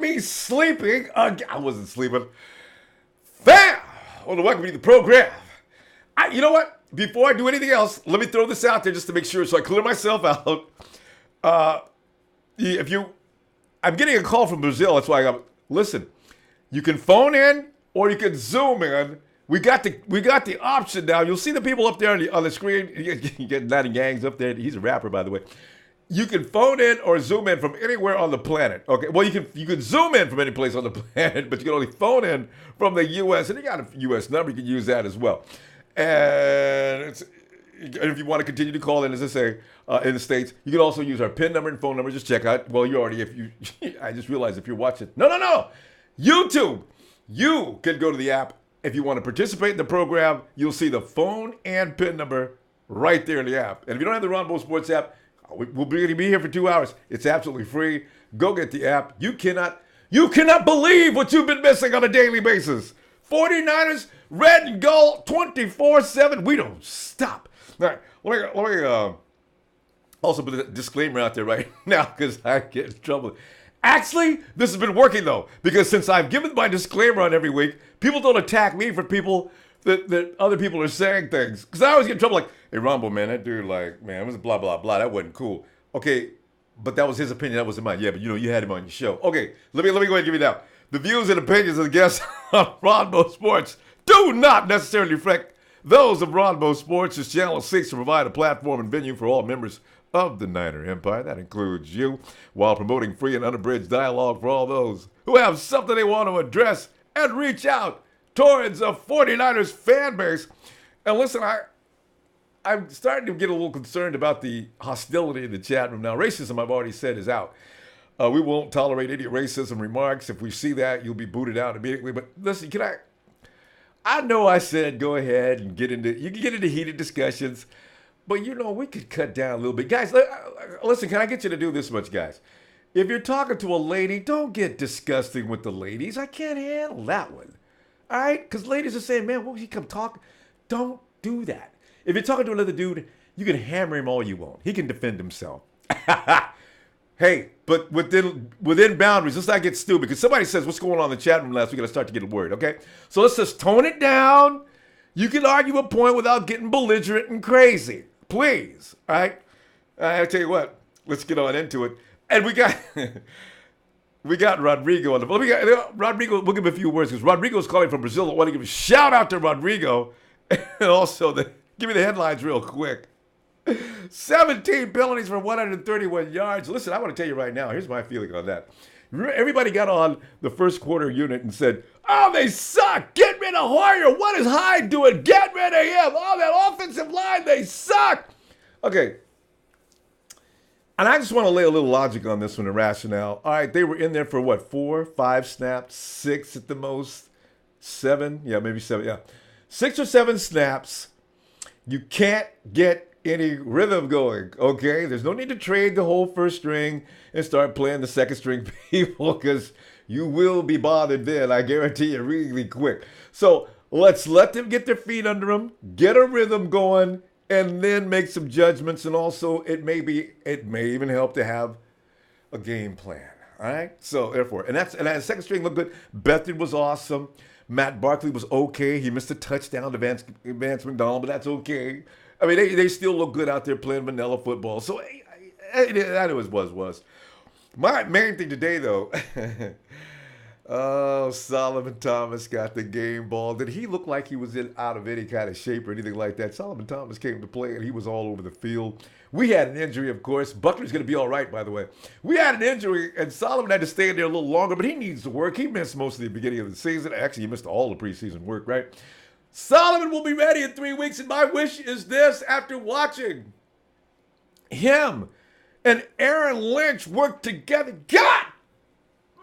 me sleeping. I wasn't sleeping. Fam! Well, welcome to the program. You know what? Before I do anything else, let me throw this out there just to make sure so I clear myself out. I'm getting a call from Brazil. That's why listen, you can phone in or you can Zoom in. We got the option now. You'll see the people up there on the screen. You get Natty Gangs up there. He's a rapper, by the way. You can phone in or Zoom in from anywhere on the planet. Okay. Well, you can Zoom in from any place on the planet, but you can only phone in from the U.S. And you got a U.S. number. You can use that as well. And if you want to continue to call in, as I say, in the States, you can also use our PIN number and phone number. Just check out. Well, I just realized if you're watching. No. YouTube. You can go to the app. If you want to participate in the program, you'll see the phone and PIN number right there in the app. And if you don't have the Ronbo Sports app, we'll be here for 2 hours. It's absolutely free. Go get the app. You cannot believe what you've been missing on a daily basis. 49ers, red and gold, 24/7. We don't stop. All right, let me also put a disclaimer out there right now because I get in trouble. Actually, this has been working though, because since I've given my disclaimer on every week, people don't attack me for people that other people are saying things. Because I always get in trouble like, hey, Ronbo, man, that dude, it was blah, blah, blah. That wasn't cool. Okay, but that was his opinion. That wasn't mine. Yeah, but you had him on your show. Okay, let me go ahead and give you that. The views and opinions of the guests on Ronbo Sports do not necessarily reflect those of Ronbo Sports. This channel seeks to provide a platform and venue for all members of the Niner Empire. That includes you, while promoting free and unabridged dialogue for all those who have something they want to address and reach out towards a 49ers fan base. And listen, I'm starting to get a little concerned about the hostility in the chat room. Now, racism, I've already said, is out. We won't tolerate any racism remarks. If we see that, you'll be booted out immediately. But listen, I know I said go ahead and you can get into heated discussions, but we could cut down a little bit. Guys, listen, can I get you to do this much, guys? If you're talking to a lady, don't get disgusting with the ladies. I can't handle that one. All right? Because ladies are saying, man, won't he come talk? Don't do that. If you're talking to another dude, you can hammer him all you want. He can defend himself. Hey, but within boundaries, let's not get stupid. Because somebody says, what's going on in the chat room last week? We're going to start to get a word, okay? So let's just tone it down. You can argue a point without getting belligerent and crazy. Please, all right? I'll tell you what. Let's get on into it. And we got Rodrigo on the phone. Rodrigo, we'll give him a few words because Rodrigo's calling from Brazil. I want to give a shout out to Rodrigo. And also, give me the headlines real quick. 17 penalties for 131 yards. Listen, I want to tell you right now, here's my feeling on that. Everybody got on the first quarter unit and said, oh, they suck. Get rid of Hoyer. What is Hyde doing? Get rid of him. Oh, that offensive line, they suck. Okay. And I just want to lay a little logic on this one, the rationale. All right, they were in there for what, 4, 5 snaps, 6 at the most, 7? Yeah, maybe 7, yeah. 6 or 7 snaps. You can't get any rhythm going, okay? There's no need to trade the whole first string and start playing the second string people because you will be bothered then, I guarantee you, really quick. So let's let them get their feet under them, get a rhythm going, and then make some judgments. And also, it may even help to have a game plan, all right? So therefore, and that second string looked good. Bethard was awesome. Matt Barkley was okay. He missed a touchdown to Vance McDonald, but that's okay. I mean, they still look good out there playing vanilla football. So that was. My main thing today, though, Solomon Thomas got the game ball. Did he look like he was out of any kind of shape or anything like that? Solomon Thomas came to play, and he was all over the field. We had an injury, of course. Buckner's going to be all right, by the way. We had an injury, and Solomon had to stay in there a little longer, but he needs to work. He missed most of the beginning of the season. Actually, he missed all the preseason work, right? Solomon will be ready in 3 weeks, and my wish is this, after watching him and Aaron Lynch work together. God!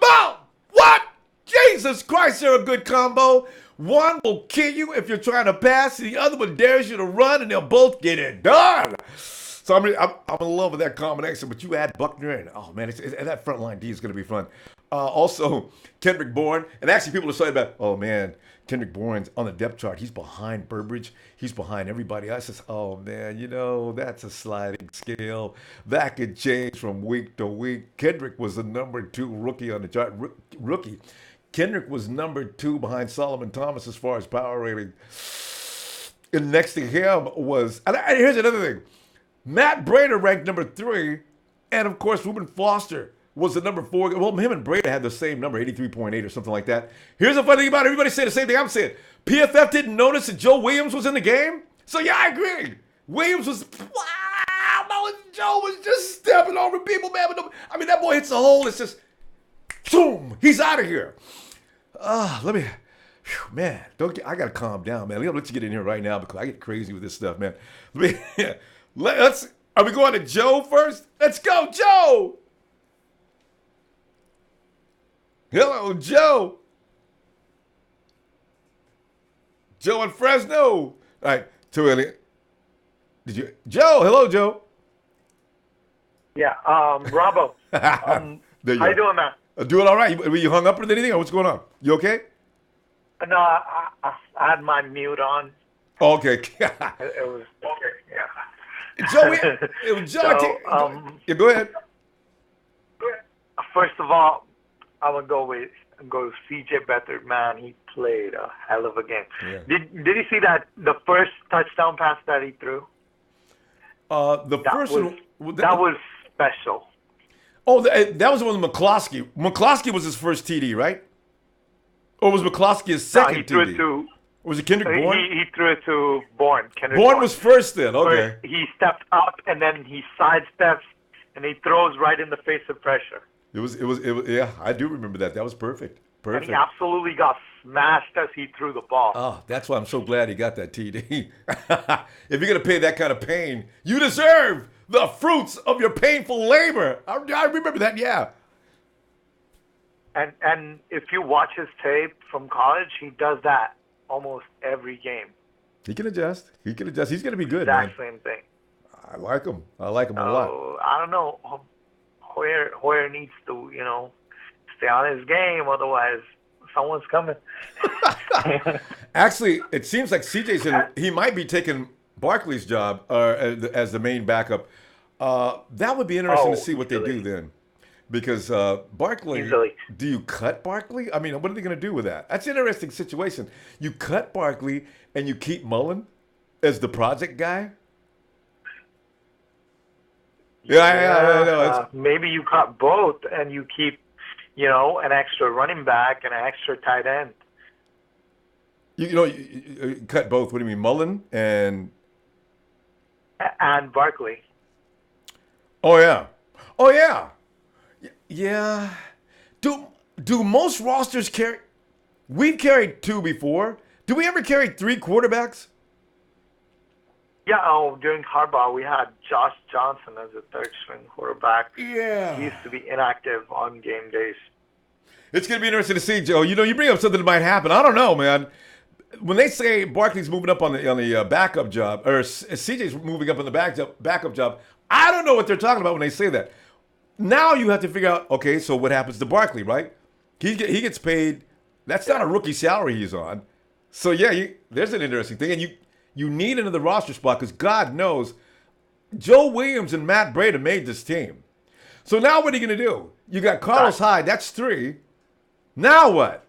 Mo! What? Jesus Christ, they're a good combo. One will kill you if you're trying to pass, and the other one dares you to run, and they'll both get it done. So I'm in love with that combination, but you add Buckner in. Oh, man, that front line D is going to be fun. Also, Kendrick Bourne. And actually, people are saying about, oh, man, Kendrick Bourne's on the depth chart. He's behind Burbridge. He's behind everybody. I says, oh, man, that's a sliding scale. That could change from week to week. Kendrick was the number 2 rookie on the chart. Rookie. Kendrick was number 2 behind Solomon Thomas as far as power rating. And next to him was, and here's another thing. Matt Breida ranked number 3. And, of course, Reuben Foster was the number 4. Well, him and Breida had the same number, 83.8 or something like that. Here's the funny thing about it. Everybody said the same thing I'm saying. PFF didn't notice that Joe Williams was in the game. So, yeah, I agree. Williams was, wow, Joe was just stepping over people, man. I mean, that boy hits a hole. It's just, boom, he's out of here. Man, I got to calm down, man. Let you get in here right now because I get crazy with this stuff, man. Are we going to Joe first? Let's go, Joe. Hello, Joe. Joe in Fresno. All right, too early. Joe, hello, Joe. Yeah, Ronbo. How you doing, man? Doing all right. Were you hung up with anything or what's going on? You okay? No, I had my mute on. Okay. It was okay, yeah. Joe, yeah, go ahead. First of all, I would go with CJ Beathard. Man, he played a hell of a game. Yeah. Did you see the first touchdown pass that he threw? That was special. Oh, that was the one with McCloskey. McCloskey was his first TD, right? Or was McCloskey his second TD? Threw it to. Was it Kendrick Bourne? He threw it to Bourne. Bourne was first then. Okay. He stepped up and then he sidesteps and he throws right in the face of pressure. It was. Yeah, I do remember that. That was perfect. And he absolutely got smashed as he threw the ball. Oh, that's why I'm so glad he got that TD. If you're gonna pay that kind of pain, you deserve the fruits of your painful labor. I remember that. Yeah. And if you watch his tape from college, he does that almost every game. He can adjust. He's going to be good, exact man. Same thing. I like him. A lot. I don't know. Hoyer needs to, stay on his game. Otherwise, someone's coming. Actually, it seems like he might be taking Barkley's job as the main backup. That would be interesting to see what they do then. Because Barkley, easily. Do you cut Barkley? I mean, what are they going to do with that? That's an interesting situation. You cut Barkley and you keep Mullen as the project guy? Yeah. Maybe you cut both and you keep, an extra running back and an extra tight end. You cut both. What do you mean, Mullen and Barkley? Oh yeah. Yeah. Do most rosters carry? We've carried 2 before. Do we ever carry 3 quarterbacks? Yeah. During Harbaugh, we had Josh Johnson as a third-string quarterback. Yeah. He used to be inactive on game days. It's going to be interesting to see, Joe. You bring up something that might happen. I don't know, man. When they say Barkley's moving up on the backup job, or CJ's moving up on the backup job, I don't know what they're talking about when they say that. Now you have to figure out, okay, so what happens to Barkley, right? He gets paid. That's not a rookie salary he's on. So, yeah, there's an interesting thing. And you need another roster spot because God knows Joe Williams and Matt Breida made this team. So now what are you going to do? You got Carlos Hyde. That's 3. Now what?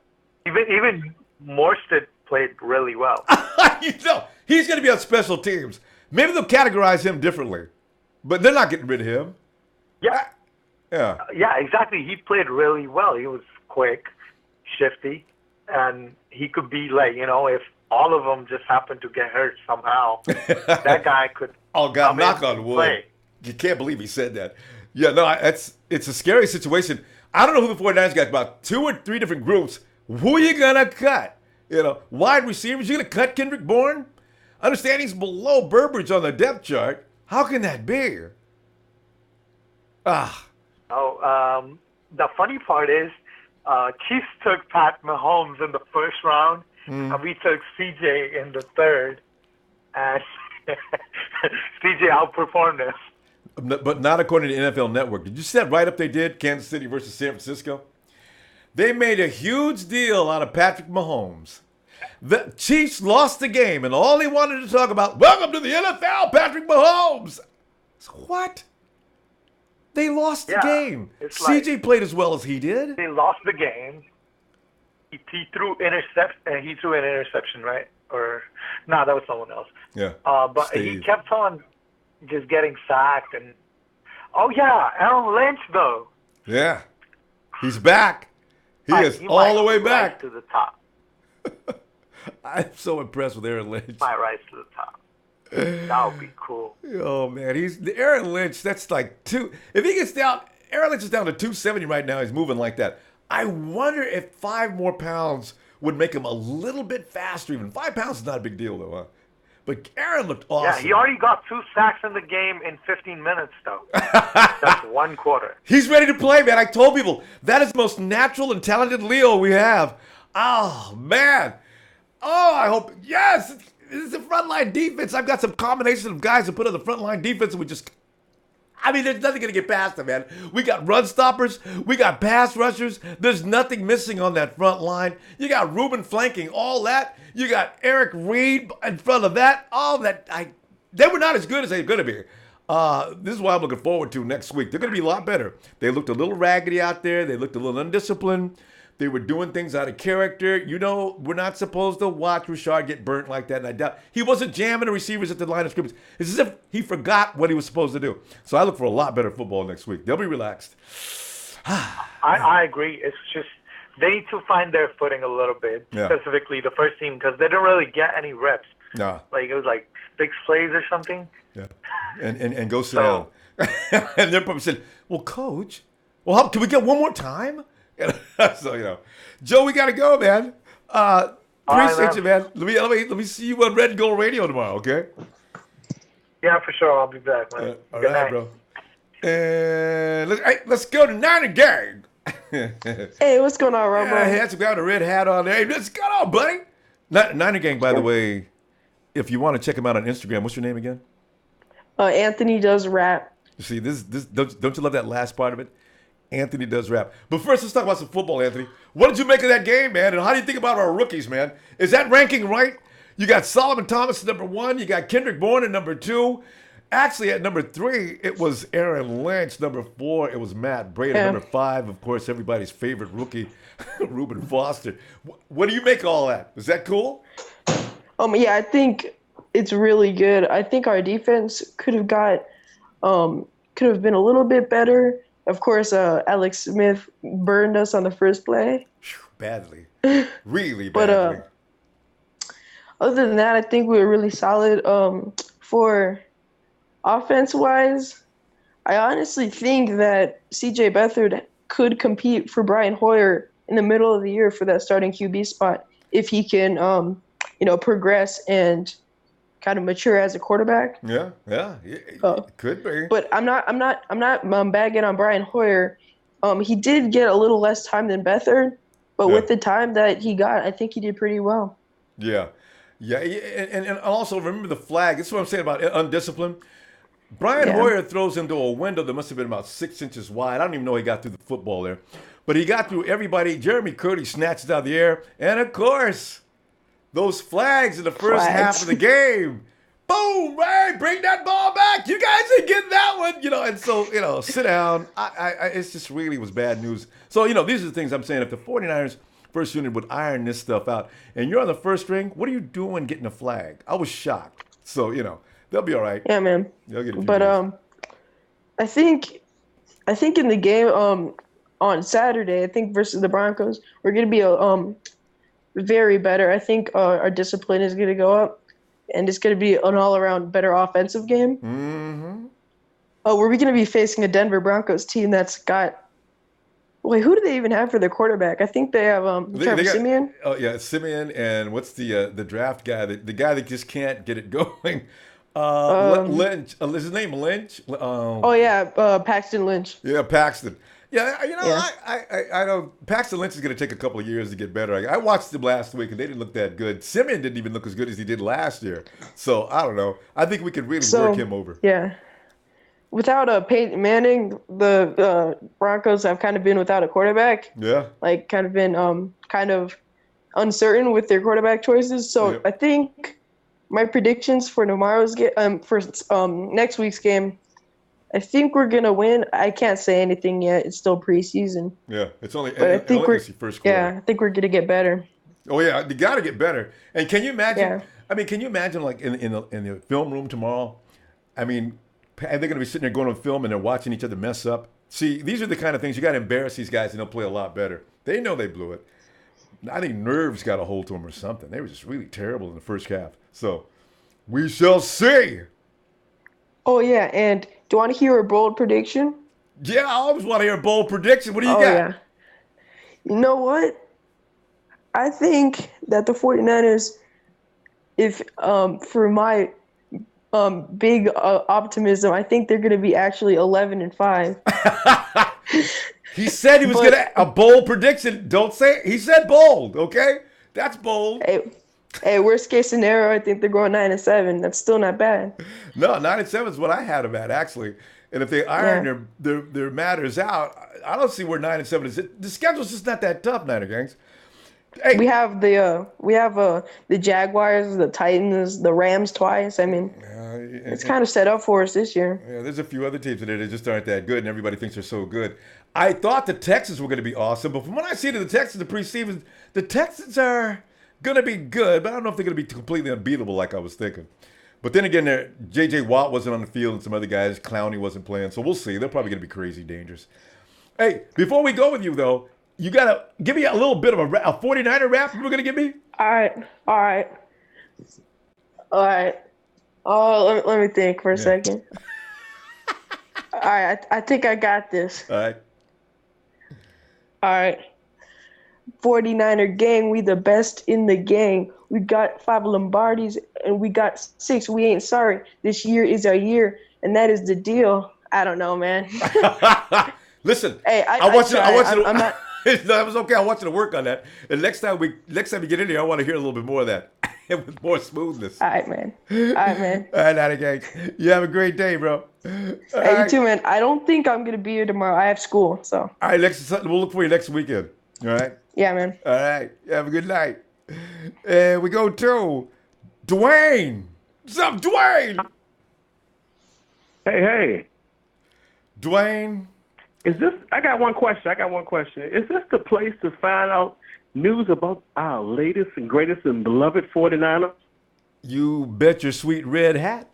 Even Morstead played really well. He's going to be on special teams. Maybe they'll categorize him differently. But they're not getting rid of him. Yeah. Yeah. Yeah, exactly. He played really well. He was quick, shifty, and he could be like, if all of them just happened to get hurt somehow, that guy could. Oh, God, knock on wood. Play. You can't believe he said that. Yeah, no, it's a scary situation. I don't know who the 49ers got, about 2 or 3 different groups. Who are you going to cut? Wide receivers, you going to cut Kendrick Bourne? Understand he's below Burbridge on the depth chart. How can that be? The funny part is, Chiefs took Pat Mahomes in the first round, and we took CJ in the third, and CJ outperformed us. But not according to NFL Network. Did you see that write-up they did, Kansas City versus San Francisco? They made a huge deal out of Patrick Mahomes. The Chiefs lost the game, and all they wanted to talk about, welcome to the NFL, Patrick Mahomes. So what? They lost the game. CJ played as well as he did. They lost the game. He threw an interception, right? Or no, that was someone else. Yeah. But he kept on just getting sacked and Aaron Lynch though. Yeah. He's back. He is all the way back to the top. I'm so impressed with Aaron Lynch. Might rise to the top. That would be cool. Oh man, Aaron Lynch. That's like if he gets down, Aaron Lynch is down to 270 right now. He's moving like that. I wonder if 5 more pounds would make him a little bit faster. Even 5 pounds is not a big deal though, huh? But Aaron looked awesome. Yeah, he already got 2 sacks in the game in 15 minutes though. That's 1 quarter. He's ready to play, man. I told people that is the most natural and talented Leo we have. Oh man. Oh, I hope yes. This is a frontline defense. I've got some combination of guys to put on the frontline defense, and there's nothing going to get past them, man. We got run stoppers. We got pass rushers. There's nothing missing on that front line. You got Reuben flanking all that. You got Eric Reed in front of that. All that. They were not as good as they're going to be. This is what I'm looking forward to next week. They're going to be a lot better. They looked a little raggedy out there. They looked a little undisciplined. They were doing things out of character. You know, we're not supposed to watch Rashard get burnt like that. And I doubt he wasn't jamming the receivers at the line of scrimmage. It's as if he forgot what he was supposed to do. So I look for a lot better football next week. They'll be relaxed. I agree. It's just they need to find their footing a little bit, specifically the first team, because they didn't really get any reps. No. Like it was like 6 plays or something. Yeah. And go sit down. And they're probably saying, well, coach, can we get one more time? So, Joe, we got to go, man. Appreciate you, man. Let me see you on Red and Gold Radio tomorrow, okay? Yeah, for sure. I'll be back, man. All Good right, night. bro. And let's go to Niner Gang. Hey, what's going on, Ronbo? Yeah, he had some guy with a red hat on there. Hey, what's going on, buddy? Niner Gang, by the way, if you want to check him out on Instagram, what's your name again? Anthony does rap. You see, this don't you love that last part of it? Anthony does rap. But first, let's talk about some football, Anthony. What did you make of that game, man? And how do you think about our rookies, man? Is that ranking right? You got Solomon Thomas at number 1. You got Kendrick Bourne at number 2. Actually, at number 3, it was Aaron Lynch. Number 4, it was Matt Breida. Yeah. Number 5, of course, everybody's favorite rookie, Reuben Foster. What do you make of all that? Is that cool? Yeah, I think it's really good. I think our defense could have been a little bit better. Of course, Alex Smith burned us on the first play. Badly. Really badly. But other than that, I think we were really solid. For offense-wise, I honestly think that C.J. Beathard could compete for Brian Hoyer in the middle of the year for that starting QB spot if he can, progress and kind of mature as a quarterback. Yeah, it could be. But I'm not bagging on Brian Hoyer. He did get a little less time than Beathard, but with the time that he got, I think he did pretty well. Yeah, and also remember the flag. This is what I'm saying about undisciplined. Brian Hoyer throws into a window that must have been about 6 inches wide. I don't even know he got through the football there, but he got through everybody. Jeremy Curdy snatched it out of the air, and of course, those flags in the first half of the game. Boom, right? Bring that ball back. You guys ain't getting that one, and so, sit down. It's just really was bad news. So, these are the things I'm saying. If the 49ers first unit would iron this stuff out, and you're on the first string, what are you doing getting a flag? I was shocked. So, they'll be all right. Yeah, man. They'll get a few But games. I think in the game on Saturday, I think versus the Broncos, we're going to be very better. I think our discipline is going to go up, and it's going to be an all-around better offensive game. Mm-hmm. We're going to be facing a Denver Broncos team that's got – wait, who do they even have for their quarterback? I think they have Trevor Siemian. Oh, yeah, Siemian, and what's the draft guy, the guy that just can't get it going? Lynch. Is his name Lynch? Paxton Lynch. Yeah, Paxton. Yeah, I know Paxton Lynch is going to take a couple of years to get better. I watched him last week, and they didn't look that good. Simeon didn't even look as good as he did last year. So, I don't know. I think we could really work him over. Yeah. without a Peyton Manning, the Broncos have kind of been without a quarterback. Yeah. Like kind of been kind of uncertain with their quarterback choices. So Yep. I think my predictions for tomorrow's game, for next week's game, I think we're gonna win. I can't say anything yet. It's still preseason. Yeah. It's only. But I think only the first quarter. I think we're gonna get better. Oh yeah, you got to get better. And can you imagine? Yeah. I mean, can you imagine like in the film room tomorrow? I mean, they're going to be sitting there going on film and they're watching each other mess up. See, these are the kind of things you got to embarrass these guys and they'll play a lot better. They know they blew it. I think nerves got a hold to them or something. They were just really terrible in the first half. So we shall see. Oh yeah, and do you want to hear a bold prediction? Yeah, I always want to hear a bold prediction. What do you got? Yeah. You know what? I think that the 49ers, if for my big optimism, I think they're going to be actually 11-5. He said he was going to a bold prediction. Don't say it. He said bold. Okay, that's bold. Hey, worst case scenario, I think they're going 9-7. That's still not bad. No, 9-7 is what I had them at actually. And if they iron their matters out, I don't see where 9-7 is. The schedule's just not that tough, Niner Gangs. Hey. We have the Jaguars, the Titans, the Rams twice. I mean, it's kind of set up for us this year. Yeah, there's a few other teams in there that just aren't that good, and everybody thinks they're so good. I thought the Texans were going to be awesome, but from what I see to the Texans, the preseason, the Texans are going to be good, but I don't know if they're going to be completely unbeatable like I was thinking. But then again, J.J. Watt wasn't on the field, and some other guys, Clowney wasn't playing, so we'll see. They're probably going to be crazy dangerous. Hey, before we go with you, though, you got to give me a little bit of a 49er rap you were going to give me? All right. Oh, let me think for a second. All right, I think I got this. All right. 49er gang, we the best in the gang. We got 5 Lombardis and we got 6. We ain't sorry. This year is our year, and that is the deal. I don't know, man. Listen, hey, I want you. I'm not. That was okay. I want you to work on that. And next time you get in here, I want to hear a little bit more of that with more smoothness. All right, man. All right, Natty Gang. You have a great day, bro. You too, man. I don't think I'm gonna be here tomorrow. I have school, so. All right, we'll look for you next weekend. All right. Yeah, man. All right. Have a good night. And we go to Dwayne. What's up, Dwayne? Hey. Dwayne. I got one question. Is this the place to find out news about our latest and greatest and beloved 49ers? You bet your sweet red hat.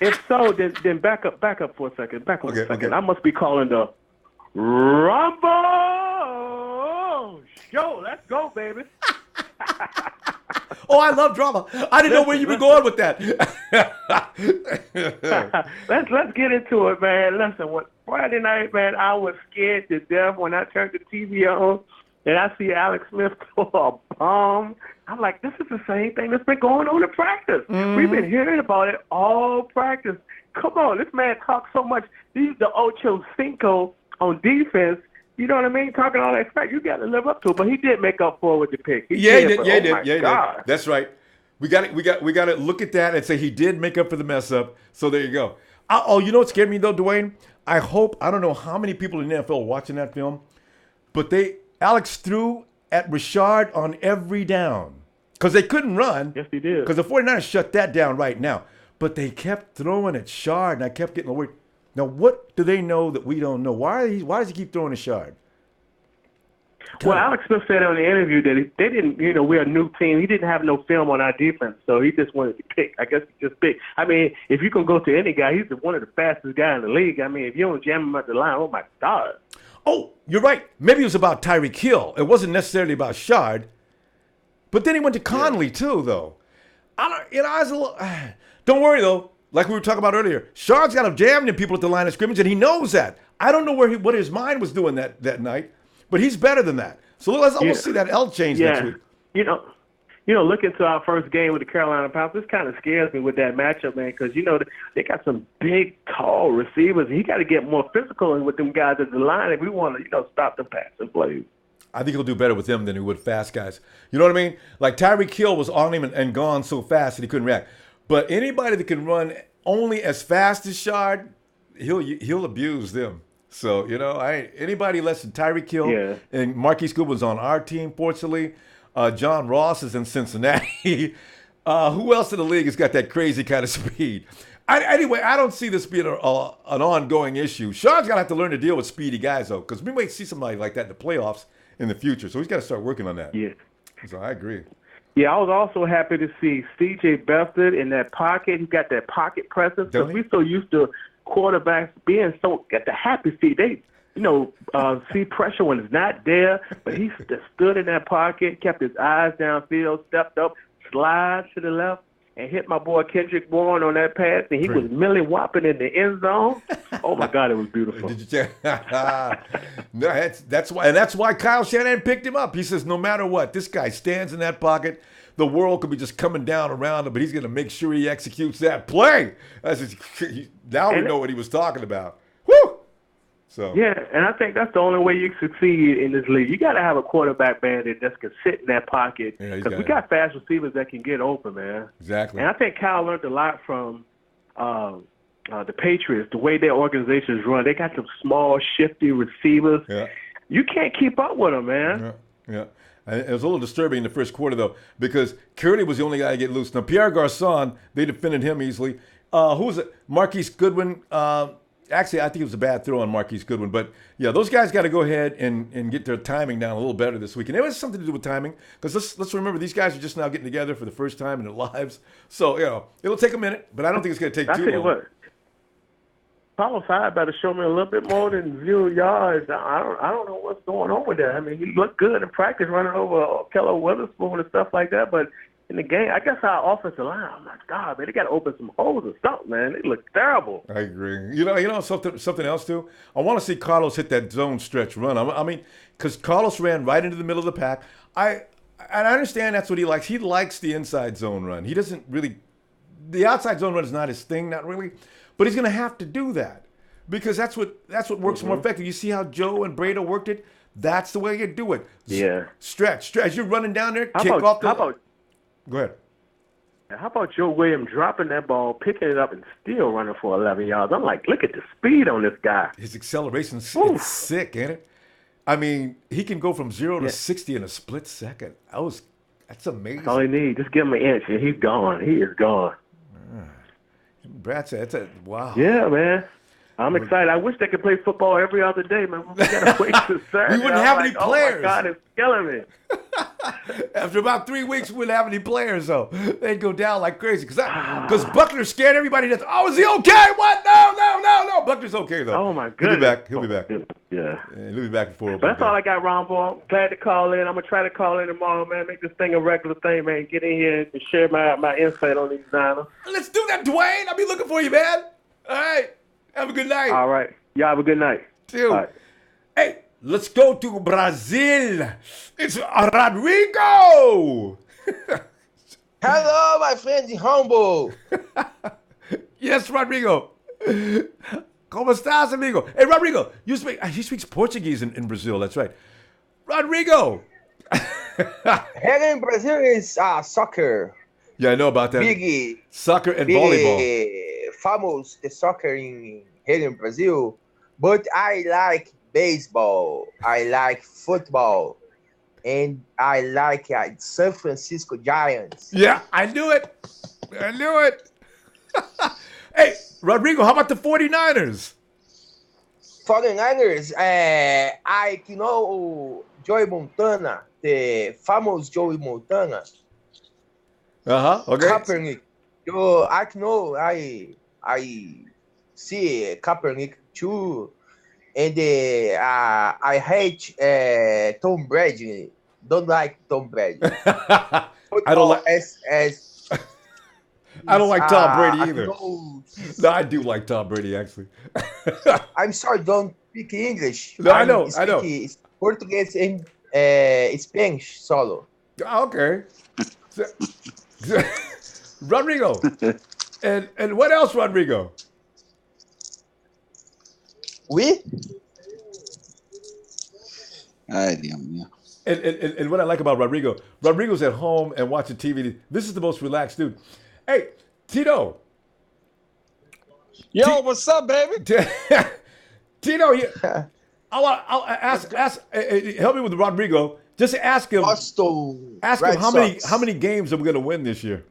If so, then back up for a second. Okay. I must be calling the Ronbo show. Let's go, baby. Oh, I love drama. I didn't know where you were going with that. Let's get into it, man. Listen, Friday night, man, I was scared to death when I turned the TV on and I see Alex Smith throw a bomb. I'm like, this is the same thing that's been going on in practice. We've been hearing about it all practice. Come on, this man talks so much. He's the Ocho Cinco on defense. You know what I mean? Talking all that crap, you got to live up to it. But he did make up for it with the pick. He did. That's right. We got to look at that and say he did make up for the mess up. So there you go. You know what scared me though, Dwayne? I don't know how many people in the NFL are watching that film, but Alex threw at Rashard on every down because they couldn't run. Yes, he did. Because the 49ers shut that down right now. But they kept throwing at Shard, and I kept getting worried. Now, what do they know that we don't know? Why does he keep throwing a Shard? Well, Alex Smith said on the interview that they didn't, we're a new team. He didn't have no film on our defense, so he just wanted to pick. I guess he just picked. I mean, if you can go to any guy, he's one of the fastest guys in the league. I mean, if you don't jam him at the line, oh, my God. Oh, you're right. Maybe it was about Tyreek Hill. It wasn't necessarily about Shard. But then he went to Conley, too, though. I was a little... Don't worry, though. Like we were talking about earlier, Shard's got him jamming people at the line of scrimmage, and he knows that. I don't know what his mind was doing that night, but he's better than that. So let's almost see that L change next week. Looking to our first game with the Carolina Panthers, this kind of scares me with that matchup, man, because, they got some big, tall receivers. He got to get more physical with them guys at the line if we want to, stop the passing plays. I think he'll do better with them than he would fast guys. You know what I mean? Like Tyreek Hill was on him and gone so fast that he couldn't react. But anybody that can run only as fast as Shard, he'll abuse them. So, anybody less than Tyreek Hill and Marquise Goodwin's on our team, fortunately. John Ross is in Cincinnati. Who else in the league has got that crazy kind of speed? Anyway, I don't see this being an ongoing issue. Sean's got to have to learn to deal with speedy guys, though, because we might see somebody like that in the playoffs in the future. So he's got to start working on that. Yeah. So I agree. Yeah, I was also happy to see C.J. Beathard in that pocket. He got that pocket presence because we're so used to quarterbacks being so at the happy feet. They, see pressure when it's not there, but he just stood in that pocket, kept his eyes downfield, stepped up, slide to the left, and hit my boy Kendrick Bourne on that pass, and he was milly-whopping in the end zone. Oh, my God, it was beautiful. Did you check? No, that's why Kyle Shanahan picked him up. He says, no matter what, this guy stands in that pocket. The world could be just coming down around him, but he's going to make sure he executes that play. Now we know what he was talking about. Woo! So yeah, and I think that's the only way you succeed in this league. You got to have a quarterback, man, that just can sit in that pocket. Because we got fast receivers that can get open, man. Exactly. And I think Kyle learned a lot from the Patriots, the way their organizations run. They got some small, shifty receivers. Yeah. You can't keep up with them, man. Yeah. It was a little disturbing in the first quarter, though, because Curdy was the only guy to get loose. Now, Pierre Garçon, they defended him easily. Who was it? Marquise Goodwin. Actually, I think it was a bad throw on Marquise Goodwin. But, yeah, those guys got to go ahead and get their timing down a little better this week. And it was something to do with timing because let's remember, these guys are just now getting together for the first time in their lives. So, it'll take a minute, but I don't think it's going to take too long. I tell you what, Paulo 5 better show me a little bit more than 0 yards. I don't know what's going on with that. I mean, he looked good in practice running over Keller Witherspoon and stuff like that, but in the game, I guess our offensive line, I'm like, God, man, they got to open some holes or something, man. They look terrible. I agree. You know something else too. I want to see Carlos hit that zone stretch run. I mean, because Carlos ran right into the middle of the pack. I understand that's what he likes. He likes the inside zone run. He doesn't really. The outside zone run is not his thing, not really. But he's going to have to do that because that's what works more effective. You see how Joe and Breida worked it. That's the way you do it. Yeah. Stretch. As you're running down there, Go ahead. How about Joe Williams dropping that ball, picking it up, and still running for 11 yards? I'm like, look at the speed on this guy. His acceleration is sick, ain't it? I mean, he can go from 0 to 60 in a split second. That's amazing. That's all he needs. Just give him an inch, and he's gone. He is gone. Brad said, wow. Yeah, man. I'm excited. I wish they could play football every other day, man. We got to wait to Saturday. We wouldn't have any players. Oh, my God, it's killing me. After about 3 weeks, we wouldn't have any players, though. They'd go down like crazy. Because Buckner scared everybody. Is he okay? What? No. Buckner's okay, though. Oh, my goodness. He'll be back. Yeah. He'll be back before. But that's all I got, Ronbo. I'm glad to call in. I'm going to try to call in tomorrow, man. Make this thing a regular thing, man. Get in here and share my insight on these Niners. Let's do that, Dwayne. I'll be looking for you, man. All right. Have a good night. All right. Y'all have a good night. Too. Right. Hey, let's go to Brazil. It's Rodrigo. Hello, my friend Ronbo. Yes, Rodrigo. ¿Cómo estás, amigo? Hey, Rodrigo, he speaks Portuguese in Brazil. That's right. Rodrigo. Here in Brazil is soccer. Yeah, I know about that. Big soccer and volleyball. Famous the soccer here in Brazil, but I like baseball. I like football, and I like San Francisco Giants. Yeah, I knew it. Hey, Rodrigo, how about the 49ers? 49ers, I know Joey Montana, the famous Joey Montana. Okay. Kaepernick. I see Kaepernick too, and I hate Tom Brady. Don't like Tom Brady. I don't like. I don't like Tom Brady either. No, I do like Tom Brady actually. I'm sorry, don't speak English. No, I know. Portuguese and Spanish solo. Okay. Rodrigo. And what else, Rodrigo? Oui? Ay, Dios mío. And what I like about Rodrigo's at home and watching TV. This is the most relaxed dude. Hey, Tito. Yo, what's up, baby? Tino, I'll ask. Help me with Rodrigo. Just ask him. Boston Ask him Red Sox. how many games are we going to win this year?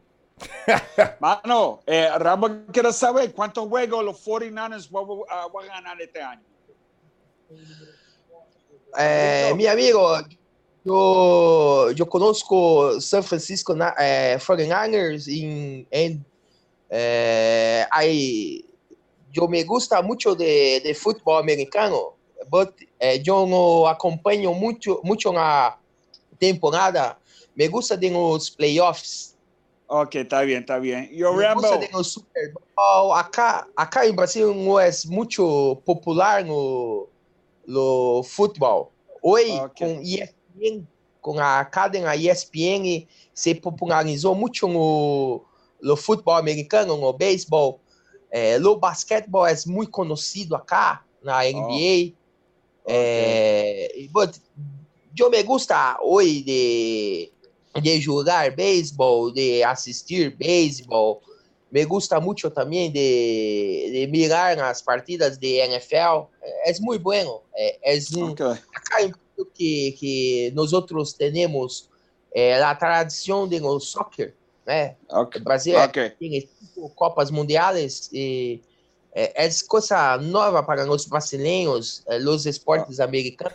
Mano, Rambo quiere saber cuántos juegos los 49ers van a ganar este año. Mi amigo, yo conozco San Francisco 49ers yo me gusta mucho de fútbol americano, but yo no acompaño mucho la temporada. Me gusta de los playoffs. Ok, está bien. Yo, Me Rambo. gusta de los Super Bowl. Acá en Brasil no es mucho popular lo fútbol. Hoy con ESPN, con la cadena ESPN, se popularizó mucho lo fútbol americano, lo béisbol. Lo basquetebol es muy conocido acá, na NBA. But yo me gusta hoy de jugar béisbol, de asistir béisbol. Me gusta mucho también de mirar las partidas de NFL. Es muy bueno. Acá que nosotros tenemos la tradición de los soccer. Brasil tiene 5 Copas Mundiales y es cosa nueva para los brasileños, los esportes americanos.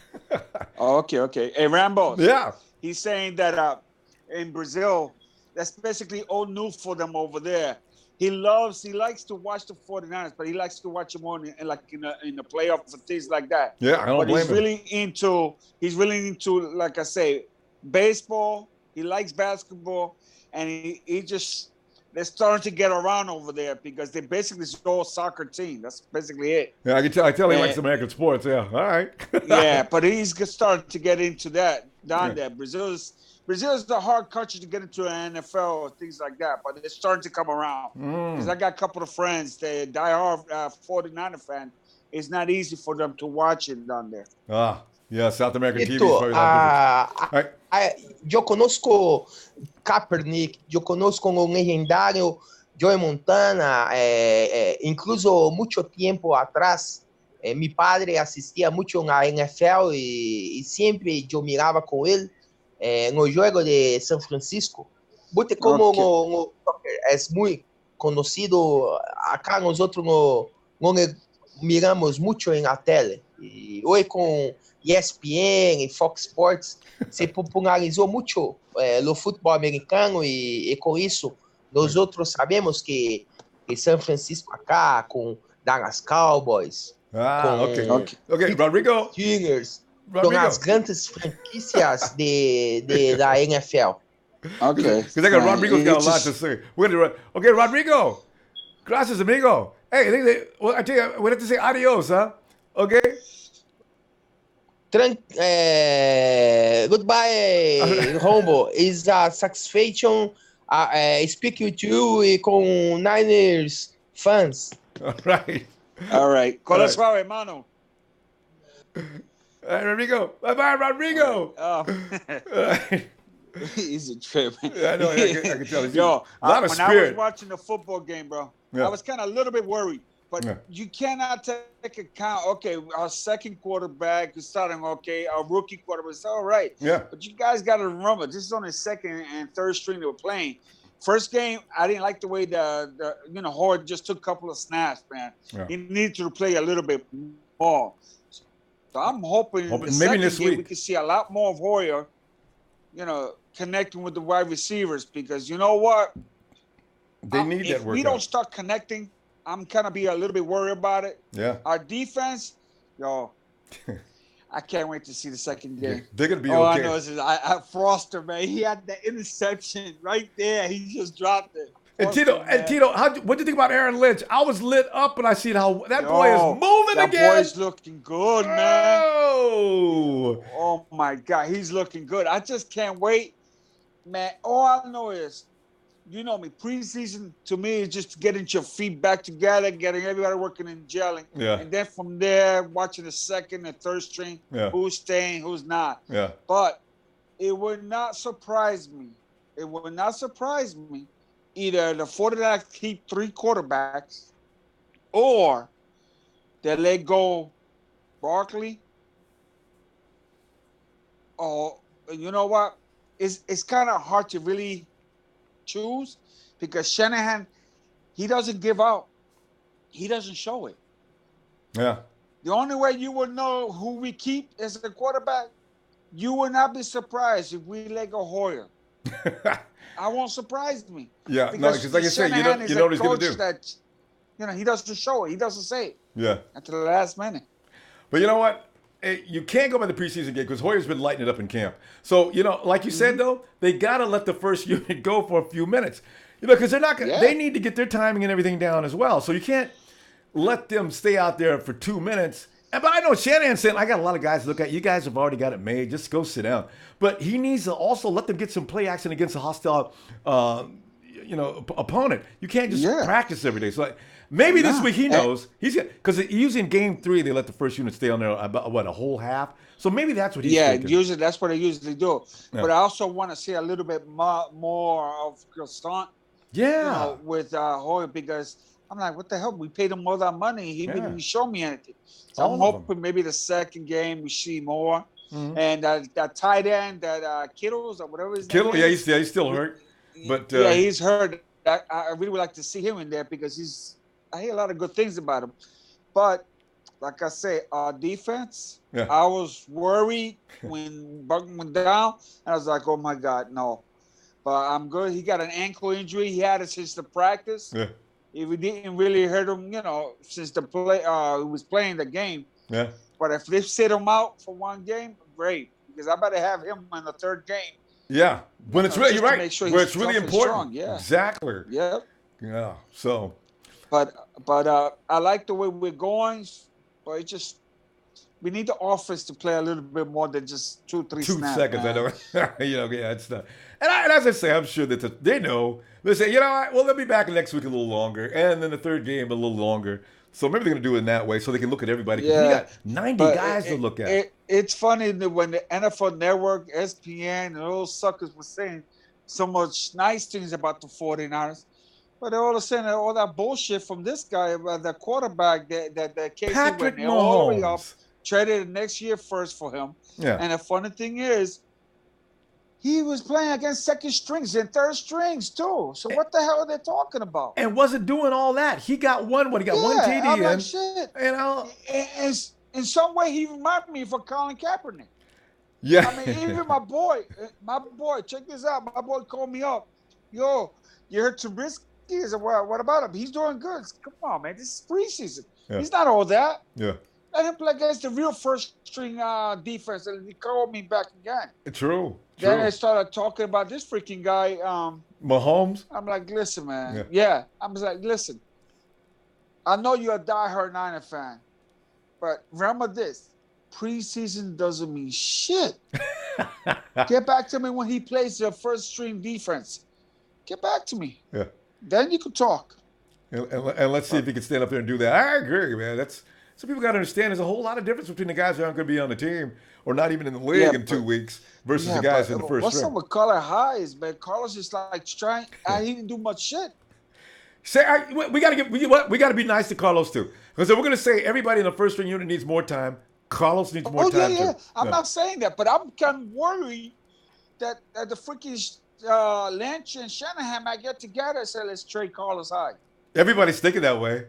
Okay. Hey, Rambo. Yeah. He's saying that in Brazil, that's basically all new for them over there. He likes to watch the 49ers, but he likes to watch them on in the playoffs and things like that. Yeah, I don't blame him. He's really into, like I say, baseball. He likes basketball, and they're starting to get around over there because they basically is all soccer team. That's basically it. Yeah, I tell he likes American sports. Yeah, all right. Yeah, but he's starting to get into that down there. Brazil is a hard country to get into an NFL or things like that, but it's starting to come around. Because I got a couple of friends, they die-hard 49er fan. It's not easy for them to watch it down there. Yeah, South American TV. Yo conozco Kaepernick, yo conozco un legendario Joe Montana, incluso mucho tiempo atrás. Mi padre asistía mucho a la NFL y siempre yo miraba con él en el juego de San Francisco. Porque como es muy conocido, acá nosotros no miramos mucho en la tele. Y hoy con ESPN y Fox Sports se popularizó mucho lo fútbol americano y con eso nosotros sabemos que San Francisco acá con Dallas Cowboys, Okay, Rodrigo. Steelers, son las grandes franquicias de la NFL. Okay. Because I got Rodrigo's got a lot to say. Okay, Rodrigo. Gracias, amigo. Hey, I tell you, we have to say adios, huh? Okay. Goodbye, Ronbo. It's a satisfaction speaking to you con Niners fans. All right. Cola suave, hermano. All right, Rodrigo. Bye-bye, Rodrigo. He's a trip. I know. I can tell. Yo, a lot of when spirit. I was watching the football game, bro, I was kind of a little bit worried. But you cannot take account, okay, our second quarterback is starting, okay, our rookie quarterback is all right. Yeah. But you guys got to remember, this is only second and third string they were playing. First game, I didn't like the way the Horde just took a couple of snaps, man. Yeah. He needed to play a little bit more. So I'm hoping the second this game week we can see a lot more of Hoyer, connecting with the wide receivers because you know what? They need that work. If we don't start connecting, I'm kind of be a little bit worried about it. Yeah. Our defense, I can't wait to see the second game. They're going to be All okay. I know is Foster, man. He had the interception right there. He just dropped it. And Tito, what do you think about Aaron Lynch? I was lit up when I see how that boy is moving again. That boy's looking good, man. Oh, my God. He's looking good. I just can't wait, man. All I know is, you know me, preseason to me is just getting your feet back together, getting everybody working and gelling. Yeah. And then from there, watching the second and third string, who's staying, who's not. Yeah. But it would not surprise me. It would not surprise me either the 49ers keep 3 quarterbacks or they let go Barkley, or you know what? It's kind of hard to really choose because Shanahan, he doesn't give out. He doesn't show it. Yeah. The only way you would know who we keep as a quarterback, you would not be surprised if we let go Hoyer. I won't surprise me. Yeah, because like I say, you know what he's going to do. That, he doesn't show it. He doesn't say it. Yeah. Until the last minute. But you know what? You can't go by the preseason game because Hoyer's been lighting it up in camp. So, like you said, though, they got to let the first unit go for a few minutes. Because they're not. They need to get their timing and everything down as well. So you can't let them stay out there for 2 minutes. But I know Shanahan's saying, I got a lot of guys to look at. You guys have already got it made. Just go sit down. But he needs to also let them get some play action against a hostile, opponent. You can't just practice every day. So maybe this week he knows. Because usually in game 3, they let the first unit stay on there about, a whole half. So maybe that's what he's thinking. Usually that's what they usually do. Yeah. But I also want to see a little bit more of Croissant. Yeah. With Hoyer, because I'm like, what the hell? We paid him all that money. He didn't even show me anything. So I'm hoping maybe the second game we see more. Mm-hmm. And that tight end, that Kittles or whatever his name is. He's still hurt. But he's hurt. I really would like to see him in there because I hear a lot of good things about him. But like I say, our defense, I was worried when Buckman went down. And I was like, oh my God, no. But I'm good. He got an ankle injury. He had it since the practice. Yeah. If we didn't really hurt him, since the play, he was playing the game. Yeah. But if they sit him out for one game, great, because I better have him in the third game. Yeah, when it's really, you're right. Sure where it's really important. Strong. Yeah. Exactly. Yep. Yeah. So. But I like the way we're going, but it just. We need the offense to play a little bit more than just 2-3 snaps. 2 seconds, man. I know. It's not. And as I say, I'm sure that they know. They say, they'll be back next week a little longer, and then the third game a little longer. So maybe they're going to do it in that way so they can look at everybody. Yeah. We got 90 guys to look at. It's funny that when the NFL Network, ESPN, and all those suckers were saying so much nice things about the 49ers, but they're all saying all that bullshit from this guy, the quarterback that Casey Patrick went all the way up. Mahomes. Traded next year first for him. Yeah. And the funny thing is, he was playing against second strings and third strings too. So what the hell are they talking about? And wasn't doing all that. He got one TD I'm in. like, shit. In some way, he reminded me of Colin Kaepernick. Yeah. I mean, even my boy, check this out. My boy called me up. Yo, you heard Trubisky? He said, what about him? He's doing good. Come on, man. This is preseason. Yeah. He's not all that. Yeah. Let him play against the real first-string defense, and he called me back again. True. Then I started talking about this freaking guy. Mahomes? I'm like, listen, man. Yeah. I was like, listen. I know you're a diehard Niner fan, but remember this. Preseason doesn't mean shit. Get back to me when he plays the first-string defense. Get back to me. Yeah. Then you can talk. And let's see if he can stand up there and do that. I agree, man. So people got to understand there's a whole lot of difference between the guys who aren't going to be on the team or not even in the league in 2 weeks versus the guys in the first what's round. up with Carlos Hayes, man? Carlos is like trying. He didn't do much shit. We got to be nice to Carlos too, because if we're going to say everybody in the first string unit needs more time, Carlos needs more time too. I'm not saying that, but I'm kind of worried that the freaking Lynch and Shanahan might get together and say, let's trade Carlos Hyde. Everybody's thinking that way.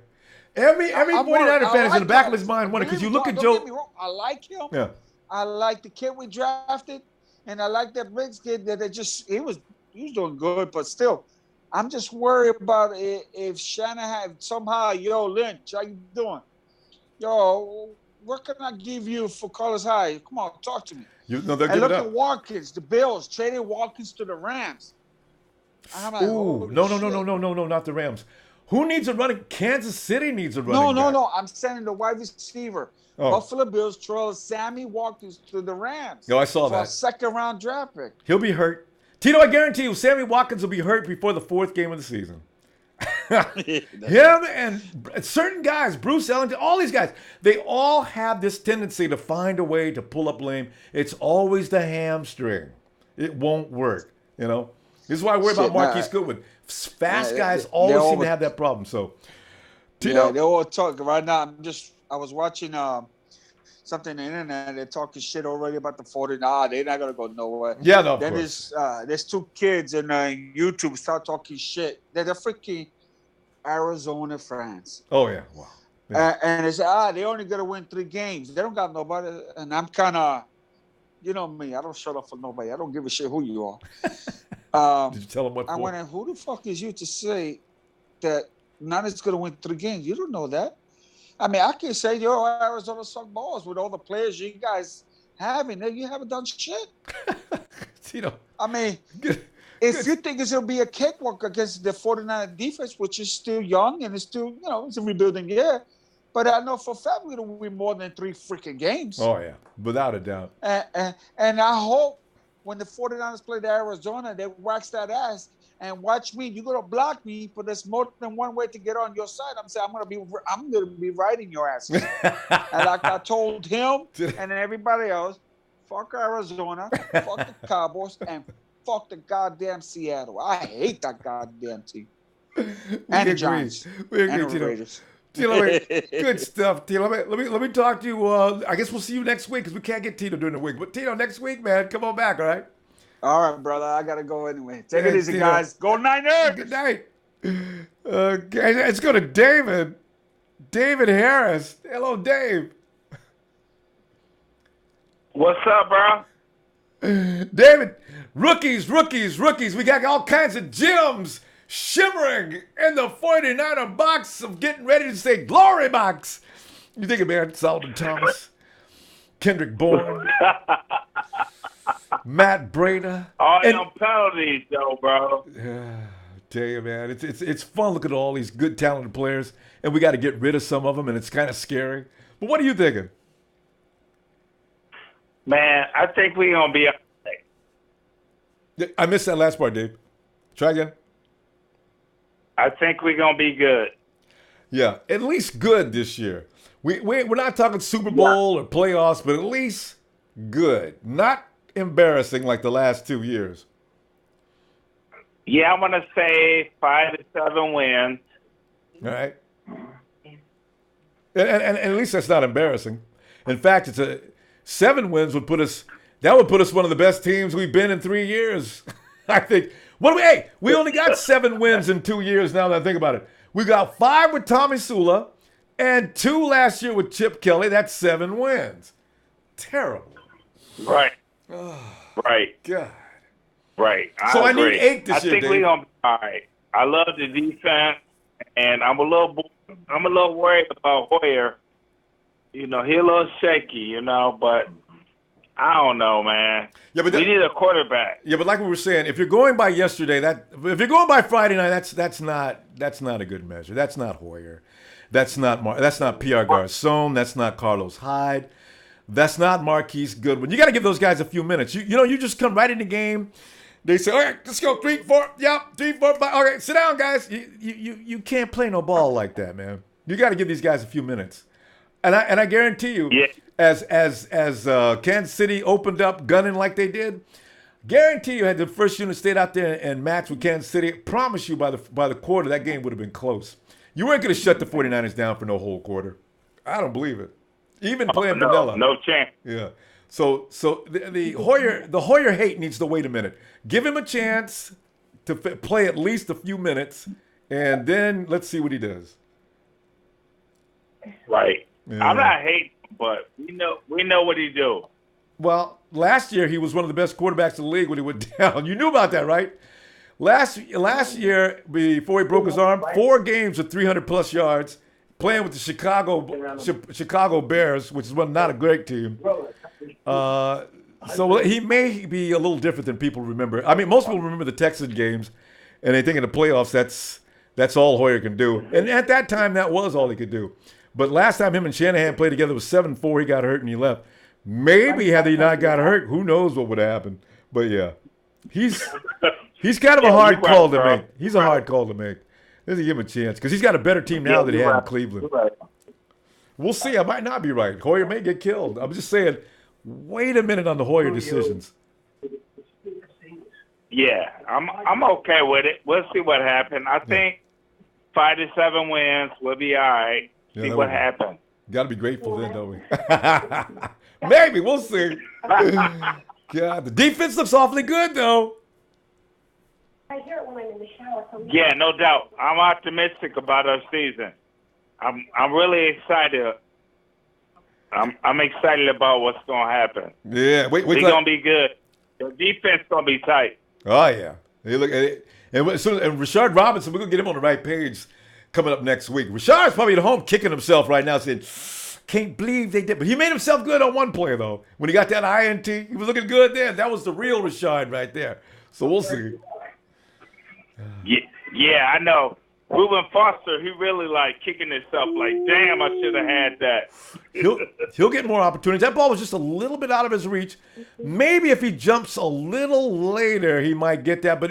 Every 49er fan is in the back of his mind wondering, because you look at Joe. Get me wrong, I like him. Yeah. I like the kid we drafted, and I like that Briggs kid that he was doing good, but still, I'm just worried about if Shanahan somehow, Lynch, how you doing? What can I give you for Carlos Hyde? Come on, talk to me. They'll and give look it up. at Watkins, the Bills traded Watkins to the Rams. And I'm like, no, not the Rams. Who needs a running? Kansas City needs a running back. No. I'm sending the wide receiver. Buffalo Bills throw Sammy Watkins to the Rams. No, I saw that. For a second-round draft pick. He'll be hurt. Tito, I guarantee you, Sammy Watkins will be hurt before the 4th game of the season. Him and certain guys, Bruce Ellington, all these guys, they all have this tendency to find a way to pull up lame. It's always the hamstring. It won't work, This is why I worry about Marquise Goodwin. Fast guys always seem to have that problem. So, Tito? They all talk right now. I was watching something on the internet. They're talking shit already about the 49ers. They're not gonna go nowhere. Yeah, no, of Then course. there's two kids in YouTube start talking shit. They're the freaking Arizona fans. Oh, yeah. Wow. Yeah. And they say, they only gonna win 3 games. They don't got nobody. And I'm kind of, you know me, I don't shut up for nobody. I don't give a shit who you are. Did you tell them what? I went, who the fuck is you to say that Niners gonna win 3 games? You don't know that. I mean, I can say, yo, Arizona suck balls with all the players you guys having. You haven't done shit. Tito. I mean, if you think it's going to be a cakewalk against the 49 defense, which is still young and it's still, it's a rebuilding year. But I know for a fact we're going to win more than 3 freaking games. Oh, yeah. Without a doubt. And I hope when the 49ers play the Arizona, they wax that ass. And watch me. You're gonna block me, but there's more than one way to get on your side. I'm saying I'm gonna be riding your ass. And like I told him and everybody else, fuck Arizona, fuck the Cowboys, and fuck the goddamn Seattle. I hate that goddamn team. And the Giants. We agree, and the Raiders. Tito, good stuff, Tito. Let me talk to you. I guess we'll see you next week because we can't get Tito during the week. But Tito, next week, man, come on back, all right? All right, brother. I got to go anyway. Take it easy, guys. Go Niners! Good night. Let's go to David. David Harris. Hello, Dave. What's up, bro? David, rookies. We got all kinds of gems shimmering in the 49er box of getting ready to say glory box. You think about Solomon Thomas, Kendrick Bourne, Matt Breida. All them penalties, though, bro. Tell you, man, it's fun looking at all these good, talented players, and we got to get rid of some of them, and it's kind of scary. But what are you thinking? Man, I think we're going to be okay. I missed that last part, Dave. Try again. I think we're going to be good. Yeah, at least good this year. We're not talking Super Bowl or playoffs, but at least good. Not embarrassing like the last 2 years. Yeah, I'm going to say 5 to 7 wins. All right. And at least that's not embarrassing. In fact, 7 wins would put us one of the best teams we've been in 3 years. I think. We only got 7 wins in 2 years now that I think about it. We got 5 with Tommy Sula and 2 last year with Chip Kelly. That's 7 wins. Terrible. Right. Right. God. Right. So I agree. need 8 this year, I think Dave. we're going to be all right. I love the defense, and I'm a little worried about Hoyer. He's a little shaky, but I don't know, man. Yeah, but we need a quarterback. Yeah, but like we were saying, if you're going by yesterday, if you're going by Friday night, that's not a good measure. That's not Hoyer. That's not Pierre Garçon. That's not Carlos Hyde. That's not Marquise Goodwin. You got to give those guys a few minutes. You just come right in the game. They say, all right, let's go 3, 4. Yep, 3, 4, 5. Okay, sit down, guys. You can't play no ball like that, man. You got to give these guys a few minutes. And I guarantee you, as Kansas City opened up gunning like they did, guarantee you had the first unit stayed out there and matched with Kansas City, promise you by the quarter that game would have been close. You weren't going to shut the 49ers down for no whole quarter. I don't believe it. Even playing vanilla. No chance. Yeah. So the Hoyer hate needs to wait a minute. Give him a chance to play at least a few minutes, and then let's see what he does. Right. Yeah. I'm not hating, but we know what he do. Well, last year he was one of the best quarterbacks in the league when he went down. You knew about that, right? Last year, before he broke his arm, 4 games with 300-plus yards, playing with the Chicago Bears, which is not a great team. So he may be a little different than people remember. I mean, most people remember the Texas games, and they think in the playoffs that's all Hoyer can do. And at that time, that was all he could do. But last time him and Shanahan played together was 7-4. He got hurt and he left. Maybe had he not got hurt, who knows what would have happened. But yeah, he's kind of a hard call to make. He's a hard call to make. Let's give him a chance because he's got a better team now than he had in Cleveland. We'll see. I might not be right. Hoyer may get killed. I'm just saying, wait a minute on the Hoyer decisions. Yeah, I'm okay with it. We'll see what happens. I think 5 to 7 wins. We'll be all right. See what happens. Got to be grateful then, don't we? Maybe. We'll see. God, the defense looks awfully good, though. I hear it when I'm in the shower. Yeah, no doubt. I'm optimistic about our season. I'm really excited. I'm excited about what's going to happen. Yeah, wait. We're going to be good. The defense going to be tight. Oh, yeah. Hey, look, and Rashard Robinson, we're going to get him on the right page coming up next week. Rashard's probably at home kicking himself right now saying, can't believe they did. But he made himself good on one play, though. When he got that INT, he was looking good there. That was the real Rashard right there. So we'll see. Yeah, I know. Reuben Foster, he really kicking himself damn, I should have had that. He'll get more opportunities. That ball was just a little bit out of his reach. Maybe if he jumps a little later, he might get that. But,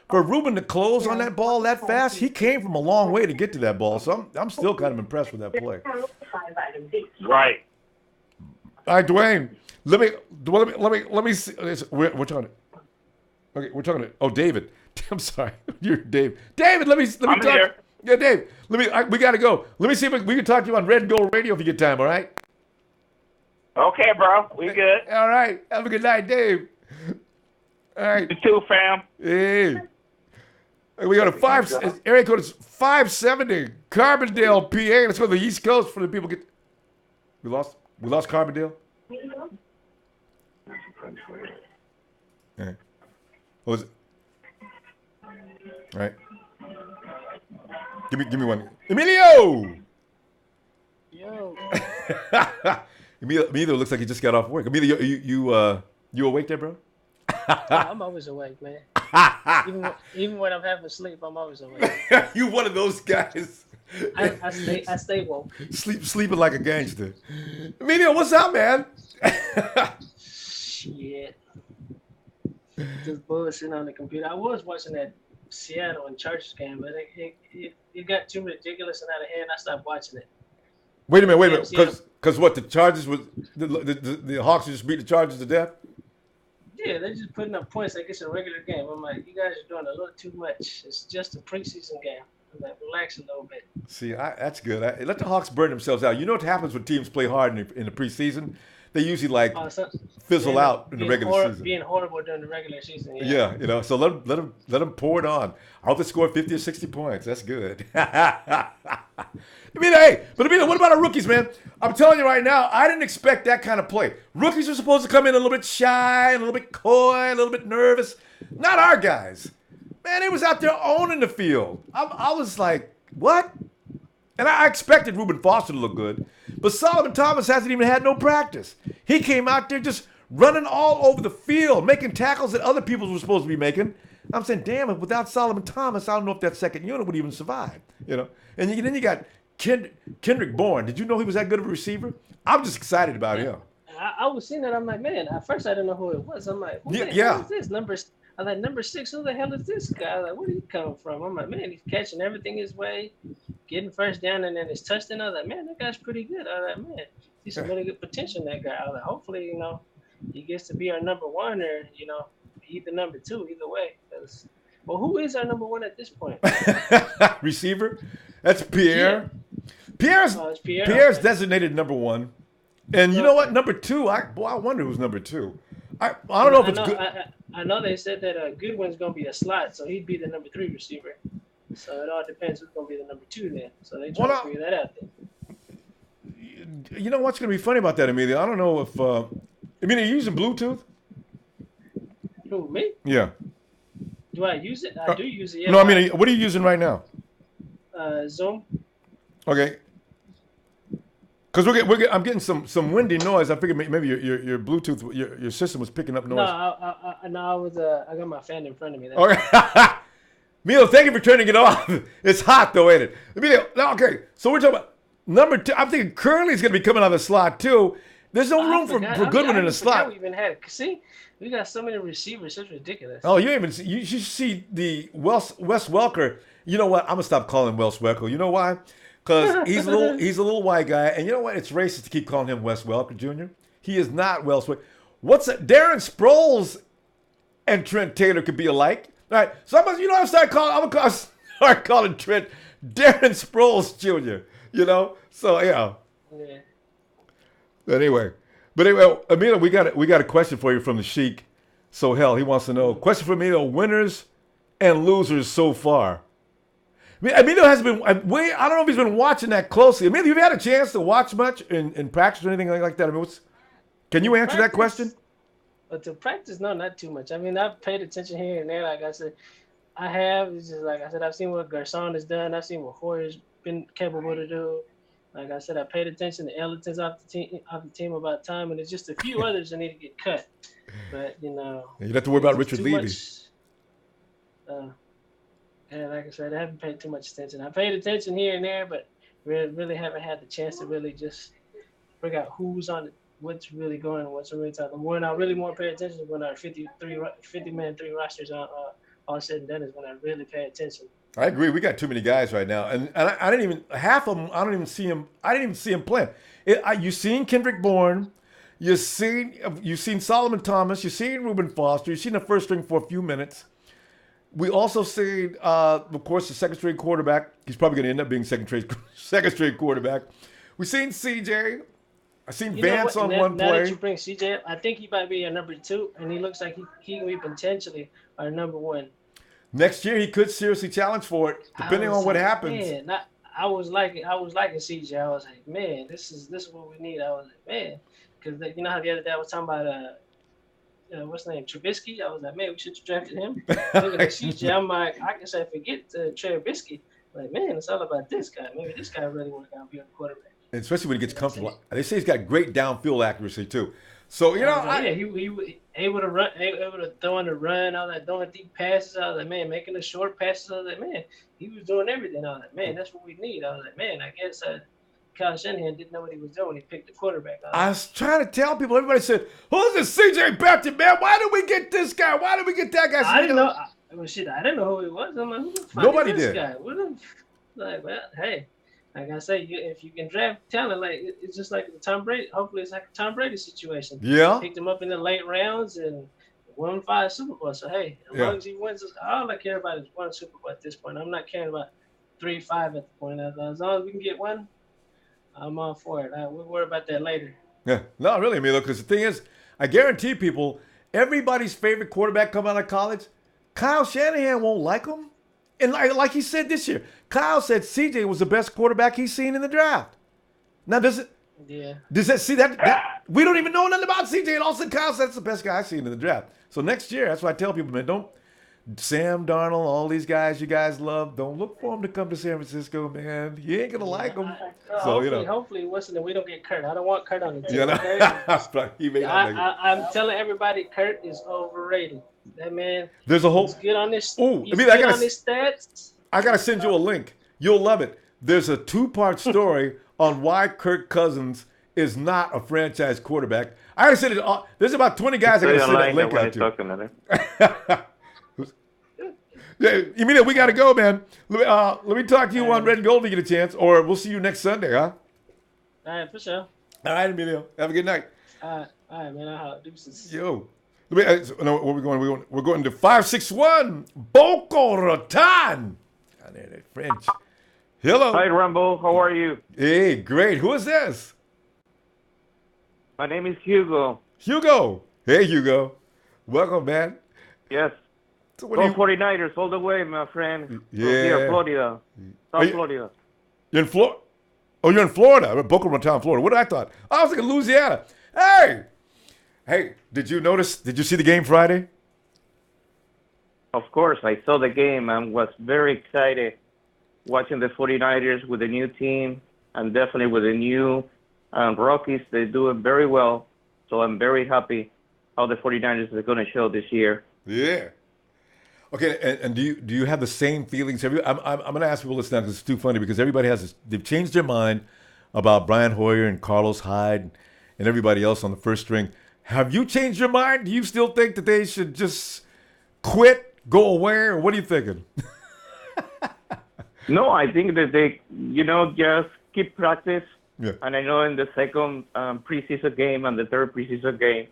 for Reuben to close on that ball that fast, he came from a long way to get to that ball. So I'm still kind of impressed with that play. Right. All right, Dwayne. Let me see. We're talking. Okay, we're talking. Oh, David. I'm sorry. You're Dave. David, let me I'm talk. here. Yeah, Dave. We got to go. Let me see if we can talk to you on Red and Gold Radio if you get time. All right. Okay, bro. We good. All right. Have a good night, Dave. All right. You too, fam. Hey. We got area code is 570, Carbondale, PA. Let's go to the East Coast for the people get. We lost Carbondale. What was it? All right. Give me one. Emilio! Yo. Emilio looks like he just got off work. Emilio, you awake there, bro? Yeah, I'm always awake, man. Even when I'm having sleep, I'm always awake. You one of those guys. I stay woke. Sleeping like a gangster. Emilio, what's up, man? Shit. Just bullshitting on the computer. I was watching that Seattle and Chargers game, but it got too ridiculous and out of hand. I stopped watching it. Wait a minute. Because what, the Chargers was the Hawks just beat the Chargers to death? Yeah, they're just putting up points like it's a regular game. I'm like, you guys are doing a little too much. It's just a preseason game. I'm like, relax a little bit. See, that's good. Let the Hawks burn themselves out. You know what happens when teams play hard in the preseason? They usually fizzle out in the regular season. Being horrible during the regular season. Yeah, so let them pour it on. I hope they score 50 or 60 points. That's good. What about our rookies, man? I'm telling you right now, I didn't expect that kind of play. Rookies are supposed to come in a little bit shy, a little bit coy, a little bit nervous. Not our guys. Man, they was out there owning the field. I was like, what? And I expected Reuben Foster to look good, but Solomon Thomas hasn't even had no practice. He came out there just running all over the field, making tackles that other people were supposed to be making. I'm saying, damn it, without Solomon Thomas, I don't know if that second unit would even survive. And then you got Kendrick Bourne. Did you know he was that good of a receiver? I'm just excited about him. I was seeing that. I'm like, man, at first I didn't know who it was. I'm like, who is this? I'm like, number 6, who the hell is this guy? Like, where did he come from? I'm like, man, he's catching everything his way, getting first down, and then his touchdown. I was like, man, that guy's pretty good. I was like, man, he's some really good potential in that guy. I was like, hopefully, he gets to be our number 1 or, either number 2, either way. Well, who is our number 1 at this point? Receiver? That's Pierre. Yeah. Pierre's designated number 1. And you know what? Number 2, I wonder who's number 2. I don't know if it's good. I know they said that Goodwin's going to be a slot, so he'd be the number 3 receiver. So it all depends who's going to be the number 2 then. So they try to figure that out then. You know what's going to be funny about that, Emilio? I don't know if are you using Bluetooth? Who, me? Yeah. Do I use it? I do use it. Yeah, no, what are you using right now? Zoom. Okay. Because I'm getting some windy noise. I figured maybe your Bluetooth, your system was picking up noise. I got my fan in front of me. Okay. Emilio, thank you for turning it off. It's hot though, ain't it? Emilio, okay. So we're talking about number 2. I'm thinking Curley's going to be coming out of the slot too. There's no room for Goodwin in the slot. We even had it. See, we got so many receivers. It's ridiculous. Oh, you should see the Wes Welker. You know what? I'm gonna stop calling him Wes Welker. You know why? Because he's a little white guy, and you know what? It's racist to keep calling him Wes Welker Jr. He is not Wes Welker. Darren Sproles and Trent Taylor could be alike. All right, so I'm gonna start calling Trent Darren Sproles Jr., you know? So, yeah. Yeah. Anyway, Emilio, we got a question for you from the Sheik. So hell, he wants to know. Question for Emilio: winners and losers so far. Emilio has been. I don't know if he's been watching that closely. Emilio, have you had a chance to watch much in practice or anything like that? I mean, can you answer that question? But to practice, no, not too much. I mean, I've paid attention here and there. Like I said, I have. It's just like I said, I've seen what Garcon has done. I've seen what Hoyer's been capable to do. Like I said, I paid attention to Ellington's off the team about time, and there's just a few others that need to get cut. But you know, you don't have to worry about Richard Levy. And like I said, I haven't paid too much attention. I paid attention here and there, but really haven't had the chance to really just figure out who's on it, what's really going, and what's really talking. When I really more pay attention is when our 50-man 3 rosters are all said and done is when I really pay attention. I agree. We got too many guys right now, and I didn't even half of them. I didn't even see him playing. You seen Kendrick Bourne, you've seen Solomon Thomas, you've seen Reuben Foster, you've seen the first string for a few minutes. We also seen, of course, the second string quarterback. He's probably going to end up being second string quarterback. We've seen CJ. I've seen Vance on one play. Now that you bring CJ, I think he might be a number 2, and he looks like he can be potentially our number 1. Next year, he could seriously challenge for it, depending on what happens. Man, I was liking CJ. I was like, man, this is what we need. I was like, man, because you know how the other day I was talking about what's the name, Trubisky. I was like, man, we should have drafted him. Looking at CJ, I'm like, I can say forget Trubisky. Like, man, it's all about this guy. Maybe this guy really want to be a quarterback. And especially when he gets comfortable. They say he's got great downfield accuracy too. So he able to run, able to throw on the run, all that, throwing deep passes. I was like, man, making the short passes. I was like, man, he was doing everything. I was like, man, that's what we need. I was like, man, I guess Kyle Shanahan didn't know what he was doing when he picked the quarterback. I was trying to tell people. Everybody said, "Who's this CJ Beathard, man? Why did we get this guy? Why did we get that guy?" I didn't know. I didn't know who he was. I'm like, who the fuck nobody is this did. Guy? Like, well, hey. Like I say, if you can draft talent, like it's just like Tom Brady. Hopefully, it's like a Tom Brady situation. Yeah. Picked him up in the late rounds and won 5 Super Bowls. So hey, as long as he wins, all I care about is 1 Super Bowl at this point. I'm not caring about 3, 5 at the point. As long as we can get 1, I'm all for it. We'll worry about that later. Yeah, no, really, Emilio. Because the thing is, I guarantee people, everybody's favorite quarterback coming out of college, Kyle Shanahan won't like him. And like he said this year, Kyle said CJ was the best quarterback he's seen in the draft. Now, does that see that we don't even know nothing about CJ, and all of a sudden Kyle said it's the best guy I've seen in the draft. So next year, that's why I tell people, man, don't Sam Darnold, all these guys you guys love, don't look for him to come to San Francisco, man. You ain't gonna like him. Hopefully, we don't get Kurt. I don't want Kurt on the team. I'm telling everybody, Kurt is overrated. That man. There's a whole. He's good on this. Ooh, he's good on his stats. I gotta send you a link. You'll love it. There's a 2-part story on why Kirk Cousins is not a franchise quarterback. I gotta send it. There's about 20 guys I gotta send that link out to. Yeah, Emilio, we got to go, man. Let me talk to you on Red and Gold to get a chance, or we'll see you next Sunday, huh? All right, for sure. All right, Emilio. Have a good night. All right, man. I'll deuces. Yo. Where are we going? We're going to 561 Boca Raton. French. Hello. Hi, Ronbo. How are you? Hey, great. Who is this? My name is Hugo. Hugo. Hey, Hugo. Welcome, man. Yes. So 49ers all the way, my friend. Yeah. Here, Florida. South Florida. You're in Florida? Oh, you're in Florida. Boca Raton, Florida. What did I thought? I was thinking Louisiana. Hey, did you see the game Friday? Of course, I saw the game and was very excited watching the 49ers with the new team and definitely with the new Rockies. They're doing very well, so I'm very happy how the 49ers are going to show this year. Yeah. Okay, and do you have the same feelings? I'm going to ask people this now because it's too funny because everybody has this. They've changed their mind about Brian Hoyer and Carlos Hyde and everybody else on the first string. Have you changed your mind? Do you still think that they should just quit, go away, or what are you thinking? No, I think that they, just keep practice. Yeah. And I know in the second preseason game and the third preseason game,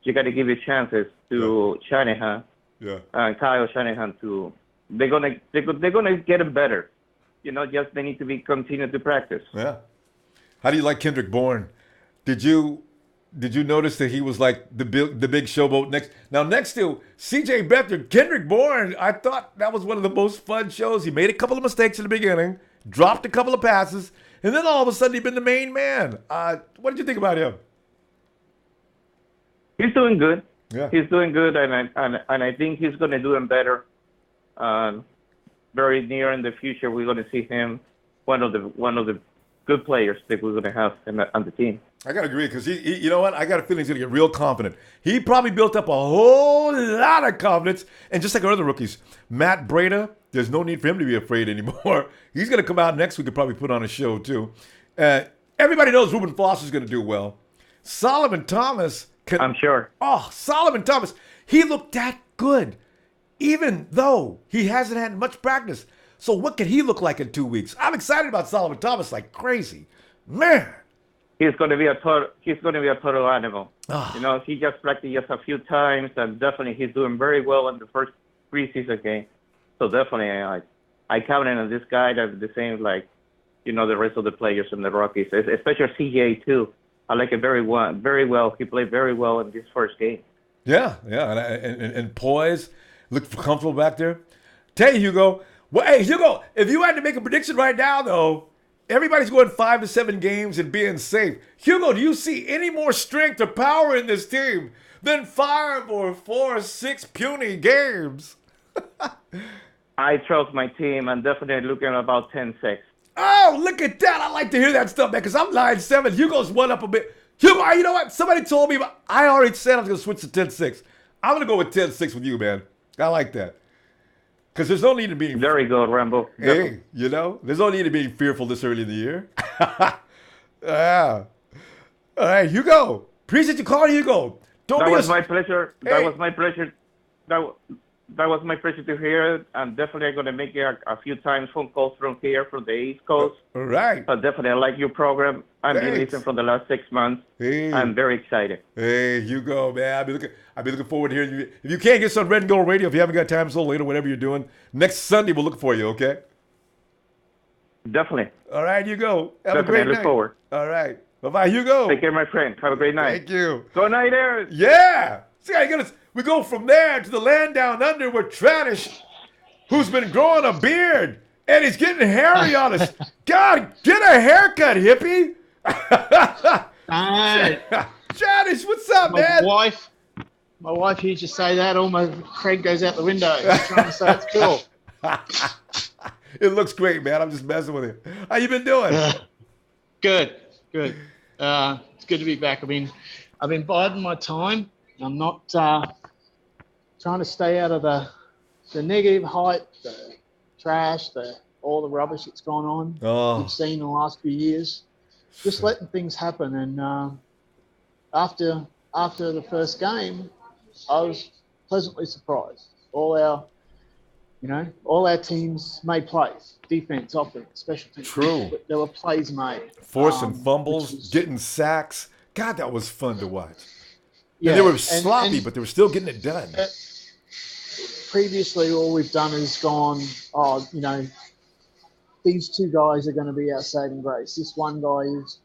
you got to give your chances to Shanahan. Yeah. Kyle Shanahan they're gonna get it better. just they need to be continued to practice. Yeah. How do you like Kendrick Bourne? Did you notice that he was like the big showboat next to C.J. Beathard? Kendrick Bourne, I thought that was one of the most fun shows. He made a couple of mistakes in the beginning, dropped a couple of passes, and then all of a sudden he's been the main man. What did you think about him? He's doing good. Yeah. He's doing good, and I think he's going to do him better. Very near in the future, we're going to see him one of the good players that we're going to have on the team. I got to agree because he, you know what? I got a feeling he's going to get real confident. He probably built up a whole lot of confidence. And just like our other rookies, Matt Breida, there's no need for him to be afraid anymore. He's going to come out next week and probably put on a show too. Everybody knows Reuben Foster is going to do well. Solomon Thomas. I'm sure. Oh, Solomon Thomas. He looked that good, even though he hasn't had much practice. So what can he look like in 2 weeks? I'm excited about Solomon Thomas like crazy. Man. He's going to be a total animal. Oh. He just practiced just a few times, and definitely he's doing very well in the first preseason game. So definitely, I count on this guy that's the same like, the rest of the players in the Rockies, especially CJ too. I like it very well. Very well. He played very well in this first game. Yeah, and poise, looked comfortable back there. Tell you, Hugo. Well, hey, Hugo, if you had to make a prediction right now, though, everybody's going 5 to 7 games and being safe. Hugo, do you see any more strength or power in this team than 5 or 4 or 6 puny games? I trust my team. I'm definitely looking at about 10-6. Oh, look at that. I like to hear that stuff, man, because I'm 9-7. Hugo's one up a bit. Hugo, you know what? Somebody told me, I already said I was going to switch to 10-6. I'm going to go with 10-6 with you, man. I like that. Because there's no need to be... Very good, Ronbo. Hey, there's no need to be fearful this early in the year. Yeah. All right, Hugo. Appreciate you calling, Hugo. That was my pleasure. Hey. That was my pleasure. That was my pleasure to hear. I'm definitely going to make a few times phone calls from here, from the East Coast. All right. But definitely, I like your program. I've been listening for the last 6 months. Hey. I'm very excited. Hey, Hugo, man. I've been looking forward to hearing you. If you can't get some Red and Gold Radio, if you haven't got time so late or whatever you're doing, next Sunday we'll look for you, okay? Definitely. All right, Hugo. Have definitely. a great night. I look forward. All right. Bye-bye, Hugo. Take care, my friend. Have a great night. Thank you. Go night, Aaron. Yeah. See how you got us. We go from there to the land down under where Tradish, who's been growing a beard, and he's getting hairy on us. God, get a haircut, hippie. Tradish, what's up, man? My wife used to say that. All my cred goes out the window. I'm trying to say it's cool. It looks great, man. I'm just messing with you. How you been doing? Good. It's good to be back. I've been biding my time. I'm not trying to stay out of the negative hype, the trash, all the rubbish that's gone on. We've seen in the last few years. Just letting things happen. And after the first game, I was pleasantly surprised. All our teams made plays. Defense, offense, special teams. True. There were plays made. Forcing fumbles, getting sacks. God, that was fun to watch. Yeah, and they were sloppy, but they were still getting it done. Previously, all we've done is gone, these two guys are going to be our saving grace. This one guy is,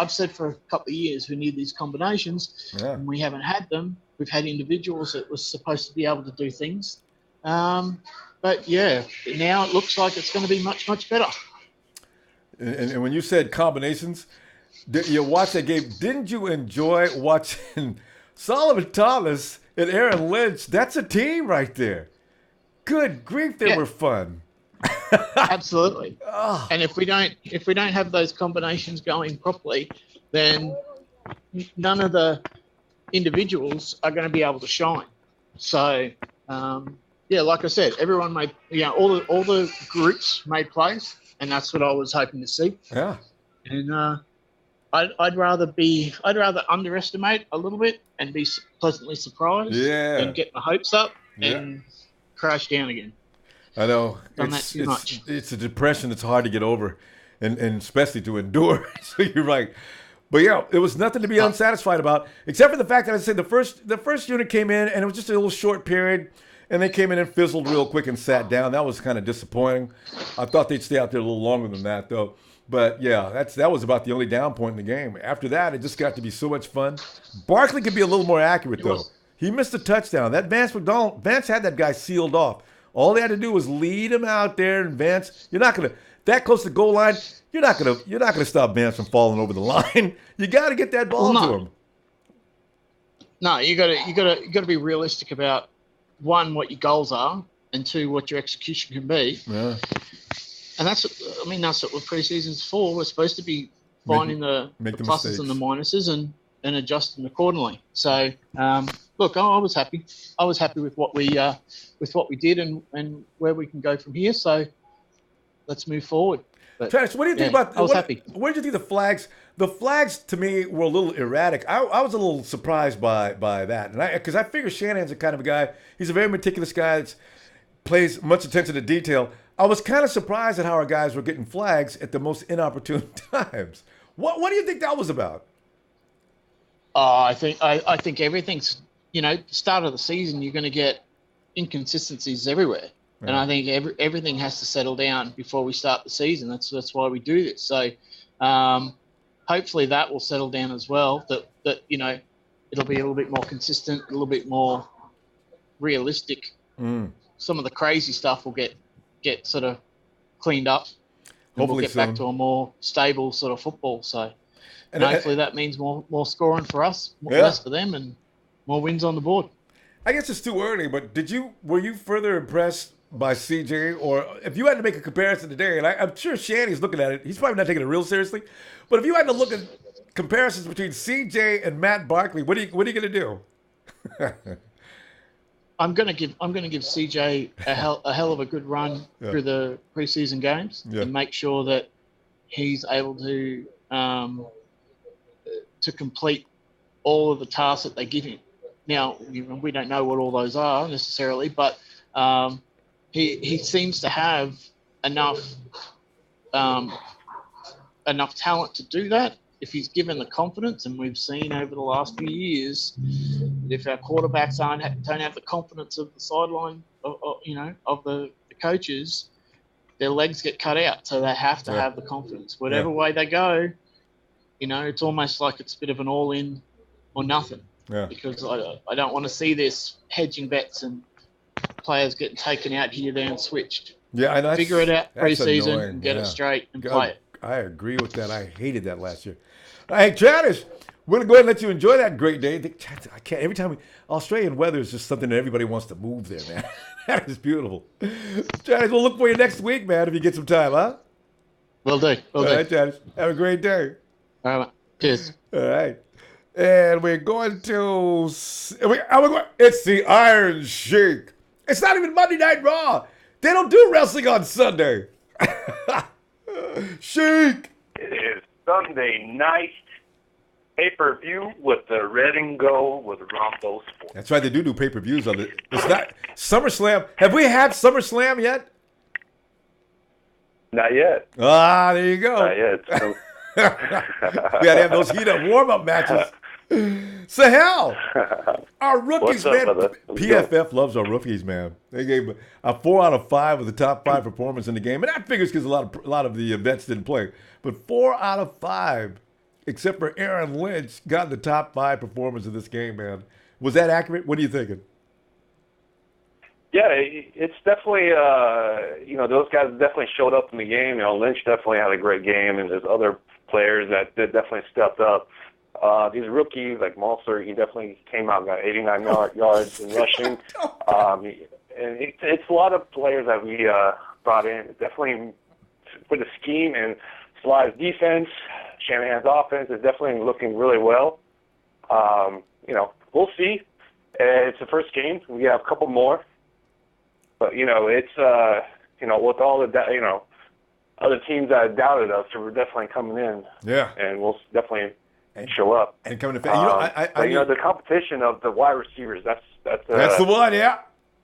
I've said for a couple of years we need these combinations, and we haven't had them. We've had individuals that were supposed to be able to do things. But yeah, now it looks like it's going to be much, much better. And when you said combinations, you watched that game. Didn't you enjoy watching Solomon Thomas and Aaron Lynch? That's a team right there. Good grief, they were fun. Absolutely. And if we don't have those combinations going properly, then none of the individuals are going to be able to shine. So like I said, everyone made all the groups made plays, and that's what I was hoping to see. Yeah. And I'd rather underestimate a little bit and be pleasantly surprised than get my hopes up and crash down again. I know. It's a depression that's hard to get over and especially to endure. So you're right. But yeah, it was nothing to be unsatisfied about, except for the fact that I said the first unit came in and it was just a little short period. And they came in and fizzled real quick and sat down. That was kind of disappointing. I thought they'd stay out there a little longer than that, though. But, yeah, that was about the only down point in the game. After that, it just got to be so much fun. Barkley could be a little more accurate, though. He missed a touchdown. That Vance had that guy sealed off. All they had to do was lead him out there, and Vance, you're not going to, that close to the goal line, you're not gonna stop Vance from falling over the line. You got to get that ball to him. No, you got to be realistic about, one, what your goals are, and two, what your execution can be. Yeah. And that's what preseason's for. We're supposed to be finding the pluses mistakes and the minuses and adjusting accordingly. So, look, I was happy. I was happy with what we did and where we can go from here. So, let's move forward. But, Travis, what do you think about? I was happy. What did you think the flags? The flags to me were a little erratic. I was a little surprised by that, and because I figure Shanahan's the kind of a guy. He's a very meticulous guy that pays much attention to detail. I was kind of surprised at how our guys were getting flags at the most inopportune times. What do you think that was about? I think everything's, the start of the season, you're going to get inconsistencies everywhere. Right. And I think everything has to settle down before we start the season. That's why we do this. So hopefully that will settle down as well, that it'll be a little bit more consistent, a little bit more realistic. Some of the crazy stuff will get sort of cleaned up. And we'll get back to a more stable sort of football. So and hopefully that means more scoring for us, less for them, and more wins on the board. I guess it's too early, but were you further impressed by CJ, or if you had to make a comparison today, and I'm sure Shanny's looking at it, he's probably not taking it real seriously, but if you had to look at comparisons between CJ and Matt Barkley, what are you going to do? I'm going to give CJ a hell of a good run through the preseason games and make sure that he's able to complete all of the tasks that they give him. Now, we don't know what all those are necessarily, but he seems to have enough talent to do that if he's given the confidence. And we've seen over the last few years that if our quarterbacks don't have the confidence of the sideline, of the coaches, their legs get cut out. So they have to have the confidence. Whatever way they go, it's almost like it's a bit of an all-in or nothing. Yeah. Because I don't want to see this hedging bets and players getting taken out here, there, and switched. Yeah, and figure it out pre-season and get it straight and play it. I agree with that. I hated that last year. Hey, Travis, we're going to go ahead and let you enjoy that great day. I can't. Every time Australian weather is just something that everybody wants to move there, man. That is beautiful. Travis, we'll look for you next week, man, if you get some time, huh? Will do. All right, Travis. Have a great day. All right. Cheers. All right. And we're going to... It's the Iron Sheik. It's not even Monday Night Raw. They don't do wrestling on Sunday. Sheik. It is Sunday night pay-per-view with the Red and Gold with Ronbo Sports. That's right. They do pay-per-views on it. It's not SummerSlam. Have we had SummerSlam yet? Not yet. Ah, there you go. Not yet. So. We got to have those heat-up warm-up matches. So hell, our rookies, man. PFF loves our rookies, man. They gave a 4 out of 5 of the top 5 performance in the game, and that figures because a lot of the vets didn't play. But 4 out of 5, except for Aaron Lynch, got the top 5 performance of this game, man. Was that accurate? What are you thinking? Yeah, it's definitely those guys definitely showed up in the game. Lynch definitely had a great game, and there's other players that definitely stepped up. These rookies, like Malser, he definitely came out and got 89 yards in rushing. And it's a lot of players that we brought in. Definitely for the scheme and Sly's defense, Shanahan's offense is definitely looking really well. We'll see. It's the first game. We have a couple more. But, it's, with all the, other teams that doubted us, so we're definitely coming in. Yeah. And we'll definitely show up. And coming to the competition of the wide receivers, that's the one, yeah.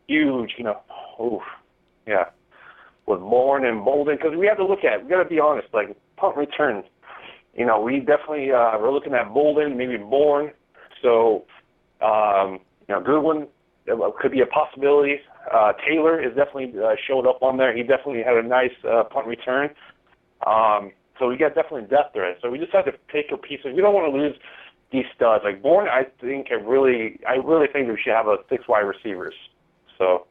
Huge, yeah. With Bourne and Bolden, because we have to look at, we got to be honest, like punt return. We definitely, we're looking at Bolden, maybe Bourne. So, Goodwin could be a possibility. Taylor is definitely showed up on there. He definitely had a nice punt return. So we got definitely depth there. So we just have to take a piece of. We don't want to lose these studs. Like Bourne, I really think we should have 6 wide receivers. So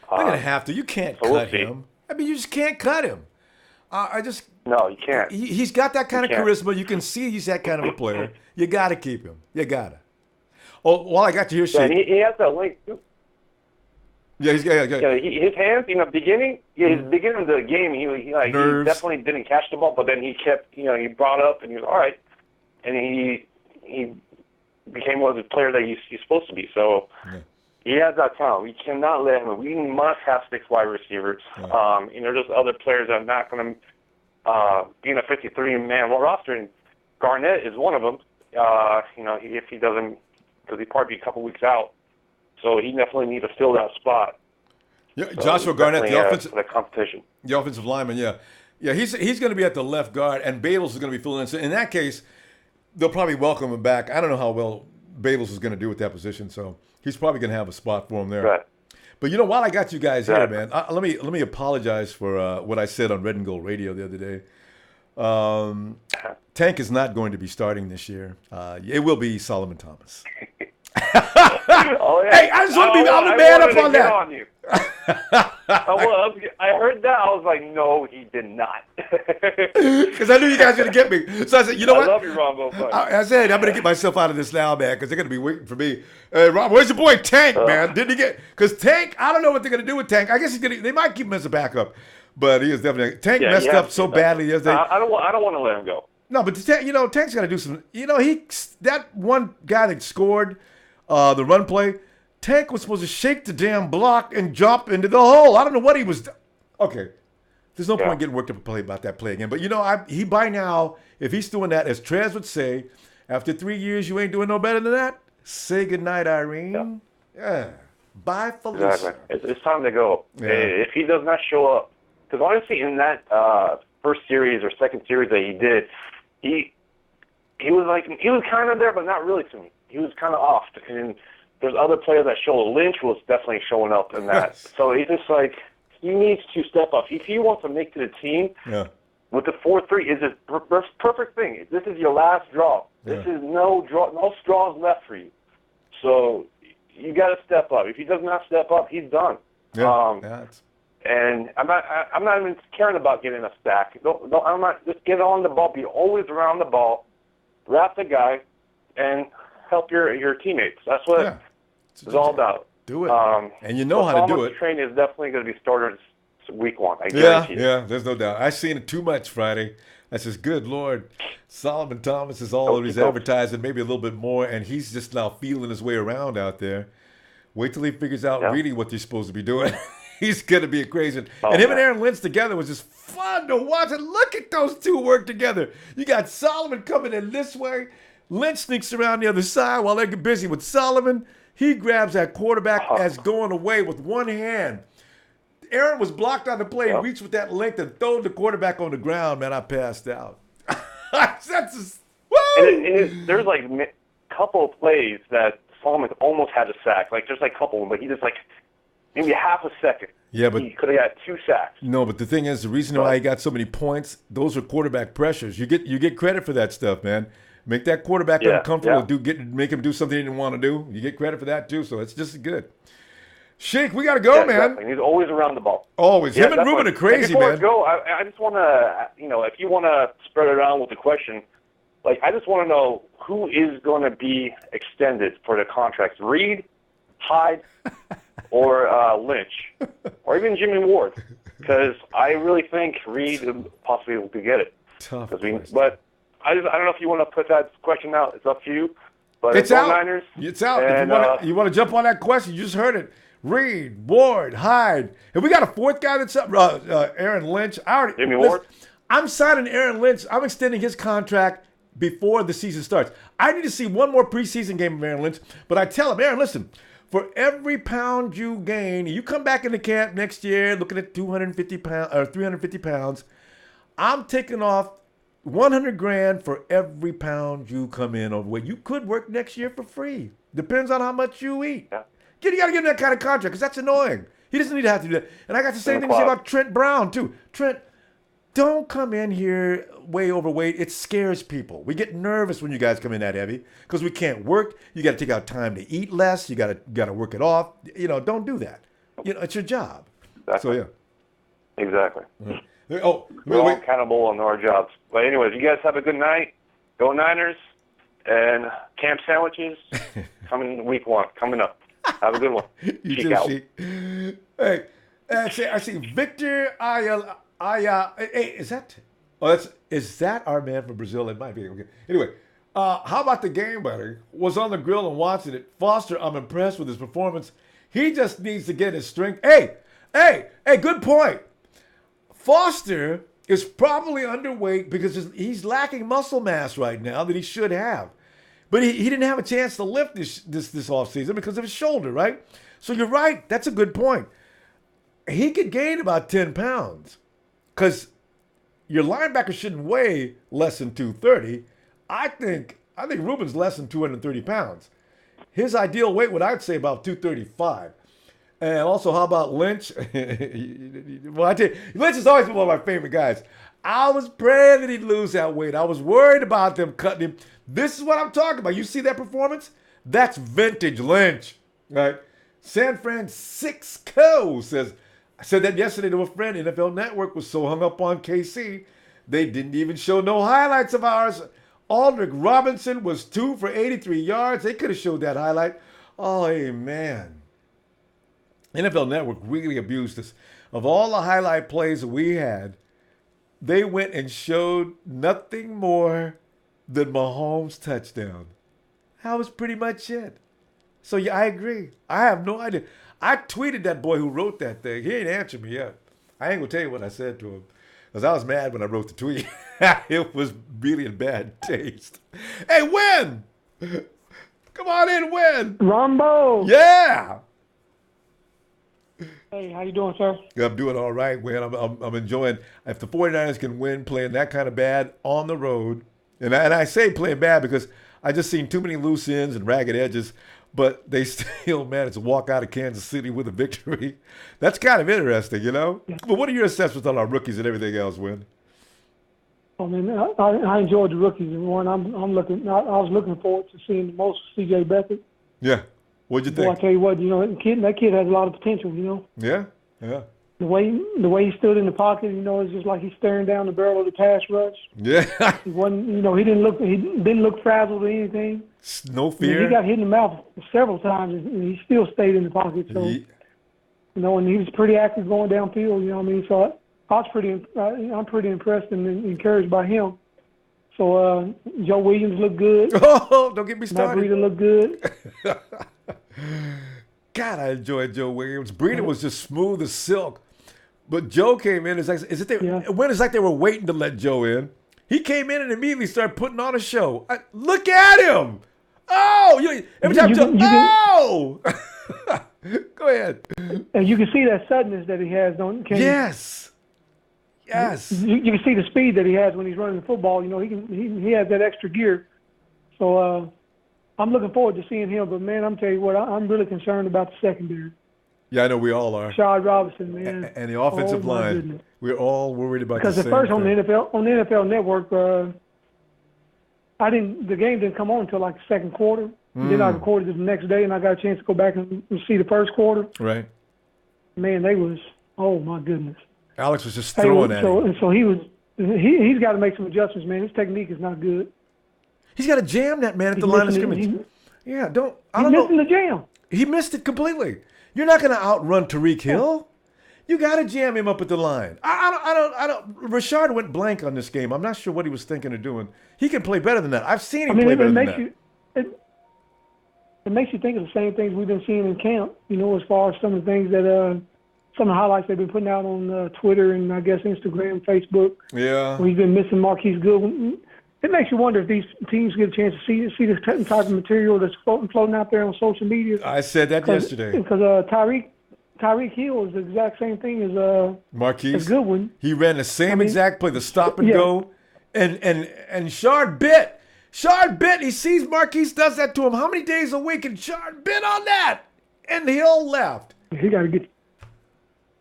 they're gonna have to. You can't cut him. I mean, you just can't cut him. No, you can't. He's got that kind of charisma. You can see he's that kind of a player. You got to keep him. You got to. Oh, well, I got to hear shit. Yeah, he has that link too. Yeah, he's got. His hands in the beginning. Yeah, his beginning of the game, he definitely didn't catch the ball, but then he kept. He brought up and he was all right, and he became one of the player that he's supposed to be. So. Yeah. He has that talent. We cannot let him. We must have 6 wide receivers. Yeah. There's other players that are not going to be in a 53-man roster, and Garnett is one of them. If he doesn't, because he'll probably be a couple weeks out, so he definitely needs to fill that spot. Yeah, so Joshua Garnett, the competition. The offensive lineman. Yeah. He's going to be at the left guard, and Badles is going to be filling in. So in that case, they'll probably welcome him back. I don't know how well Badles is going to do with that position, so. He's probably going to have a spot for him there. Right. But, while I got you guys here, man, let me apologize for what I said on Red and Gold Radio the other day. Tank is not going to be starting this year. It will be Solomon Thomas. Oh, yeah. Hey, I just want to be the man up on that. I heard that. I was like, no, he did not. Because I knew you guys were going to get me. So I said, you know what? I love you, Ronbo. I said, I'm going to get myself out of this now, man, because they're going to be waiting for me. Rob, where's your boy Tank, man? Didn't he get? Because Tank, I don't know what they're going to do with Tank. I guess they might keep him as a backup, but he is definitely Tank messed up so badly yesterday. I don't want to let him go. No, but Tank's got to do some. That one guy that scored the run play. Tank was supposed to shake the damn block and jump into the hole. I don't know what he was. Okay, there's no point getting worked up about that play again. But he by now, if he's doing that, as Trez would say, after 3 years, you ain't doing no better than that. Say goodnight, Irene. Yeah. Bye, Felicia. Exactly. It's time to go. Yeah. If he does not show up, because honestly, in that first series or second series that he did, he was kind of there, but not really to me. He was kind of off, and there's other players that show. Lynch was definitely showing up in that. So he's just he needs to step up. If he wants to make to the team, with the 4-3, is a perfect thing. This is your last draw. This is no straws left for you. So you got to step up. If he does not step up, he's done. And I'm not even caring about getting a sack. I'm not. Just get on the ball. Be always around the ball. Wrap the guy, and help your teammates. That's what it's all about. Do it. And you know how to do it. Training is definitely going to be started week 1. I guarantee you. Yeah, there's no doubt. I've seen it too much Friday. I says, good Lord, Solomon Thomas is all of his advertising, maybe a little bit more, and he's just now feeling his way around out there. Wait till he figures out really what they're supposed to be doing. He's going to be a crazy. And him and Aaron Lynch together was just fun to watch. And look at those two work together. You got Solomon coming in this way. Lynch sneaks around the other side while they're busy with Solomon. He grabs that quarterback as going away with one hand. Aaron was blocked on the play, reached with that length and throw the quarterback on the ground. Man, I passed out. That's just, woo! And there's like a couple of plays that Solomon almost had a sack. Like there's like a couple, but he just like maybe half a second. Yeah, but he could have got 2 sacks. No, but the thing is, the reason why he got so many points, those are quarterback pressures. You get credit for that stuff, man. Make that quarterback uncomfortable. Make him do something he didn't want to do. You get credit for that too. So it's just good. Sheik, we got to go, man. Exactly. He's always around the ball. Always. Him and Reuben are crazy, before man. Before I go, I just want to, if you want to spread it around with the question, I just want to know who is going to be extended for the contracts: Reed, Hyde, or Lynch, or even Jimmy Ward, because I really think Reed possibly will get it. Tough. But I don't know if you want to put that question out. It's up to you. But it's out. Niners, it's out. And, if you want to jump on that question, you just heard it. Reed, Ward, Hyde. And we got a fourth guy that's up, Aaron Lynch. Jimmy Ward. I'm signing Aaron Lynch. I'm extending his contract before the season starts. I need to see one more preseason game of Aaron Lynch. But I tell him, Aaron, listen, for every pound you gain, you come back into camp next year looking at 250 pounds or 350 pounds, I'm taking off $100,000 for every pound you come in overweight. You could work next year for free. Depends on how much you eat. Yeah. You got to give him that kind of contract because that's annoying. He doesn't need to have to do that. And I got the same thing to say about Trent Brown, too. Trent, don't come in here way overweight. It scares people. We get nervous when you guys come in that heavy because we can't work. You got to take out time to eat less. You got to work it off. Don't do that. It's your job. Exactly. So, yeah. Exactly. Mm-hmm. Oh, we're all accountable on our jobs. But anyways, you guys have a good night. Go Niners. And camp sandwiches coming week 1. Coming up. Have a good one. You Cheek too, out. Sheik. Hey, I see Victor Aya. Hey, is that our man from Brazil? It might be. Okay. Anyway, how about the game, buddy? Was on the grill and watching it. Foster, I'm impressed with his performance. He just needs to get his strength. Hey, good point. Foster is probably underweight because he's lacking muscle mass right now that he should have. But he didn't have a chance to lift this offseason because of his shoulder, right? So you're right. That's a good point. He could gain about 10 pounds because your linebacker shouldn't weigh less than 230. I think Reuben's less than 230 pounds. His ideal weight would, I'd say, about 235. And also, how about Lynch? Well, I tell you, Lynch has always been one of my favorite guys. I was praying that he'd lose that weight. I was worried about them cutting him. This is what I'm talking about. You see that performance? That's vintage Lynch, right? San Francisco says, I said that yesterday to a friend. NFL Network was so hung up on KC, they didn't even show no highlights of ours. Aldrick Robinson was 2 for 83 yards. They could have showed that highlight. Oh, man. NFL Network really abused us. Of all the highlight plays that we had, they went and showed nothing more than Mahomes' touchdown. That was pretty much it. So, yeah, I agree. I have no idea. I tweeted that boy who wrote that thing. He ain't answered me yet. I ain't going to tell you what I said to him because I was mad when I wrote the tweet. It was really in bad taste. Hey, win! Come on in, win! Ronbo! Yeah! Hey, how you doing, sir? I'm doing all right, man. I'm enjoying. If the 49ers can win playing that kind of bad on the road, and I say playing bad because I just seen too many loose ends and ragged edges, but they still managed to walk out of Kansas City with a victory. That's kind of interesting, you know? Yeah. But what are your assessments on our rookies and everything else, Win? I mean, I enjoyed the rookies and one. I was looking forward to seeing the most C.J. Beathard. Yeah. What'd you think? Boy, I tell you what, that kid has a lot of potential, Yeah. The way he stood in the pocket, it's just like he's staring down the barrel of the pass rush. Yeah. He wasn't, he didn't look frazzled or anything. No fear. He got hit in the mouth several times, and he still stayed in the pocket. So, and he was pretty active going downfield. So I'm pretty impressed and encouraged by him. So Joe Williams looked good. Oh, don't get me started. Matt Breida looked good. God, I enjoyed Joe Williams. Breida was just smooth as silk. But Joe came in. It's like they were waiting to let Joe in. He came in and immediately started putting on a show. Look at him. Oh, every time Joe. Go ahead. And you can see that suddenness that he has, don't you? Yes. Yes. You can see the speed that he has when he's running the football. He has that extra gear. So I'm looking forward to seeing him. But, man, I'm telling you what, I'm really concerned about the secondary. Yeah, I know we all are. Rashad Robinson, man. And the offensive line. Goodness. We're all worried about the same thing. Because on the NFL Network, the game didn't come on until like the second quarter. Then I recorded it the next day, and I got a chance to go back and see the first quarter. Right. Man, oh my goodness. Alex was just throwing at him. And so he's got to make some adjustments, man. His technique is not good. He's got to jam that man at the line of scrimmage. He's missing the jam. He missed it completely. You're not going to outrun Tariq Hill. You got to jam him up at the line. I don't. Rashard went blank on this game. I'm not sure what he was thinking of doing. He can play better than that. I've seen him play better than that. It makes you think of the same things we've been seeing in camp. As far as some of the things that some of the highlights they've been putting out on Twitter and I guess Instagram, Facebook. Yeah. Where he's been missing Marquise Goodwin. It makes you wonder if these teams get a chance to see this type of material that's floating out there on social media. I said that yesterday. Because Tyreek Hill is the exact same thing as Marquise. As Goodwin. He ran the same exact play, the stop and go, and Shard bit. Shard bit. He sees Marquise does that to him. How many days a week? And Shard bit on that. and Hill left. He got to get.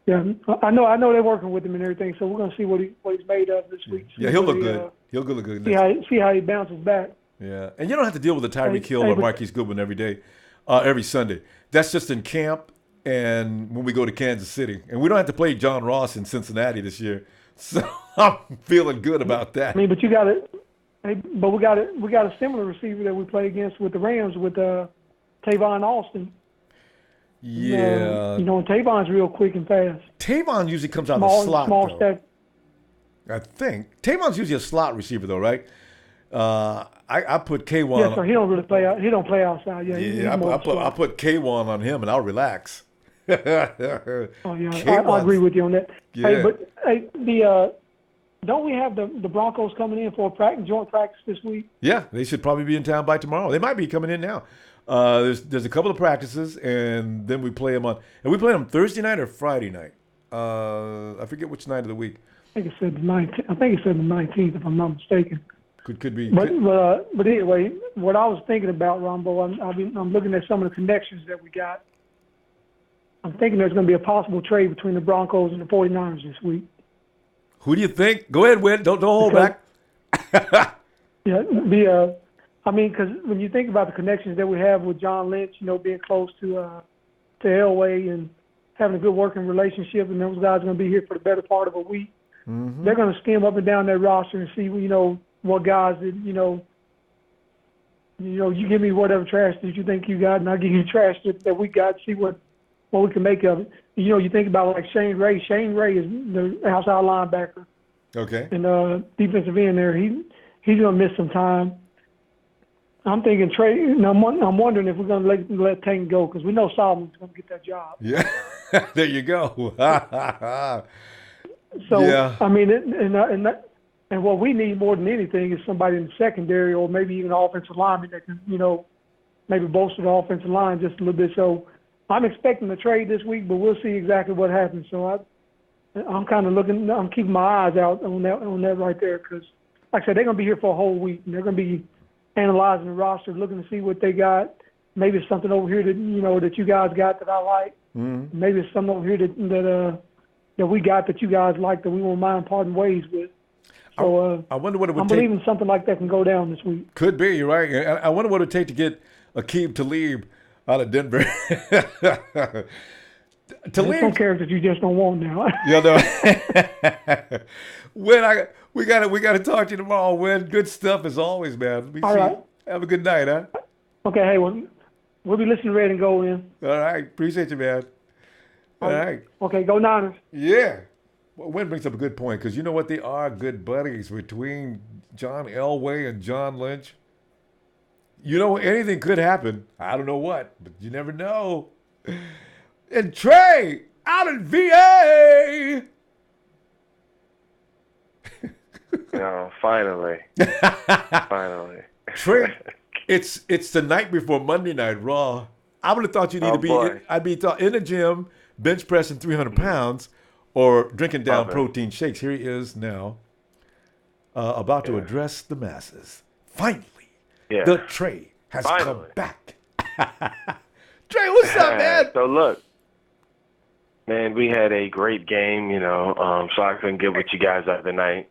Yeah, I know they're working with him and everything, so we're gonna see what he's made of this week. Yeah, he'll look good. He'll look good. See how he bounces back. Yeah, and you don't have to deal with the Tyreek Hill or Marquise Goodwin every day, every Sunday. That's just in camp and when we go to Kansas City, and we don't have to play John Ross in Cincinnati this year, so I'm feeling good about that. I mean, but you got it. But we got a similar receiver that we play against with the Rams with Tavon Austin. Yeah. And Tavon's real quick and fast. Tavon usually comes out of the slot, small though. I think. Tavon's usually a slot receiver, though, right? I put K1. Yeah, so he don't really play out. He don't play outside. Yeah, I put K1 on him, and I'll relax. Oh, yeah, I agree with you on that. Yeah. Don't we have the Broncos coming in for a joint practice this week? Yeah, they should probably be in town by tomorrow. They might be coming in now. There's a couple of practices, and then we play them on. And we play them Thursday night or Friday night. I forget which night of the week. I think it said the 19th. I think it said the 19th, if I'm not mistaken. Could be. But anyway, what I was thinking about, Ronbo, I'm looking at some of the connections that we got. I'm thinking there's going to be a possible trade between the Broncos and the 49ers this week. Who do you think? Go ahead, Win. Don't hold back. Yeah, because when you think about the connections that we have with John Lynch, being close to Elway and having a good working relationship, and those guys are going to be here for the better part of a week. Mm-hmm. They're going to skim up and down that roster and see, what guys that, you give me whatever trash that you think you got, and I'll give you the trash that we got, see what we can make of it. You think about like Shane Ray. Shane Ray is the outside linebacker. Okay. And defensive end there. He's going to miss some time. I'm thinking trade. I'm wondering if we're going to let Tank go because we know Solomon's going to get that job. Yeah. There you go. So yeah. I mean, and what we need more than anything is somebody in the secondary or maybe even an offensive lineman that can maybe bolster the offensive line just a little bit. So I'm expecting a trade this week, but we'll see exactly what happens. So I'm kind of looking. I'm keeping my eyes out on that right there because, like I said, they're going to be here for a whole week and they're going to be analyzing the roster, looking to see what they got. Maybe it's something over here that that you guys got that I like. Mm-hmm. Maybe it's something over here that we got that you guys like that we won't mind parting ways with. So I wonder what it would I'm take. believing something like that can go down this week. Could be. You're right. I wonder what it would take to get Aqib Talib out of Denver. There's some characters you just don't want now. Yeah, no. We gotta talk to you tomorrow, Win. Good stuff as always, man. All right. Have a good night, huh? Okay, hey, we'll be listening Red and Go in. All right. Appreciate you, man. All right. Okay, go Niners. Yeah. Well, Win brings up a good point because you know what? They are good buddies between John Elway and John Lynch. Anything could happen. I don't know what, but you never know. And Trey out in VA. Finally. Finally. Trey, it's the night before Monday Night Raw. I would have thought you need to be. I'd be in the gym, bench pressing 300 pounds, or drinking down protein shakes. Here he is now, about to address the masses. Finally, the Trey has come back. Trey, what's up, man? So look, man, we had a great game, so I couldn't get with you guys the other night.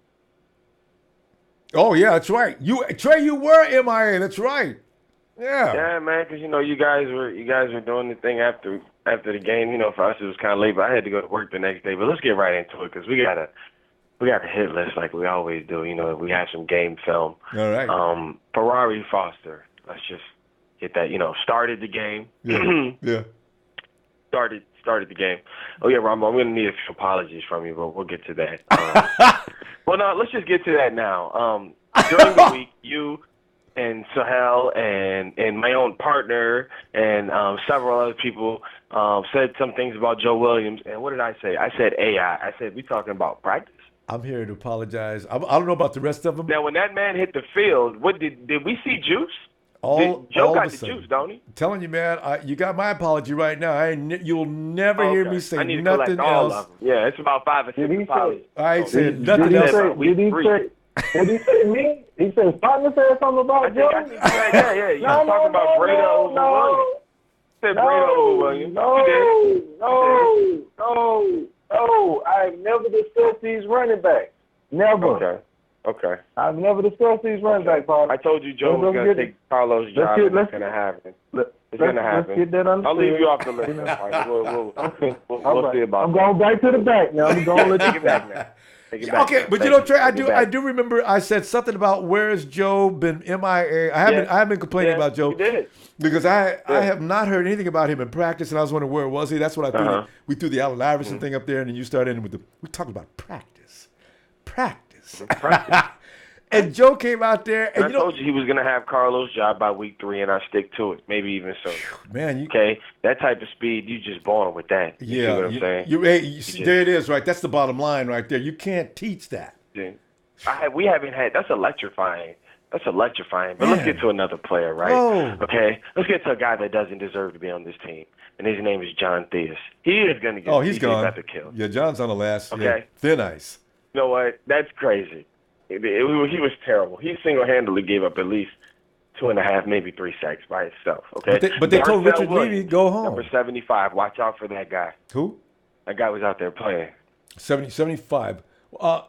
Oh yeah, that's right. Trey, you were MIA. That's right. Yeah. Yeah, man, because you guys were doing the thing after the game. For us it was kind of late, but I had to go to work the next day. But let's get right into it because we got a hit list like we always do. We have some game film. All right. Ferrari Foster. Let's just get that. Started the game. Yeah. Yeah. Started the game. Oh yeah, Ronbo, I'm gonna need a few apologies from you, but we'll get to that. Well, no, let's just get to that now. During the week, you and Sahel and my own partner and several other people said some things about Joe Williams. And what did I say? I said AI. I said, we talking about practice? I'm here to apologize. I don't know about the rest of them. Now, when that man hit the field, what did we see juice? Joe got the juice, don't he? I'm telling you, man, you got my apology right now. You'll never hear me say nothing else. All of them. Yeah, it's about 5 or 6 apologies. I ain't said nothing else. Did he say me? He said, partner said something about Joe? Yeah. You talking about Breida over Williams. said Breida over Williams. No. I've never discussed these running backs. Never. Okay. I've never discussed these running backs, Paul. I told you Joe was going to take Carlos' job. It's going to happen. It's going to happen. Let's get that understood. I'll leave you off the list. We'll see about it. I'm going back to the back now. I'm going to let you back now. Okay, but you know, Trey, I do remember I said something about where's Joe been MIA. I haven't been complaining about Joe because I have not heard anything about him in practice, and I was wondering where was he. That's what I threw. We threw the Allen Iverson thing up there, and then you started in with we talked about practice. And Joe came out there, and I told you he was going to have Carlos' job by week 3, and I stick to it, maybe even sooner. Man, that type of speed, you just born with that. You see what I'm saying? There it is, right? That's the bottom line right there. You can't teach that. Yeah. We haven't had. That's electrifying. But let's get to another player, right? Oh. Okay, let's get to a guy that doesn't deserve to be on this team, and his name is John Theus. He is going to get he's gone. killed. Yeah, John's on the last. Okay, yeah, thin ice. You know what? That's crazy. He was terrible. He single-handedly gave up at least 2.5, maybe 3 sacks by himself. Okay, but they told Richard Levy go home. Number 75. Watch out for that guy. Who? That guy was out there playing. 75.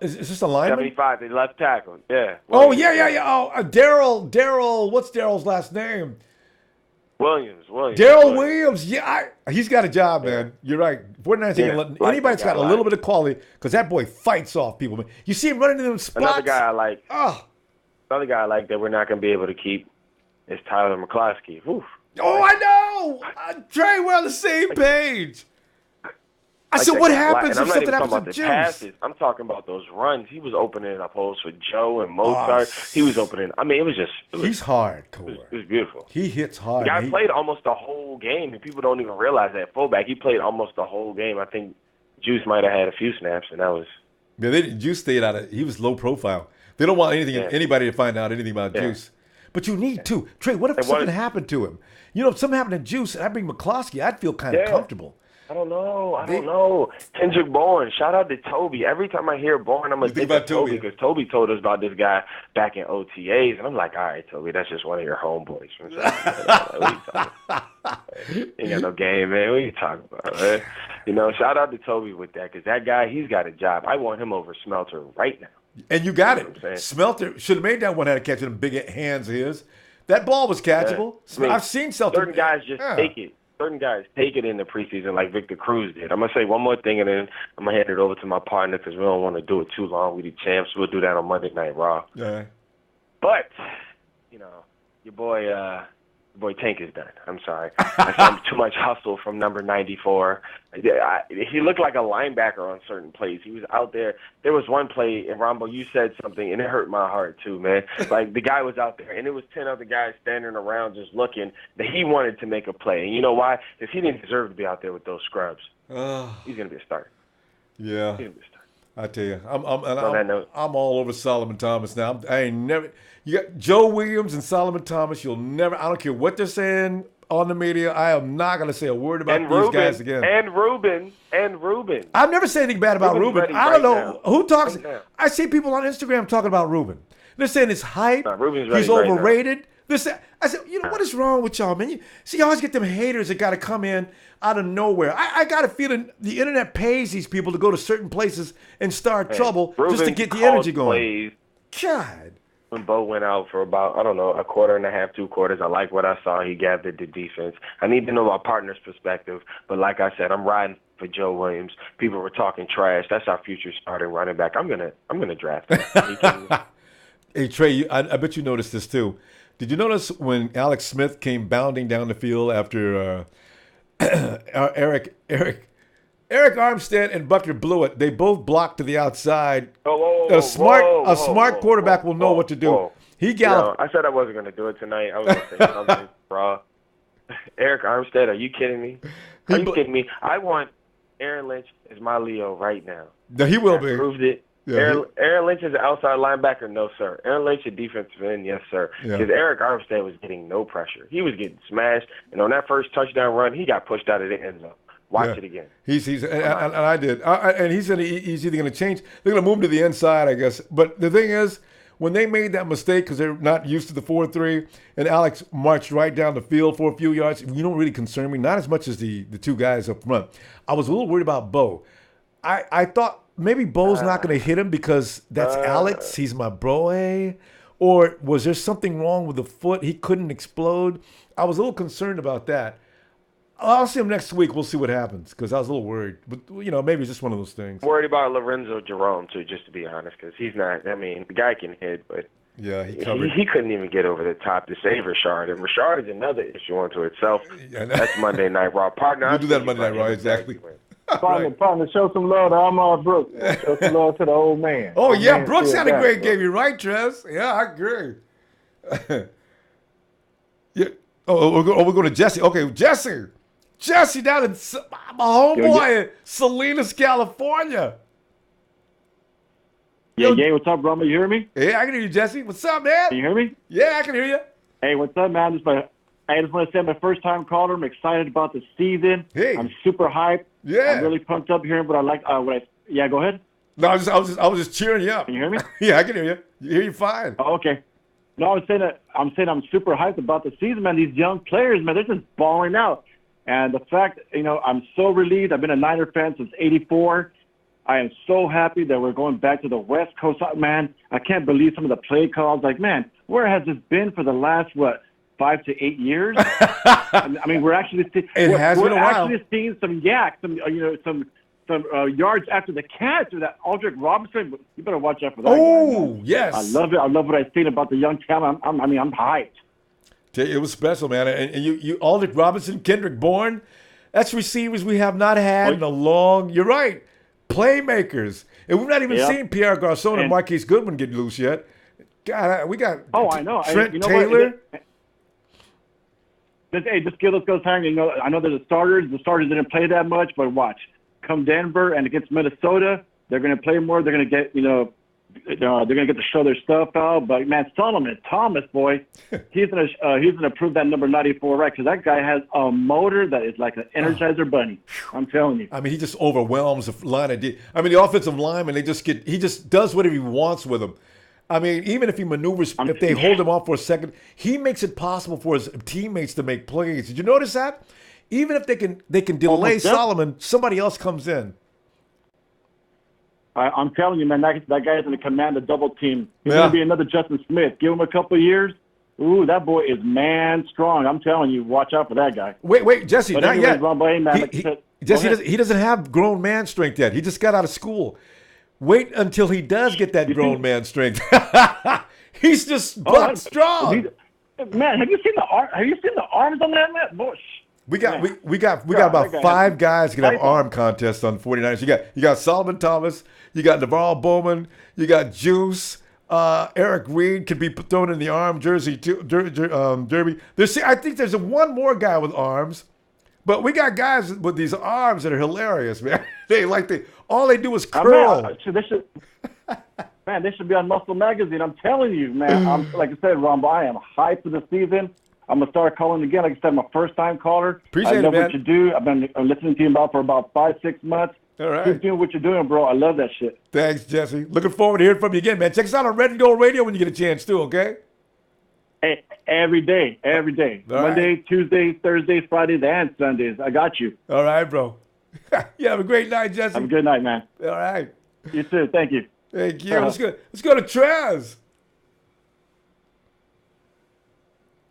Is this a lineman? 75. They left tackle. Yeah. Williams. Oh, Daryl. What's Daryl's last name? Williams. Daryl Williams. Yeah, he's got a job, man. You're right. 49ers anybody that's got a little bit of quality, because that boy fights off people, man. You see him running in them spots. Another guy I like that we're not going to be able to keep is Tyler McCloskey. Oof. Oh, I know. Trey, we're on the same page. I said, what happens if something happens to Juice? I'm talking about those runs. He was opening up holes for Joe and Mozart. He was opening. I mean, he's hardcore. It was beautiful. He hits hard. The guy played almost the whole game, and people don't even realize that. Fullback, he played almost the whole game. I think Juice might have had a few snaps, and that was. Yeah, Juice stayed out of. He was low profile. They don't want anybody to find out anything about Juice. But you need to. Trey, what if something happened to him? You know, if something happened to Juice and I bring McCloskey, I'd feel kind of comfortable. I don't know. Kendrick Bourne. Shout out to Toby. Every time I hear Bourne, I'm going to think about Toby because Toby told us about this guy back in OTAs. And I'm like, all right, Toby, that's just one of your homeboys. You ain't got no game, man. What are you talking about, man? You know, shout out to Toby with that because that guy, he's got a job. I want him over Smelter right now. And you got it. Smelter should have made that one had a catch in them big hands of his. That ball was catchable. Yeah. I mean, I've seen certain guys just take it. Certain guys take it in the preseason like Victor Cruz did. I'm going to say one more thing, and then I'm going to hand it over to my partner because we don't want to do it too long. We the champs. We'll do that on Monday Night Raw. Yeah. But, you know, your boy Tank is done. I'm sorry. I saw too much hustle from number 94. He looked like a linebacker on certain plays. He was out there. There was one play, and Ronbo, you said something, and it hurt my heart too, man. Like, the guy was out there, and it was 10 other guys standing around just looking that he wanted to make a play. And you know why? Because he didn't deserve to be out there with those scrubs. He's going to be a starter. Yeah. He's going to be a starter. I tell you, I'm all over Solomon Thomas now. I ain't never. You got Joe Williams and Solomon Thomas. You'll never. I don't care what they're saying on the media. I am not going to say a word about these guys again. And Reuben. I've never said anything bad about Reuben. I don't know who talks. I see people on Instagram talking about Reuben. They're saying it's hype. He's overrated. I said, you know, what is wrong with y'all, man? You always get them haters that got to come in out of nowhere. I got a feeling the internet pays these people to go to certain places and start trouble just to get the energy going. God. When Bo went out for about, a quarter and a half, 2 quarters, I like what I saw. He gathered the defense. I need to know my partner's perspective. But like I said, I'm riding for Joe Williams. People were talking trash. That's our future starting running back. I'm gonna draft him. Hey, Trey, I bet you noticed this too. Did you notice when Alex Smith came bounding down the field after Eric Armstead and Buckner blew it? They both blocked to the outside. A smart quarterback will know what to do. He galloped. I said I wasn't going to do it tonight. I was going to say something raw. Eric Armstead, are you kidding me? Are you kidding me? I want Aaron Lynch as my Leo right now. No, he will be. Proved it. Yeah, Aaron Lynch is an outside linebacker? No, sir. Aaron Lynch is a defensive end? Yes, sir. Because Eric Armstead was getting no pressure. He was getting smashed, and on that first touchdown run, he got pushed out of the end zone. Watch it again. And I did. And he's either going to change. They're going to move him to the inside, I guess. But the thing is, when they made that mistake because they're not used to the 4-3, and Alex marched right down the field for a few yards, you don't really concern me, not as much as the two guys up front. I was a little worried about Bo. I thought maybe Bo's not going to hit him because that's Alex. He's my bro, or was there something wrong with the foot? He couldn't explode. I was a little concerned about that. I'll see him next week. We'll see what happens because I was a little worried. But, maybe it's just one of those things. I'm worried about Lorenzo Jerome, too, just to be honest, because he's not – I mean, the guy can hit, but yeah, he couldn't even get over the top to save Rashard. And Rashard is another issue unto itself. Yeah, that's Monday Night Raw. Partner, we'll do that Monday Night Raw, exactly. Partner, show some love to Ahmad Brooks. Show some love to the old man. Oh, yeah, Brooks had a great game. You're right, Trez. Yeah, I agree. Yeah. We're going to Jesse. Okay, Jesse. Jesse down in my homeboy in Salinas, California. Yeah, what's up, Reuben? You hear me? Yeah, I can hear you, Jesse. What's up, man? Can you hear me? Yeah, I can hear you. Hey, what's up, man? I just want to say I'm a first-time caller. I'm excited about the season. Hey. I'm super hyped. Yeah. I'm really pumped up hearing what I like. Yeah, go ahead. No, I was just cheering you up. Can you hear me? Yeah, I can hear you. You hear you fine. Oh, okay. No, I'm saying I'm super hyped about the season, man. These young players, man, they're just balling out. And the fact, I'm so relieved. I've been a Niner fan since '84. I am so happy that we're going back to the West Coast. Man, I can't believe some of the play calls. Like, man, where has this been for the last, 5 to 8 years? I mean, we're actually seeing some yak, some yards after the catch with that Aldrick Robinson. You better watch out for that. Oh, yes. I love it. I love what I've seen about the young talent. I'm hyped. It was special, man. And you Aldrick Robinson, Kendrick Bourne, that's receivers we have not had in a long. You're right, playmakers, and we've not even seen Pierre Garçon and Marquise Goodwin get loose yet. God, we got. Oh, I know. Trent Taylor. This Gillis goes hang. I know they're the starters. The starters didn't play that much, but watch, come Denver and against Minnesota, they're going to play more. They're going to get they're going to get to show their stuff out. But man, Solomon Thomas, boy, he's gonna prove that number 94 right, because that guy has a motor that is like an Energizer bunny. I'm telling you. I mean, he just overwhelms the line of D. I mean, the offensive lineman, he just does whatever he wants with them. I mean, even if he maneuvers, if they hold him off for a second, he makes it possible for his teammates to make plays. Did you notice that? Even if they can delay Solomon, somebody else comes in. I'm telling you, man, that guy is going to command a double team. He's going to be another Justin Smith. Give him a couple of years. Ooh, that boy is man strong. I'm telling you, watch out for that guy. Wait, Jesse, not yet. Jesse, he doesn't have grown man strength yet. He just got out of school. Wait until he does get that grown man strength. He's just butt strong. Man, have you seen the arms on that man? Boy, we got about 5 guys that have arm contests on 49ers. You got Solomon Thomas, you got Navarro Bowman, you got Juice, Eric Reed could be thrown in the arm jersey too, derby. I think there's one more guy with arms, but we got guys with these arms that are hilarious, man. All they do is curl. They should be on Muscle Magazine. I'm telling you, man. Like I said, Ronbo, I am hyped for the season. I'm going to start calling again. Like I said, I'm a first-time caller. Appreciate it, man. I love what you do. I've been listening to you for about 5-6 months. All right. Keep doing what you're doing, bro. I love that shit. Thanks, Jesse. Looking forward to hearing from you again, man. Check us out on Red and Gold Radio when you get a chance, too, okay? Hey, every day. All Monday, right. Tuesdays, Thursdays, Fridays, and Sundays. I got you. All right, bro. You have a great night, Jesse. Have a good night, man. All right. You too. Thank you. Thank you. Let's go to Trez.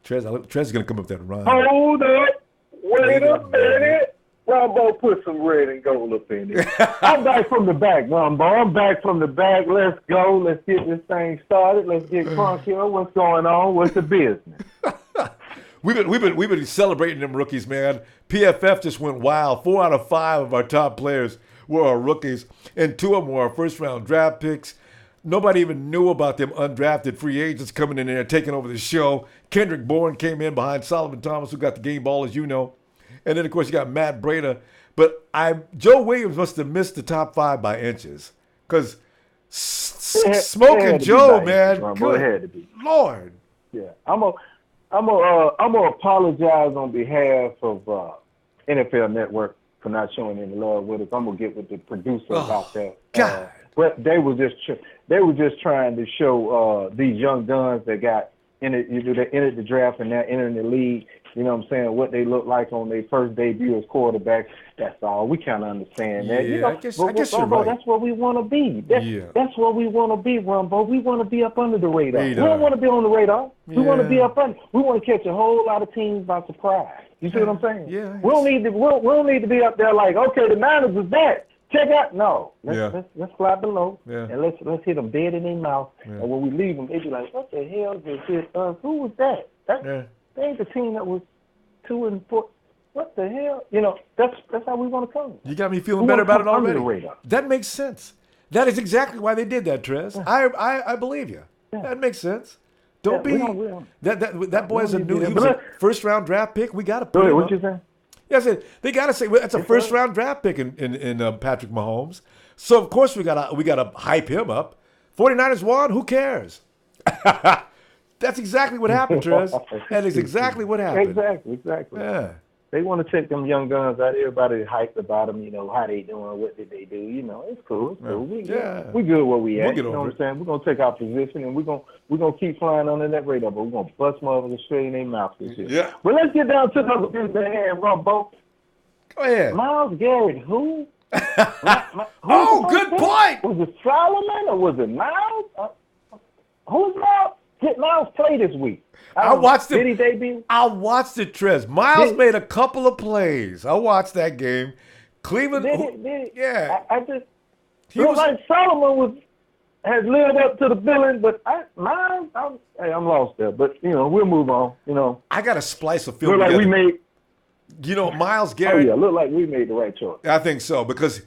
Trez is going to come up there and run. Hold up. Wait a minute. Ronbo, put some red and gold up in it. I'm back from the back, Ronbo. I'm back from the back. Let's go. Let's get this thing started. Let's get crunky on what's going on. What's the business? We've been celebrating them rookies, man. PFF just went wild. 4 out of 5 of our top players were our rookies, and 2 of them were our first-round draft picks. Nobody even knew about them undrafted free agents coming in there taking over the show. Kendrick Bourne came in behind Solomon Thomas, who got the game ball, as you know. And then, of course, you got Matt Breida. But Joe Williams must have missed the top 5 by inches. Because Smoking Joe, man, good Lord. Yeah, I'm gonna apologize on behalf of NFL Network for not showing any love with us. I'm gonna get with the producer about that. God. But they were just trying to show these young guns that got entered the draft and now entering the league. You know what I'm saying? What they look like on their first debut as quarterbacks. That's all. We kind of understand that. Yeah, You know, I guess you're Rumbo, right. that's what we want to be. That's what we want to be, Rumbo. We want to be up under the radar. We don't want to be on the radar. We want to be up under. We want to catch a whole lot of teams by surprise. You see what I'm saying? Yeah. We don't need to be up there like, okay, the Niners is back. Check out. No. Let's fly below and let's hit them dead in their mouth. And when we leave them, they be like, what the hell is this? Who was that? They ain't the team that was 2-4. What the hell? You know, that's how we want to come. You got me feeling better about it already. The radar. That makes sense. That is exactly why they did that, Trez. I believe you. That makes sense. Don't be that boy is he was a first round draft pick. We got to put him what up. you saying? Yeah, I said they got to say that's a first round draft pick in Patrick Mahomes. So of course we gotta hype him up. 49ers won. Who cares? That's exactly what happened, Trez. That is exactly what happened. Exactly. Yeah. They want to take them young guns out. Everybody hyped about them, you know, how they doing, what did they do. You know, it's cool. We good where we at. You know what I'm saying? We're going to take our position, and we're gonna keep flying under that radar, but we're going to bust motherfuckers straight in their mouth this year. Yeah. But let's get down to the business at hand, Rumbo. Go ahead. Myles Garrett, who? Good point. Was it Solomon or was it Myles? Who's Myles? Did Myles play this week? I watched it. Did he debut? I watched it, Trez. Myles made a couple of plays. I watched that game. Cleveland. Did it? Yeah. I just feel like Solomon has lived up to the billing, but I'm lost there. But you know, we'll move on. You know, I got a splice of film. Look like we made. You know, Myles Garrett. Oh yeah, look like we made the right choice. I think so because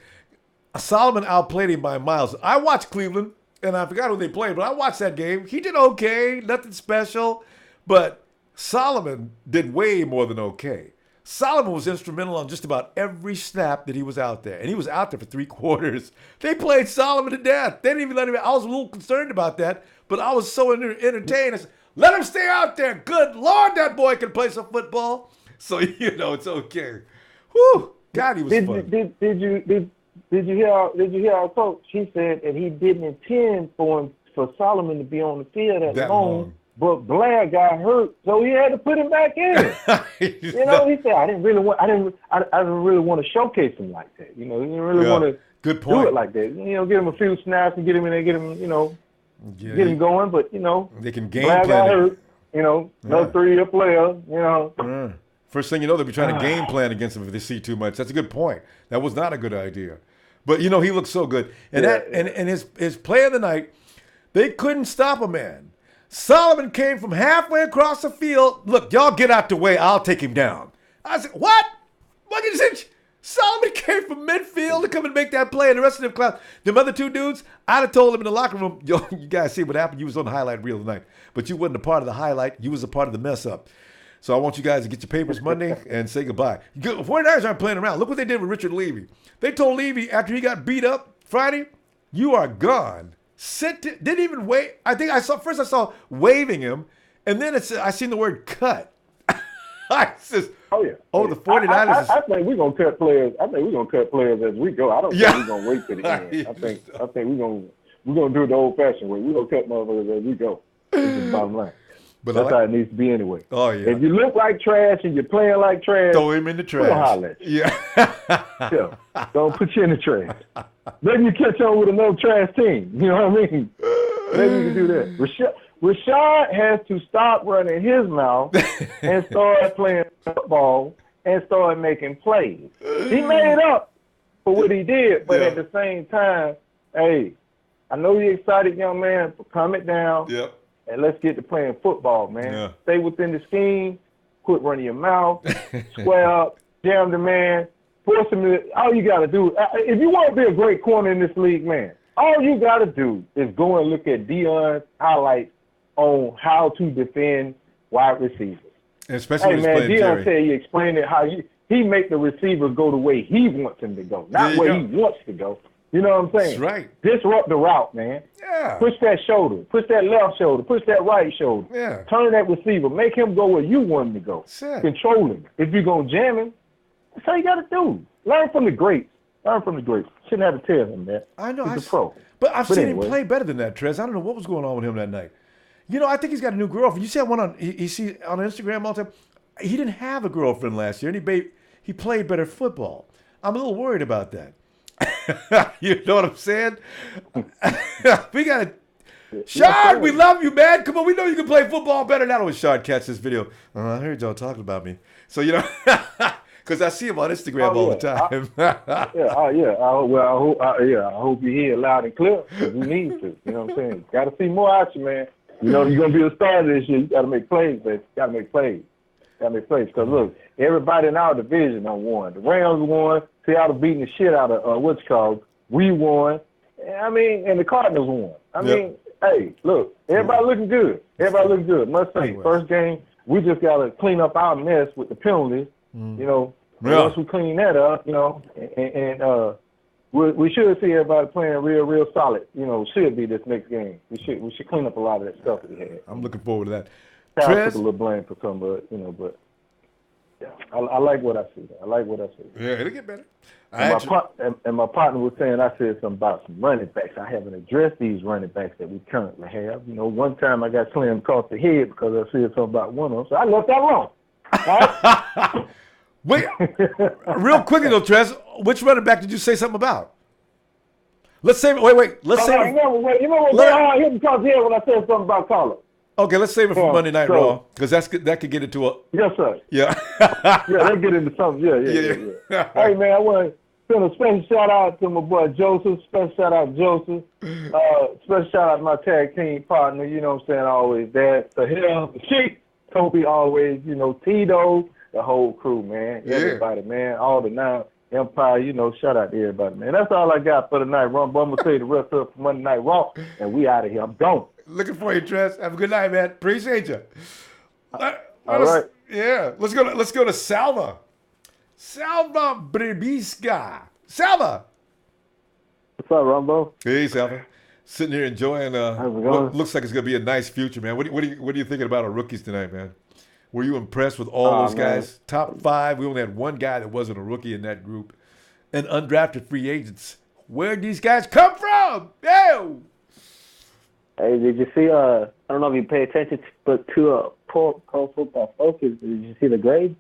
Solomon outplayed him by miles. I watched Cleveland, and I forgot who they played, but I watched that game. He did okay, nothing special. But Solomon did way more than okay. Solomon was instrumental on just about every snap that he was out there. And he was out there for 3 quarters. They played Solomon to death. They didn't even let him. I was a little concerned about that, but I was so entertained. I said, let him stay out there. Good Lord, that boy can play some football. So, you know, it's okay. Whew. God, he was fun. Did you hear our coach? He said that he didn't intend for Solomon to be on the field that long. But Blair got hurt, so he had to put him back in. You know, he said, I didn't really want to showcase him like that. You know, he didn't really want to do it like that. You know, give him a few snaps and get him in there, get him going. But you know, they can game Blair plan. Got hurt. You know, no 3-year player. You know. First thing you know, they'll be trying to game plan against him if they see too much. That's a good point. That was not a good idea. But you know, he looked so good, and and his play of the night, they couldn't stop a man. Solomon came from halfway across the field. Look, y'all get out the way. I'll take him down. I said, what? Solomon came from midfield to come and make that play, and the rest of them clowns. Them other 2 dudes, I'd have told them in the locker room, yo, you guys see what happened? You was on the highlight reel tonight, but you wasn't a part of the highlight. You was a part of the mess up. So I want you guys to get your papers Monday and say goodbye. 49ers aren't playing around. Look what they did with Richard Levy. They told Levy after he got beat up Friday, you are gone. Didn't even wait. I saw waving him, and then I seen the word cut. I says, the 49ers. I think we're gonna cut players. I think we're gonna cut players as we go. I don't think we're gonna wait to the end. I think we're gonna do it the old-fashioned way. We're gonna cut motherfuckers as we go. This is the bottom line. But that's how it needs to be anyway. Oh yeah. If you look like trash and you're playing like trash, throw him in the trash. We'll holler at you. Yeah. Don't put you in the trash. Maybe you catch on with another trash team. You know what I mean? Maybe you can do that. Rashad has to stop running his mouth and start playing football and start making plays. He made up for what he did, but at the same time, hey, I know you're excited, young man, but calm it down. Yep. And let's get to playing football, man. Yeah. Stay within the scheme. Quit running your mouth. Square up. Jam the man. Force him to. All you got to do, if you want to be a great corner in this league, man, all you got to do is go and look at Deion's highlights on how to defend wide receivers. Especially Deion said he explained it how he make the receivers go the way he wants them to go, not where he wants to go. You know what I'm saying? That's right. Disrupt the route, man. Yeah. Push that shoulder. Push that left shoulder. Push that right shoulder. Yeah. Turn that receiver. Make him go where you want him to go. Sick. Control him. If you're going to jam him, That's all you got to do. Learn from the greats. Learn from the greats. Shouldn't have to tell him that. I know. He's a pro. But I've seen anyway. him play better than that, Trez. I don't know what was going on with him that night. You know, I think he's got a new girlfriend. You see that one on you see on Instagram all the time? He didn't have a girlfriend last year, and he played better football. I'm a little worried about that. You know what I'm saying? We got to... Shard, we love you, man. Come on, we know you can play football better. Now when Shard catch this video, I heard y'all talking about me. So, you know, because I see him on Instagram all the time. I hope you hear it loud and clear. We need to. You know what I'm saying? Got to see more action, man. You know, you're going to be a starter this year. You got to make plays, man. Got to make plays. Because, look, everybody in our division done won. The Rams won. Seattle beating the shit out of what's called. We won. I mean, and the Cardinals won. I mean, hey, look, everybody looking good. Must say, first game, we just got to clean up our mess with the penalties. You know, once we clean that up, you know, and we should see everybody playing real solid. You know, should be this next game. We should clean up a lot of that stuff that we had. I'm looking forward to that. I took a little blame for some, but yeah, I like what I see. Yeah, it'll get better. And my partner was saying, I said something about some running backs. I haven't addressed these running backs that we currently have. You know, one time I got slammed across the head because I said something about one of them, so I left that wrong. Right? Wait, real quickly though, Trez, which running back did you say something about? Let's save it. Wait. Let's save it. You know what? I hit him across the head when I said something about Carlos. Okay, let's save it for Monday Night Raw because that could get into a. Yes, sir. Yeah. They get into something. Yeah. Hey, man, I want to send a special shout out to my boy Joseph. Special shout out to Joseph. Special shout out to my tag team partner. You know what I'm saying? Always that. The hell, the Chief, Toby, always. You know, Tito, the whole crew, man. Everybody, man. All the now Empire. You know, shout out to everybody, man. That's all I got for tonight, Ronbo. I'm gonna tell you the rest of it for Monday Night Raw, and we out of here. I'm gone. Looking for you, Trez. Have a good night, man. Appreciate you. All right. Yeah. Let's go to Salva. Salva Brebiska. Salva. What's up, Ronbo? Hey, Salva. Sitting here enjoying what looks like it's gonna be a nice future, man. What are you thinking about our rookies tonight, man? Were you impressed with all those guys? Top 5. We only had one guy that wasn't a rookie in that group. And undrafted free agents. Where'd these guys come from? Ew. Hey, did you see? I don't know if you pay attention to Pro Football Focus. Did you see the grades?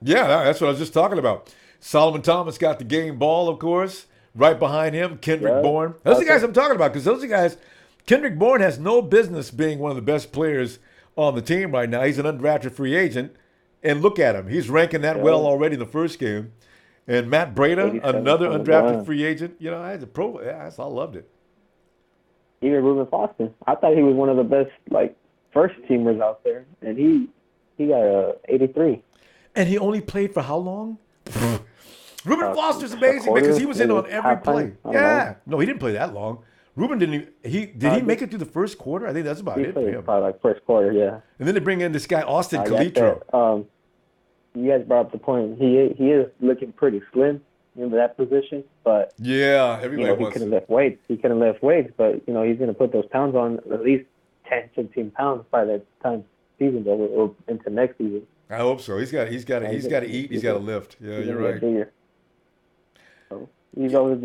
Yeah, that's what I was just talking about. Solomon Thomas got the game ball, of course. Right behind him, Kendrick Bourne. Those are the guys I'm talking about because those are the guys. Kendrick Bourne has no business being one of the best players on the team right now. He's an undrafted free agent, and look at him. He's ranking that well already in the first game. And Matt Breida, another undrafted free agent. You know, as a pro, I loved it. Even Reuben Foster. I thought he was one of the best, first teamers out there, and he got a 83. And he only played for how long? Reuben Foster's amazing because he was in on every play. Yeah, no, he didn't play that long. Reuben didn't. Did he make it through the first quarter? I think that's about it for him. Probably first quarter, yeah. And then they bring in this guy Austin Calitro. You guys brought up the point. He is looking pretty slim in that position, but everybody he couldn't lift weights. But he's going to put those pounds on, at least 10, 15 pounds by the time season's over or into next season. I hope so. He's got to eat. He's got to lift. Yeah, you're right. So he's always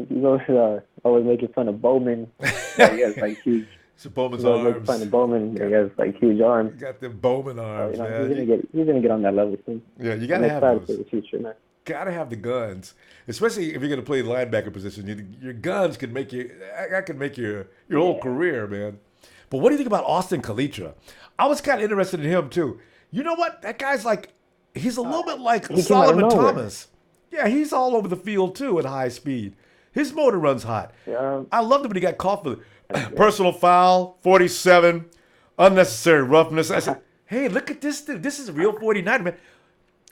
making fun of Bowman. He has huge. So Bowman's arms. Making fun of Bowman. He has huge arms. He got the Bowman arms, man. He's gonna get on that level soon. Yeah, you gotta have those. For the future, man. Gotta have the guns, especially if you're gonna play the linebacker position. Your guns can make you. That can make your whole career, man. But what do you think about Austin Calitro? I was kind of interested in him too. You know what? That guy's he's a little bit like Solomon Thomas. Yeah, he's all over the field too at high speed. His motor runs hot. Yeah. I loved it when he got caught for personal foul, 47, unnecessary roughness. I said, hey, look at this dude. This is a real 49, man.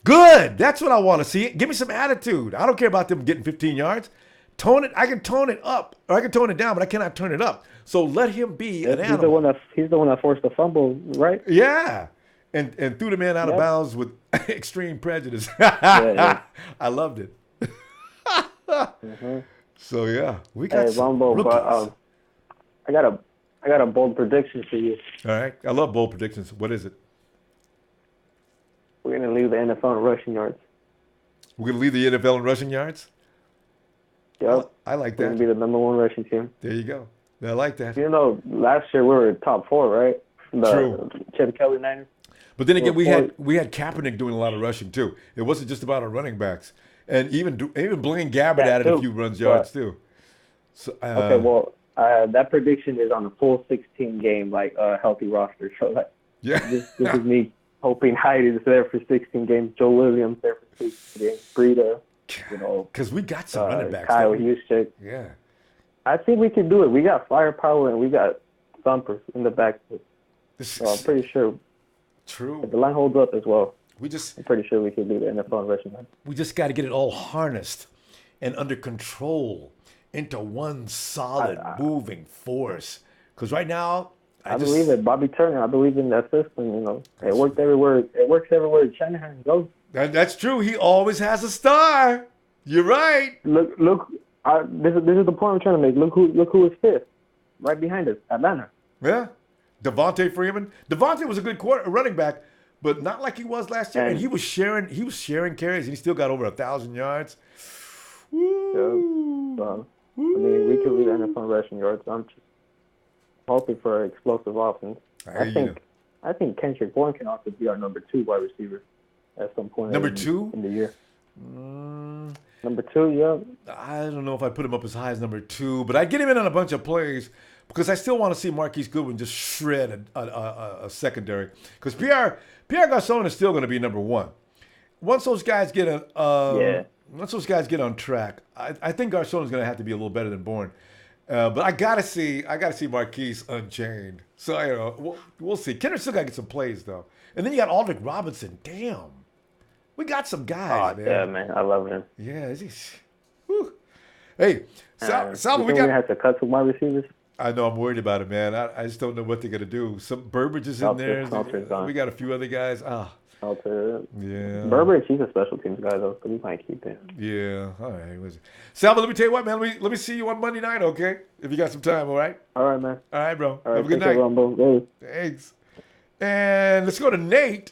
Good. That's what I want to see. Give me some attitude. I don't care about them getting 15 yards. Tone it. I can tone it up, or I can tone it down, but I cannot turn it up. So let him be an animal. He's the one that forced the fumble, right? Yeah. And threw the man out of bounds with extreme prejudice. I loved it. So we got Ronbo, but I got a bold prediction for you. All right, I love bold predictions. What is it? We're gonna lead the NFL in rushing yards. We're going to lead the NFL in rushing yards? Yep. I like We're that. going to be the number 1 rushing team. There you go. I like that. You know, last year we were top 4, right? True. Chip Kelly Niners. But then again, we had Kaepernick doing a lot of rushing too. It wasn't just about our running backs, and even Blaine Gabbert added a few runs yards too. So, okay, well, that prediction is on a full 16 game, like healthy roster. So like, this is me hoping Hyde is there for 16 games, Joe Williams there for 16 games, Breida, you know, because we got some running backs. Kyle Juszczyk. Yeah, I think we can do it. We got firepower and we got thumpers in the backfield. So I'm pretty sure. True. If the line holds up as well. I'm pretty sure we can do the NFL rushing line. We just got to get it all harnessed and under control into one solid moving force. Because right now, I believe it. Bobby Turner, I believe in that system. You know, it worked everywhere. It works everywhere Shanahan goes. That's true. He always has a star. You're right. Look. This is the point I'm trying to make. Look who is fifth, right behind us, Atlanta. Yeah, Devontae Freeman. Devontae was a good running back, but not like he was last year. And he was sharing carries, and he still got over 1,000 yards. Yeah. I mean, we could lead NFL rushing yards. I'm just hoping for an explosive offense. I think Kendrick Bourne can also be our number 2 wide receiver at some point. Number 2 in the year. Number 2, yeah. I don't know if I put him up as high as number 2, but I'd get him in on a bunch of plays because I still want to see Marquise Goodwin just shred a secondary. Because Pierre Garçon is still going to be number 1. Once those guys get on track, I think Garçon is going to have to be a little better than Bourne. But I gotta see Marquise unchained. So you know, we'll see. Kendrick still got to get some plays though, and then you got Aldrick Robinson. Damn, we got some guys, man. Yeah, man, I love him. Yeah, hey, Sal, we have to cut some wide receivers. I know I'm worried about it, man. I just don't know what they're gonna do. Some Burbridge is in there. We got a few other guys. Yeah. Burbridge, he's a special teams guy though, so we might keep him. Yeah. All right. Salva, let me tell you what, man. Let me see you on Monday night, okay? If you got some time, all right? All right, man. All right, bro. All right, have a good night. Ronbo. Thanks. And let's go to Nate.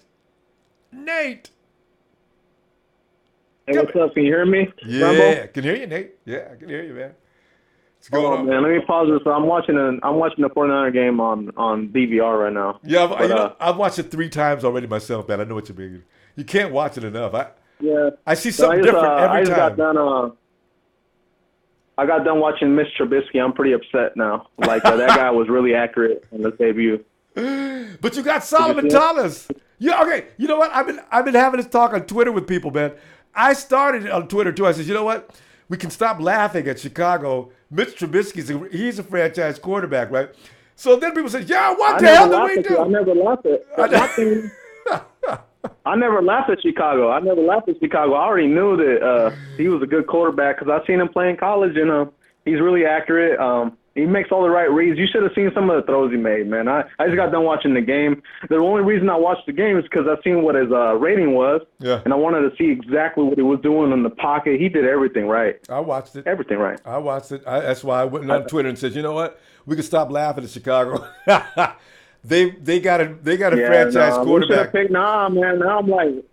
Nate. Hey, what's up? Can you hear me? Yeah, Ronbo? I can hear you, Nate. Yeah, I can hear you, man. What's going on? Man, let me pause this. I'm watching the 49er game on DVR right now. Yeah, I've watched it 3 times already myself, man. I know what you mean. You can't watch it enough. I see something different every time. I got done watching Mitch Trubisky. I'm pretty upset now. Like that guy was really accurate in the debut. But you got Solomon Thomas. Yeah, okay. You know what? I've been having this talk on Twitter with people, man. I started it on Twitter too. I said, you know what? We can stop laughing at Chicago. Mitch Trubisky, he's a franchise quarterback, right? So then people say, yeah, what the hell do we do? I never laughed at I never laughed at Chicago. I already knew that he was a good quarterback because I've seen him play in college, and he's really accurate. He makes all the right reads. You should have seen some of the throws he made, man. I just got done watching the game. The only reason I watched the game is because I seen what his rating was, and I wanted to see exactly what he was doing in the pocket. He did everything right. I watched it. Everything right. I watched it. That's why I went on Twitter and said, you know what? We can stop laughing at Chicago. They got a franchise quarterback. Man. Now I'm like,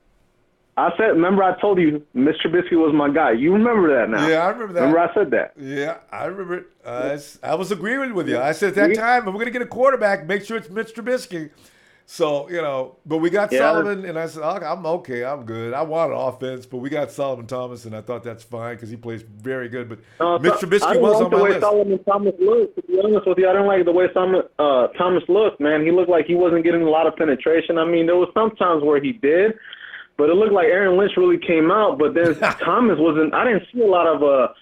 remember I told you Mr. Trubisky was my guy. You remember that now? Yeah, I remember that. Remember I said that? Yeah, I remember it. I was agreeing with you. I said at that time, if we're going to get a quarterback, make sure it's Mitch Trubisky. So, you know, but we got Solomon, and I said, I'm okay. I'm good. I wanted offense, but we got Solomon Thomas, and I thought that's fine because he plays very good. But Mitch Trubisky was on my list. I didn't like the way Solomon Thomas looked, to be honest with you. I didn't like the way Thomas looked, man. He looked like he wasn't getting a lot of penetration. I mean, there was some times where he did, but it looked like Aaron Lynch really came out. But then Thomas wasn't – I didn't see a lot of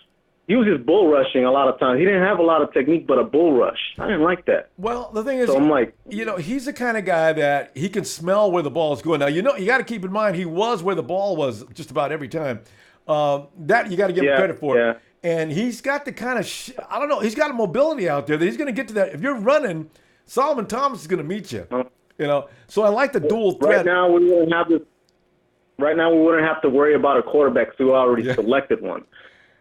he was just bull rushing a lot of times. He didn't have a lot of technique, but a bull rush. I didn't like that. Well, the thing is, so I'm like, you know, he's the kind of guy that he can smell where the ball is going. Now, you know, you got to keep in mind he was where the ball was just about every time. That you got to give him credit for. Yeah. And he's got the kind of, I don't know, he's got a mobility out there that he's going to get to that. If you're running, Solomon Thomas is going to meet you. You know, so I like the dual threat. Right now, we wouldn't have to worry about a quarterback because we already selected one.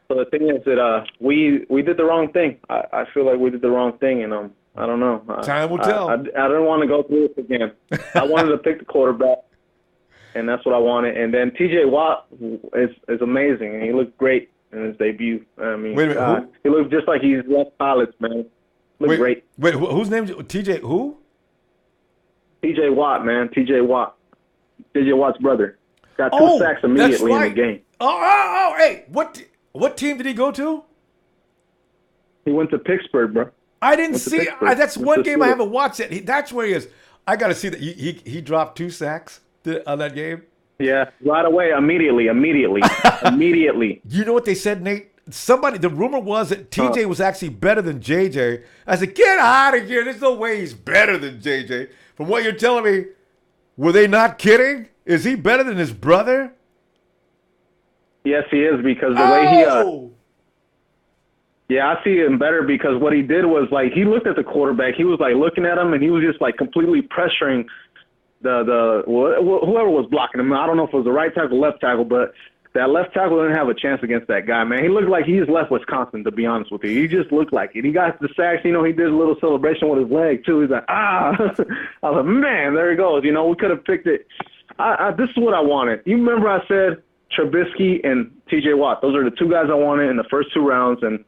So the thing is that we did the wrong thing. I feel like we did the wrong thing, and I don't know. Time will tell. I don't want to go through this again. I wanted to pick the quarterback. and that's what I wanted. And then T.J. Watt is amazing, and he looked great in his debut. I mean, Wait a minute, he looked just like he's left college, man. Looked great. Wait, whose name? T.J. Who? T.J. Watt, man. T.J. Watt. T.J. Watt's brother. Got 2 sacks immediately in the game. Hey, what team did he go to? He went to Pittsburgh, bro. I didn't see. That's one game I haven't watched it. That's where he is. I got to see that he dropped 2 sacks on that game. Yeah, right away, immediately. You know what they said, Nate? The rumor was that TJ was actually better than JJ. I said, get out of here. There's no way he's better than JJ. From what you're telling me, were they not kidding? Is he better than his brother? Yes, he is, because the way he yeah, I see him better because what he did was, like, he looked at the quarterback. He was, like, looking at him, and he was just, like, completely pressuring whoever was blocking him. I don't know if it was the right tackle, left tackle, but that left tackle didn't have a chance against that guy, man. He looked like he's left Wisconsin, to be honest with you. He just looked like it. He got the sacks. He did a little celebration with his leg, too. He's like, I was like, man, there he goes. We could have picked it. This is what I wanted. You remember I said Trubisky and T.J. Watt. Those are the 2 guys I wanted in the first 2 rounds, and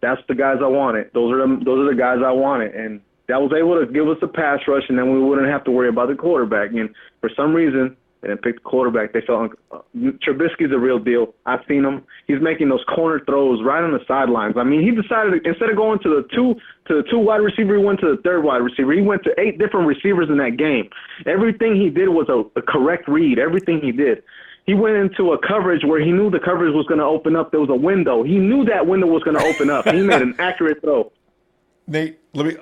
that's the guys I wanted. Those are the guys I wanted, and that was able to give us a pass rush, and then we wouldn't have to worry about the quarterback. And for some reason, they didn't pick the quarterback. They felt Trubisky's a real deal. I've seen him. He's making those corner throws right on the sidelines. I mean, he decided instead of going to the two wide receiver, he went to the 3rd wide receiver. He went to 8 different receivers in that game. Everything he did was a correct read. Everything he did. He went into a coverage where he knew the coverage was going to open up. There was a window. He knew that window was going to open up. He made an accurate throw. Nate, let me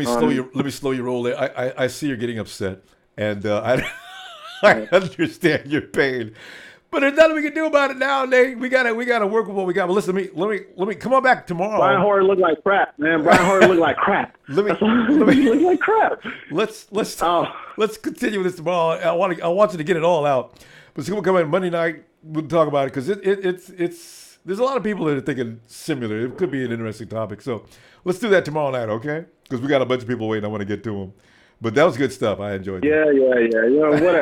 slow your roll there. I see you're getting upset, and I understand your pain, but there's nothing we can do about it now, Nate. We gotta work with what we got. But listen, let me come on back tomorrow. Brian Hoyer looked like crap, man. Brian Hoyer looked like crap. Let me look like crap. Let's continue with this tomorrow. I want you to get it all out. But we'll come in Monday night. We'll talk about it because it's there's a lot of people that are thinking similar. It could be an interesting topic. So let's do that tomorrow night, okay? Because we got a bunch of people waiting. I want to get to them. But that was good stuff. I enjoyed it. Yeah.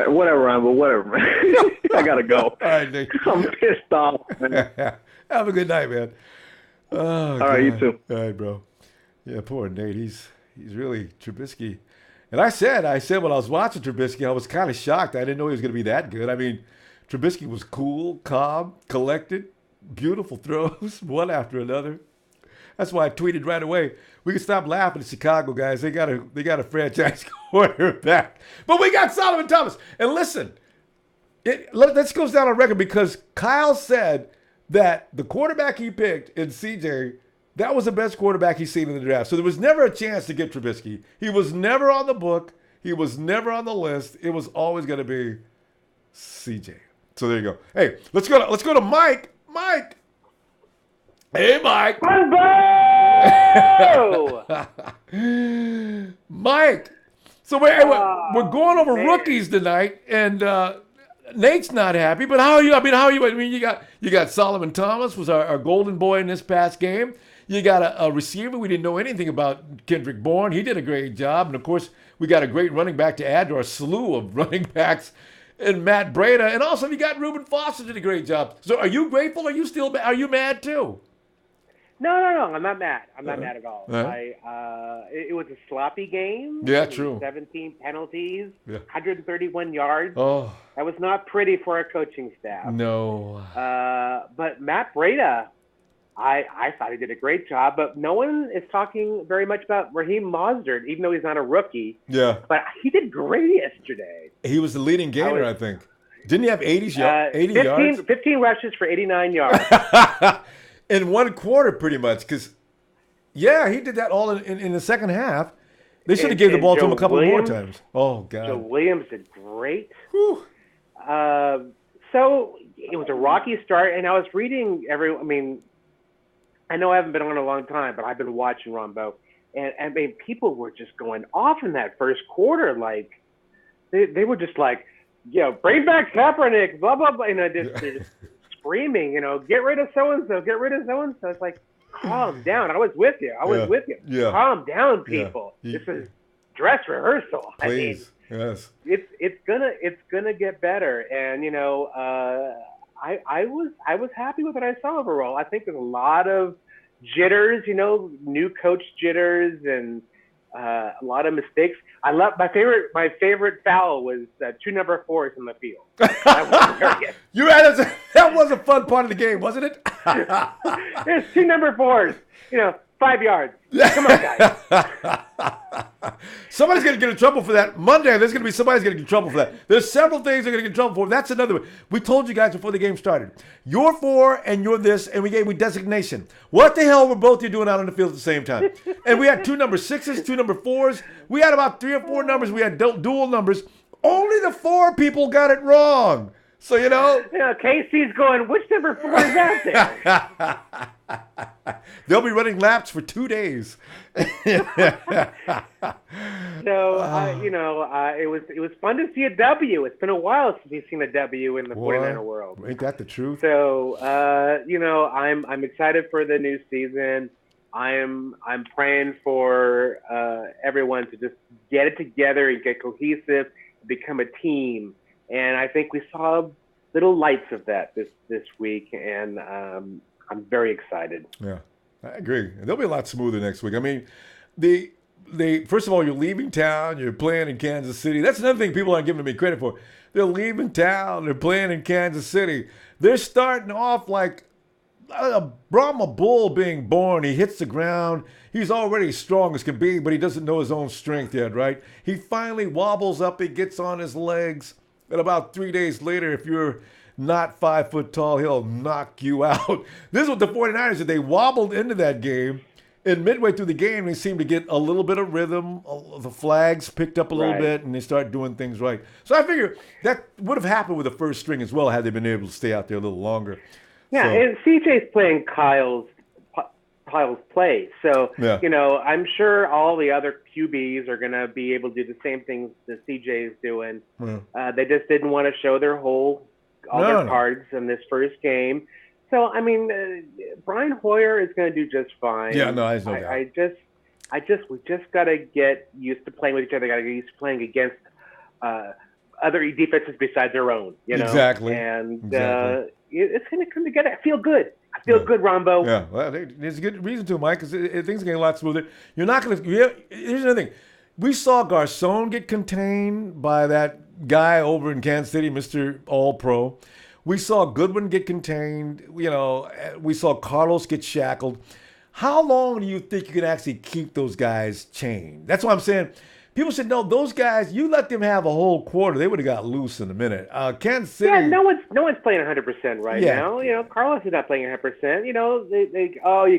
Whatever, Ron, but whatever. I gotta go. All right, Nick. I'm pissed off, man. Have a good night, man. Oh, all right, you too. All right, bro. Yeah, poor Nate. He's really Trubisky. And I said when I was watching Trubisky, I was kind of shocked. I didn't know he was going to be that good. I mean, Trubisky was cool, calm, collected, beautiful throws, one after another. That's why I tweeted right away. We can stop laughing at Chicago, guys. They got a franchise quarterback. But we got Solomon Thomas. And listen, this goes down on record because Kyle said that the quarterback he picked in CJ, that was the best quarterback he's seen in the draft. So there was never a chance to get Trubisky. He was never on the book. He was never on the list. It was always going to be CJ. So there you go. Hey, let's go to Mike. Mike. Hey, Mike. Mike. So we're going over rookies tonight, and Nate's not happy. But how are you? I mean, you got Solomon Thomas was our golden boy in this past game. You got a receiver. We didn't know anything about Kendrick Bourne. He did a great job. And, of course, we got a great running back to add to our slew of running backs in Matt Breida. And also, you got Reuben Foster did a great job. So are you grateful? Are you mad, too? No. I'm not mad. I'm not mad at all. It was a sloppy game. Yeah, true. 17 penalties, 131 yards. Oh. That was not pretty for our coaching staff. No. But Matt Breida, I thought he did a great job, but no one is talking very much about Raheem Mostert, even though he's not a rookie. Yeah. But he did great yesterday. He was the leading gainer, I think. Didn't he have 80 yards? 15 rushes for 89 yards. In one quarter, pretty much, because, yeah, he did that all in the second half. They should have gave the ball to him a couple more times. Oh, God. Joe Williams did great. So it was a rocky start, and I was reading I know I haven't been on a long time, but I've been watching Ronbo, and I mean, people were just going off in that first quarter. Like, they were just like, bring back Kaepernick, blah, blah, blah. They're just screaming, get rid of so-and-so, get rid of so-and-so. It's like, calm down. I was with you. Yeah. Calm down, people. Yeah. This is dress rehearsal. Please. Yes. It's gonna get better, and I was happy with what I saw overall. I think there's a lot of jitters, new coach jitters, and a lot of mistakes. I love my favorite foul was 2 number 4s in the field. That was a fun part of the game, wasn't it? There's 2 number 4s, 5 yards. Come on, guys. Somebody's going to get in trouble for that. Monday, there's going to be somebody's going to get in trouble for that. There's several things they're going to get in trouble for. That's another one. We told you guys before the game started. You're 4 and you're this, and we gave you designation. What the hell were both of you doing out on the field at the same time? And we had 2 number 6s, 2 number 4s. We had about 3 or 4 numbers. We had dual numbers. Only the 4 people got it wrong. So, Casey's going, which number 4 is out there? They'll be running laps for 2 days. It was fun to see a W. It's been a while since we've seen a W in the 49er world. Ain't that the truth? So, I'm excited for the new season. I'm praying for everyone to just get it together and get cohesive, become a team. And I think we saw little lights of that this week, and I'm very excited. Yeah, I agree. They'll be a lot smoother next week. I mean, they first of all, you're leaving town, you're playing in Kansas City. That's another thing people aren't giving me credit for. They're leaving town, they're playing in Kansas City. They're starting off like a Brahma bull being born. He hits the ground. He's already strong as can be, but he doesn't know his own strength yet, right? He finally wobbles up, he gets on his legs. And about 3 days later, if you're not 5 foot tall, he'll knock you out. This is what the 49ers did. They wobbled into that game. And midway through the game, they seemed to get a little bit of rhythm. The flags picked up a little bit, and they started doing things right. So I figure that would have happened with the first string as well had they been able to stay out there a little longer. Yeah, and CJ's playing Kyle's play. So, I'm sure all the other QBs are going to be able to do the same things that CJ is doing. They just didn't want to show their their cards in this first game. So, I mean, Brian Hoyer is going to do just fine. Yeah, no, I know that. We just got to get used to playing with each other. Got to get used to playing against other defenses besides their own. Exactly. And it's going to come together. I feel good. I feel good, Ronbo. Yeah, well, there's a good reason to, Mike, because things are getting a lot smoother. You're not going to. Here's another thing. We saw Garcon get contained by that guy over in Kansas City, Mr. All-Pro. We saw Goodwin get contained. We saw Carlos get shackled. How long do you think you can actually keep those guys chained? That's what I'm saying. People said, no, those guys, you let them have a whole quarter, they would have got loose in a minute. Kansas City. Yeah, no one's playing 100% right now. Carlos is not playing 100%. You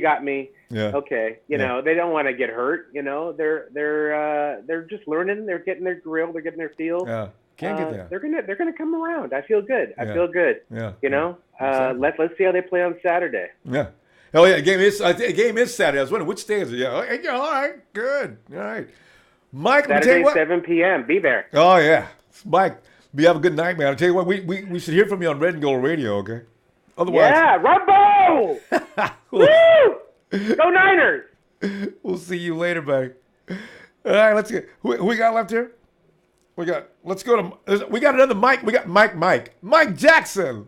got me. Yeah. Okay. They don't want to get hurt. They're just learning. They're getting their drill. They're getting their feel. Yeah. Can't get there. They're gonna come around. I feel good. I feel good. Yeah. Exactly. Let's see how they play on Saturday. Yeah. Oh yeah, the game is Saturday. I was wondering which day is it. Yeah. All right. Good. All right. Mike, Saturday, 7 p.m. Be there. Oh yeah, Mike. You have a good night, man. I'll tell you what. We should hear from you on Red and Gold Radio, okay? Otherwise, yeah, Ronbo. Woo! Go Niners. We'll see you later, buddy. All right, let's get. Who we got left here? Let's go to. We got another Mike. We got Mike Jackson.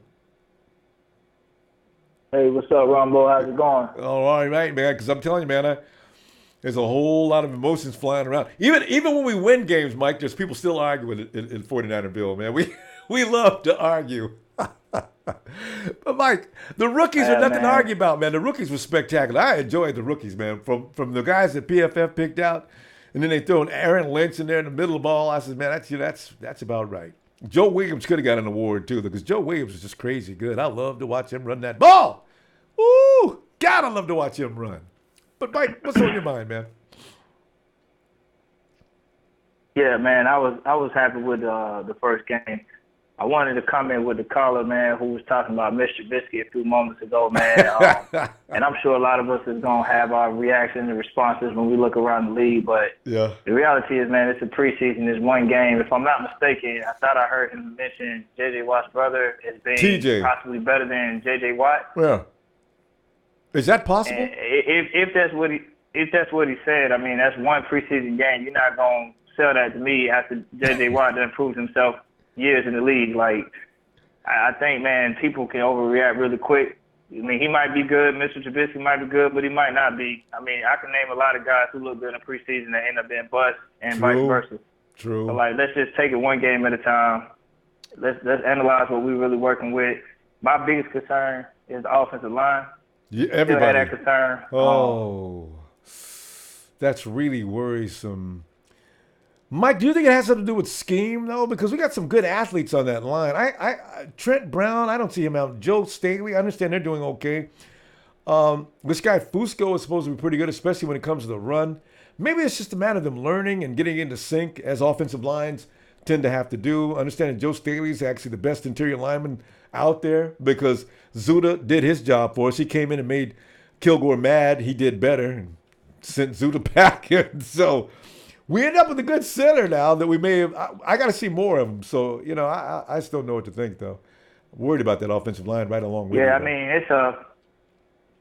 Hey, what's up, Ronbo? How's it going? All right, man. Because I'm telling you, man, there's a whole lot of emotions flying around. Even when we win games, Mike, there's people still arguing in 49erville, man. We love to argue. But Mike, the rookies are nothing to argue about, man. The rookies were spectacular. I enjoyed the rookies, man. From the guys that PFF picked out, and then they throw an Aaron Lynch in there in the middle of the ball. I said, man, that's about right. Joe Williams could have got an award too, because Joe Williams is just crazy good. I love to watch him run that ball. Ooh, God, I love to watch him run. But Mike, what's on your mind, man? Yeah, man, I was happy with the first game. I wanted to comment with the caller, man, who was talking about Mr. Trubisky a few moments ago, man. And I'm sure a lot of us is going to have our reactions and responses when we look around the league. But the reality is, man, it's a preseason. It's one game. If I'm not mistaken, I thought I heard him mention J.J. Watt's brother as being possibly better than J.J. Watt. Yeah. Is that possible? And if that's what he said, I mean, that's one preseason game. You're not going to sell that to me after J.J. Watt done proved himself years in the league. Like, I think, man, people can overreact really quick. I mean, he might be good. Mr. Trubisky might be good, but he might not be. I mean, I can name a lot of guys who look good in preseason that end up being bust and vice versa. True. So, like, let's just take it one game at a time. Let's analyze what we're really working with. My biggest concern is the offensive line. Yeah, everybody. Still had that concern. Oh, that's really worrisome. Mike, do you think it has something to do with scheme, though? Because we got some good athletes on that line. Trent Brown, I don't see him out. Joe Staley, I understand they're doing okay. This guy Fusco is supposed to be pretty good, especially when it comes to the run. Maybe it's just a matter of them learning and getting into sync, as offensive lines tend to have to do. Understanding Joe Staley is actually the best interior lineman out there because Zuda did his job for us. He came in and made Kilgore mad. He did better and sent Zuda back. So we end up with a good center now that we may have. I got to see more of them. So, you know, I still know what to think, though. I'm worried about that offensive line right along with Yeah, you. I mean,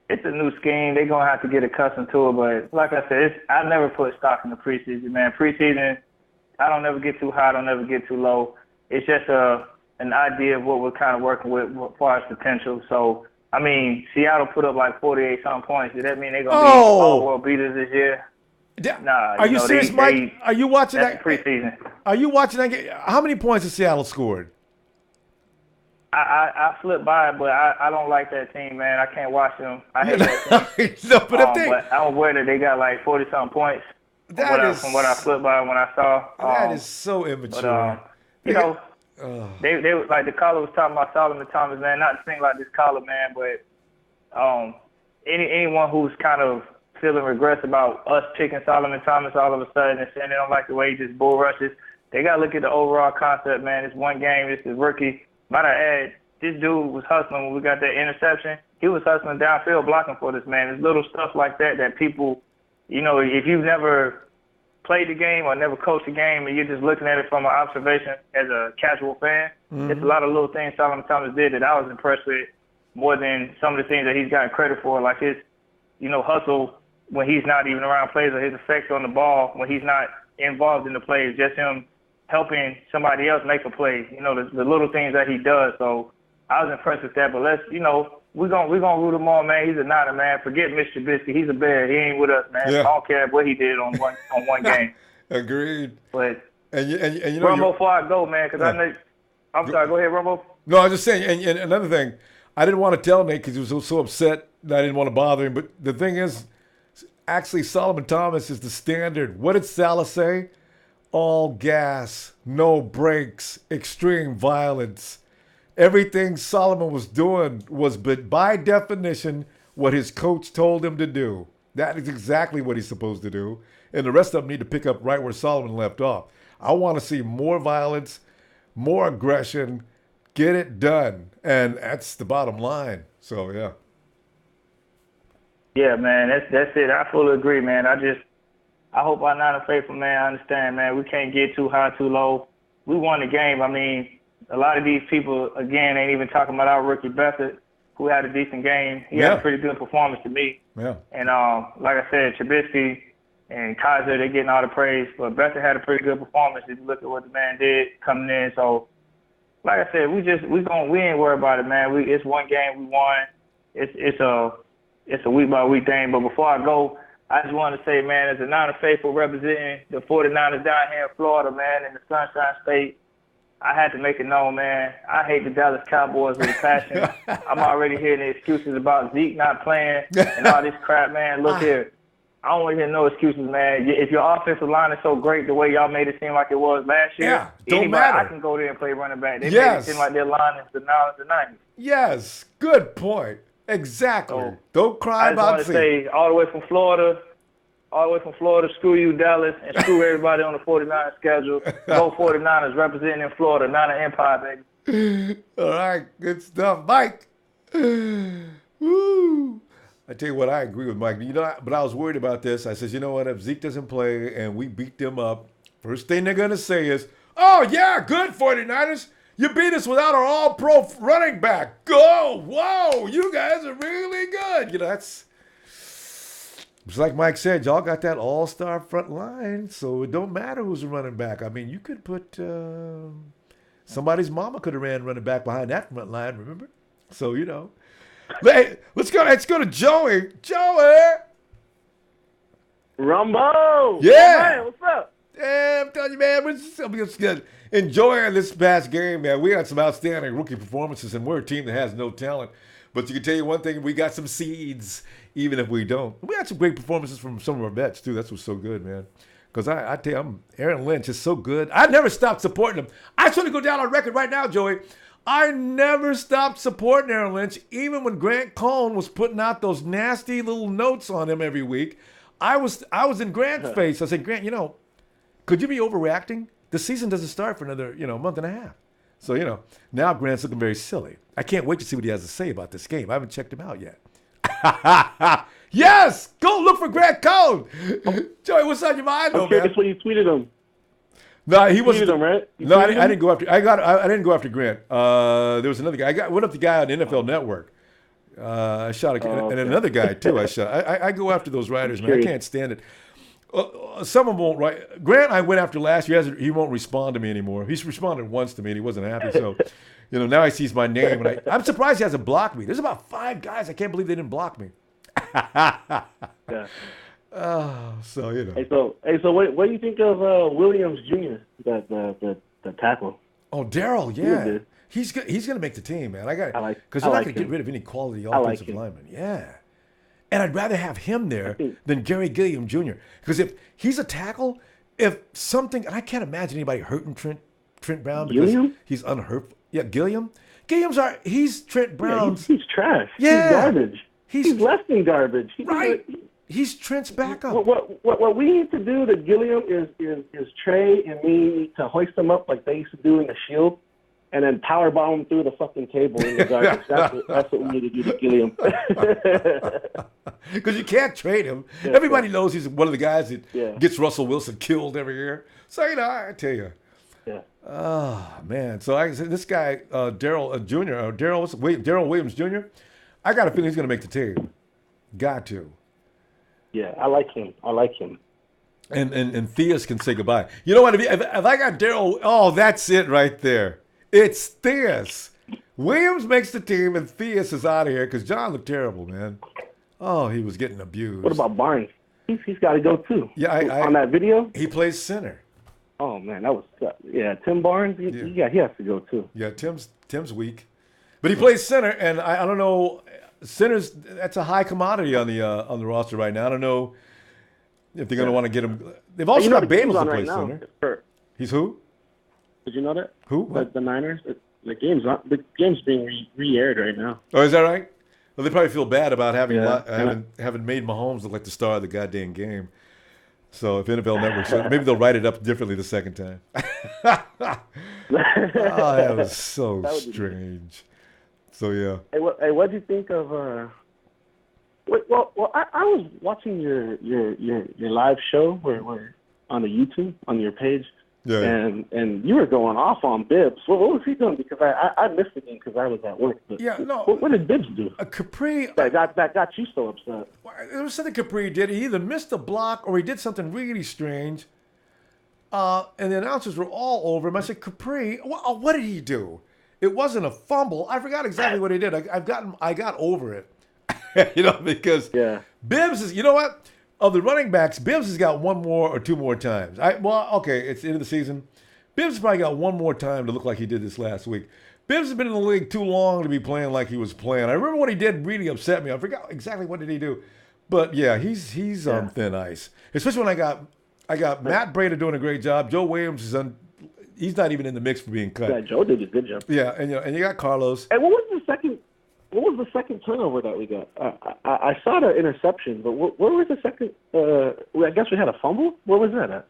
it's a new scheme. They're going to have to get accustomed to it. But like I said, I never put stock in the preseason, man. Preseason, I don't never get too high. I don't never get too low. It's just an idea of what we're kind of working with as far as potential. So, I mean, Seattle put up like 48-something points. Does that mean they're going to be all world beaters this year? Nah. Are you serious, Mike? Are you watching that's that? Preseason. Are you watching that game? How many points has Seattle scored? I flipped by it, but I don't like that team, man. I can't watch them. I hate that team. No, but but I'm aware that they got like 40-something points from what I flipped by when I saw. That is so immature. But, you know, they like the caller was talking about Solomon Thomas, man. Not to think like this caller, man, but anyone who's kind of feeling regrets about us picking Solomon Thomas all of a sudden and saying they don't like the way he just bull rushes, they got to look at the overall concept, man. It's one game. It's the rookie. Might I add, this dude was hustling when we got that interception. He was hustling downfield blocking for this, man. There's little stuff like that people, you know, if you've never played the game or never coached the game and you're just looking at it from an observation as a casual fan, it's a lot of little things Solomon Thomas did that I was impressed with more than some of the things that he's gotten credit for, like his, you know, hustle when he's not even around plays or his effect on the ball when he's not involved in the plays, just him helping somebody else make a play, you know, the little things that he does. So I was impressed with that. But let's, you know, we're gonna root him on, man. He's a Niner, man. Forget Mr. Trubisky. He's a bear. He ain't with us, man. Yeah. I don't care what he did on one game. Agreed. But and you know, Rumbo, before I go, man, because I know. I'm sorry. Go ahead, Rumbo. No, I was just saying. And another thing, I didn't want to tell Nate because he was so upset that I didn't want to bother him. But the thing is, actually, Solomon Thomas is the standard. What did Salah say? All gas, no brakes, extreme violence. Everything Solomon was doing was, but by definition, what his coach told him to do. That is exactly what he's supposed to do. And the rest of them need to pick up right where Solomon left off. I want to see more violence, more aggression, get it done. And that's the bottom line. So, yeah. Yeah, man, that's it. I fully agree, man. I hope I'm not a faithful man. I understand, man. We can't get too high, too low. We won the game. I mean, a lot of these people, again, ain't even talking about our rookie Beathard, who had a decent game. He had a pretty good performance to me. Yeah. And like I said, Trubisky and Kaiser, they're getting all the praise. But Beathard had a pretty good performance if you look at what the man did coming in. So, like I said, we ain't worried about it, man. It's one game we won. It's a week by week thing. But before I go, I just want to say, man, as a Niner faithful representing the 49ers down here in Florida, man, in the Sunshine State, I had to make it known, man. I hate the Dallas Cowboys with a passion. I'm already hearing the excuses about Zeke not playing and all this crap, man. Look here. I don't want to hear no excuses, man. If your offensive line is so great the way y'all made it seem like it was last year, don't matter. I can go there and play running back. They made it seem like their line is the 90s. Yes, good point. Exactly. So, don't cry about Zeke. I just want to say, all the way from Florida, screw you, Dallas, and screw everybody on the 49ers schedule. Go 49ers representing Florida, Niner Empire, baby. All right, good stuff, Mike. Woo. I tell you what, I agree with Mike. You know, but I was worried about this. I said, you know what? If Zeke doesn't play and we beat them up, first thing they're going to say is, oh, yeah, good 49ers. You beat us without our all-pro running back. Go! Whoa! You guys are really good. You know, Just like Mike said, y'all got that all-star front line, so it don't matter who's a running back. I mean, you could put somebody's mama could have ran running back behind that front line, remember? So, you know. Hey, let's go to Joey. Joey! Rumbo! Yeah! Man, what's up? Yeah, I'm telling you, man, we're just good. Enjoying this past game, man. We had some outstanding rookie performances, and we're a team that has no talent. But you can tell you one thing, we got some seeds, even if we don't. We had some great performances from some of our vets, too. That's what's so good, man. Because I tell you, Aaron Lynch is so good. I never stopped supporting him. I just want to go down on record right now, Joey. I never stopped supporting Aaron Lynch, even when Grant Cohn was putting out those nasty little notes on him every week. I was in Grant's face. I said, Grant, could you be overreacting? The season doesn't start for another, month and a half. So, now Grant's looking very silly. I can't wait to see what he has to say about this game. I haven't checked him out yet. Yes! Go look for Grant Cohn! Joey, what's on your mind, though, man? That's what you tweeted him. No, he wasn't. Him, right? No, I didn't go after. I didn't go after Grant. There was another guy. Went up the guy on NFL Network. I shot and another guy too. I shot. I go after those writers, man. I can't stand it. Some of them won't write. Grant, I went after last year. He won't respond to me anymore. He's responded once to me, and he wasn't happy. So, now he sees my name, and I'm surprised he hasn't blocked me. There's about 5 guys. I can't believe they didn't block me. Yeah. So Hey, so what do you think of Williams Jr. The tackle? Oh, Daryl, yeah, he's good. He's gonna make the team, man. Because they're not gonna get rid of any quality offensive linemen. Yeah, and I'd rather have him there than Gary Gilliam Jr. Because if he's a tackle, and I can't imagine anybody hurting Trent Brown because he's unhurt. Yeah, Gilliam. He's Trent Brown's. He's trash. Yeah, he's garbage. He's less than garbage. He's Trent's backup. What we need to do to Gilliam is Trey and me to hoist him up like they used to do in the Shield, and then power bomb him through the fucking table in the garbage. That's what we need to do to Gilliam. Because you can't trade him. Yeah, everybody knows he's one of the guys that gets Russell Wilson killed every year. So I tell you. Yeah. Oh man. So this guy Daryl Jr. Daryl Williams Jr. I got a feeling he's going to make the team. Got to. Yeah, I like him. And Theus can say goodbye. You know what? If I got Daryl, that's it right there. It's Theus. Williams makes the team, and Theus is out of here because John looked terrible, man. Oh, he was getting abused. What about Barnes? He's got to go too. Yeah, on that video. He plays center. Oh man, that was Tim Barnes. He has to go too. Yeah, Tim's weak, but he plays center, and I don't know. Centers, that's a high commodity on the roster right now. I don't know if they're going to want to get him. They've also got Babels to play center. He's who? Did you know that? Who? The Niners. The game's being re-aired right now. Oh, is that right? Well, they probably feel bad about having made Mahomes look like the star of the goddamn game. So if NFL Network, maybe they'll write it up differently the second time. That was so strange. So yeah. Hey, what do you think of? Well, I was watching your live show where on the YouTube on your page, and you were going off on Bibbs. What was he doing? Because I missed the game because I was at work. But what did Bibbs do? Capri that got you so upset. There was something Capri did. He either missed a block or he did something really strange. And the announcers were all over him. I said, Capri, what did he do? It wasn't a fumble. I forgot exactly what he did. I got over it. Because Bibbs is, you know what? Of the running backs, Bibbs has got one more or two more times. It's the end of the season. Bibbs has probably got one more time to look like he did this last week. Bibbs has been in the league too long to be playing like he was playing. I remember what he did really upset me. I forgot exactly what did he do. But yeah, he's on thin ice. Especially when I got Matt Breida doing a great job. Joe Williams he's not even in the mix for being cut. Yeah, Joe did a good job. Yeah, and you got Carlos. And what was the second turnover that we got? I saw the interception, but what was the second? I guess we had a fumble. Where was that at?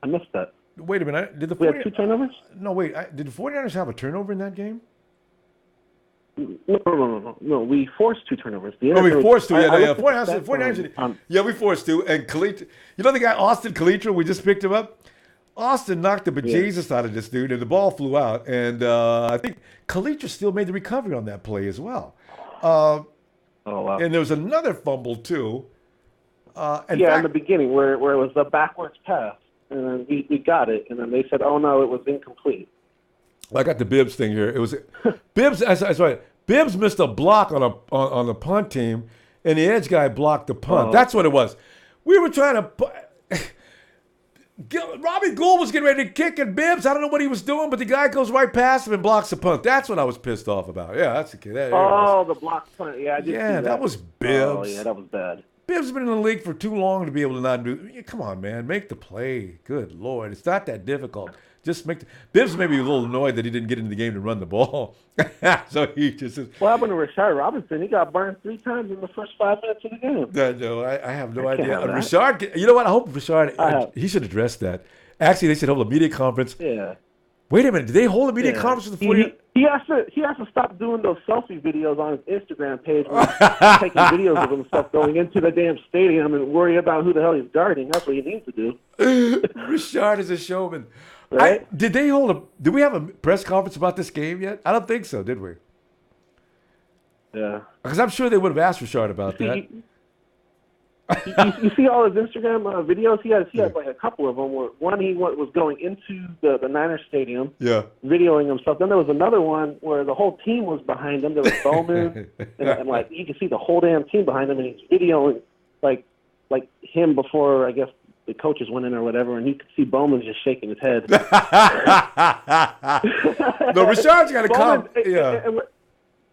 I missed that. Wait a minute. We had 2 turnovers? No, wait. Did the 49ers have a turnover in that game? No. We forced 2 turnovers. We forced 2. Yeah. 49ers. We forced 2. And Kalitra, the guy Austin Kalitra, we just picked him up. Austin knocked the bejesus out of this dude, and the ball flew out. And I think Kalitra still made the recovery on that play as well. Wow. And there was another fumble, too. in the beginning where it was the backwards pass, and then we got it, and then they said, "Oh no, it was incomplete." I got the Bibbs thing here. It was Bibbs. That's right. Bibbs missed a block on the punt team, and the edge guy blocked the punt. That's what it was. We were trying to. Robbie Gould was getting ready to kick, and Bibbs, I don't know what he was doing, but the guy goes right past him and blocks the punt. That's what I was pissed off about. Yeah, that's the kid. The block punt. Yeah, I did see that was Bibbs. Oh, yeah, that was bad. Bibbs has been in the league for too long to be able to not do. Yeah, come on, man, make the play. Good Lord, it's not that difficult. Just make. Bibbs may be a little annoyed that he didn't get into the game to run the ball, so he just. What happened to Rashard Robinson? He got burned 3 times in the first 5 minutes of the game. No, I have no idea. Rashard, you know what? I hope Rashard. He should address that. Actually, they should hold a media conference. Yeah. Wait a minute. Did they hold a media conference with the 40? He has to stop doing those selfie videos on his Instagram page, where he's taking videos of himself going into the damn stadium and worry about who the hell he's guarding. That's what he needs to do. Rashard is a showman. Right? Did we have a press conference about this game yet? I don't think so, did we? Yeah. Because I'm sure they would have asked Rashard about that. You see all his Instagram videos? He has like a couple of them where one he was going into the Niners stadium, videoing himself. Then there was another one where the whole team was behind him. There was Bowman, and like you can see the whole damn team behind him, and he's videoing like him before I guess the coaches went in or whatever, and you could see Bowman's just shaking his head. No, Rashard's got to come.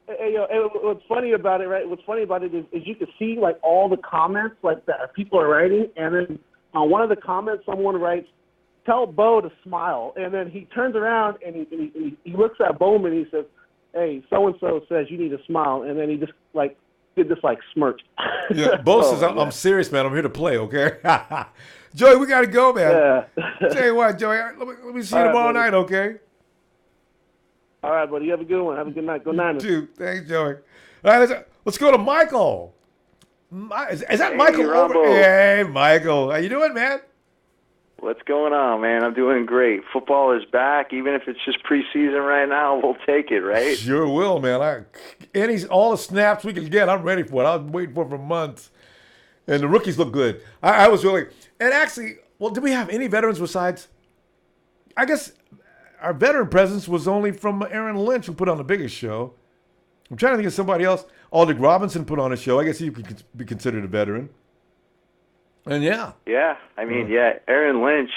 What's funny about it, right? What's funny about it is you can see like all the comments like that people are writing, and then on one of the comments, someone writes, "Tell Bo to smile," and then he turns around and he looks at Bowman and he says, "Hey, so and so says you need to smile," and then he just like did this like smirk. Yeah, Bo says, "I'm serious, man. I'm here to play." Okay, Joey, we gotta go, man. Yeah. Tell you what, Joey, let me see you tomorrow night, okay? All right, buddy. You have a good one. Have a good night. Go Niners. Dude, thanks, Joey. All right, let's go to Michael. Is that Michael? Ronbo. Hey, Michael. How you doing, man? What's going on, man? I'm doing great. Football is back. Even if it's just preseason right now, we'll take it, right? Sure will, man. All the snaps we can get, I'm ready for it. I've been waiting for months. And the rookies look good. I was really... And actually, well, did we have any veterans besides... I guess... Our veteran presence was only from Aaron Lynch, who put on the biggest show. I'm trying to think of somebody else. Aldrick Robinson put on a show. I guess he could be considered a veteran. And yeah, I mean, Aaron Lynch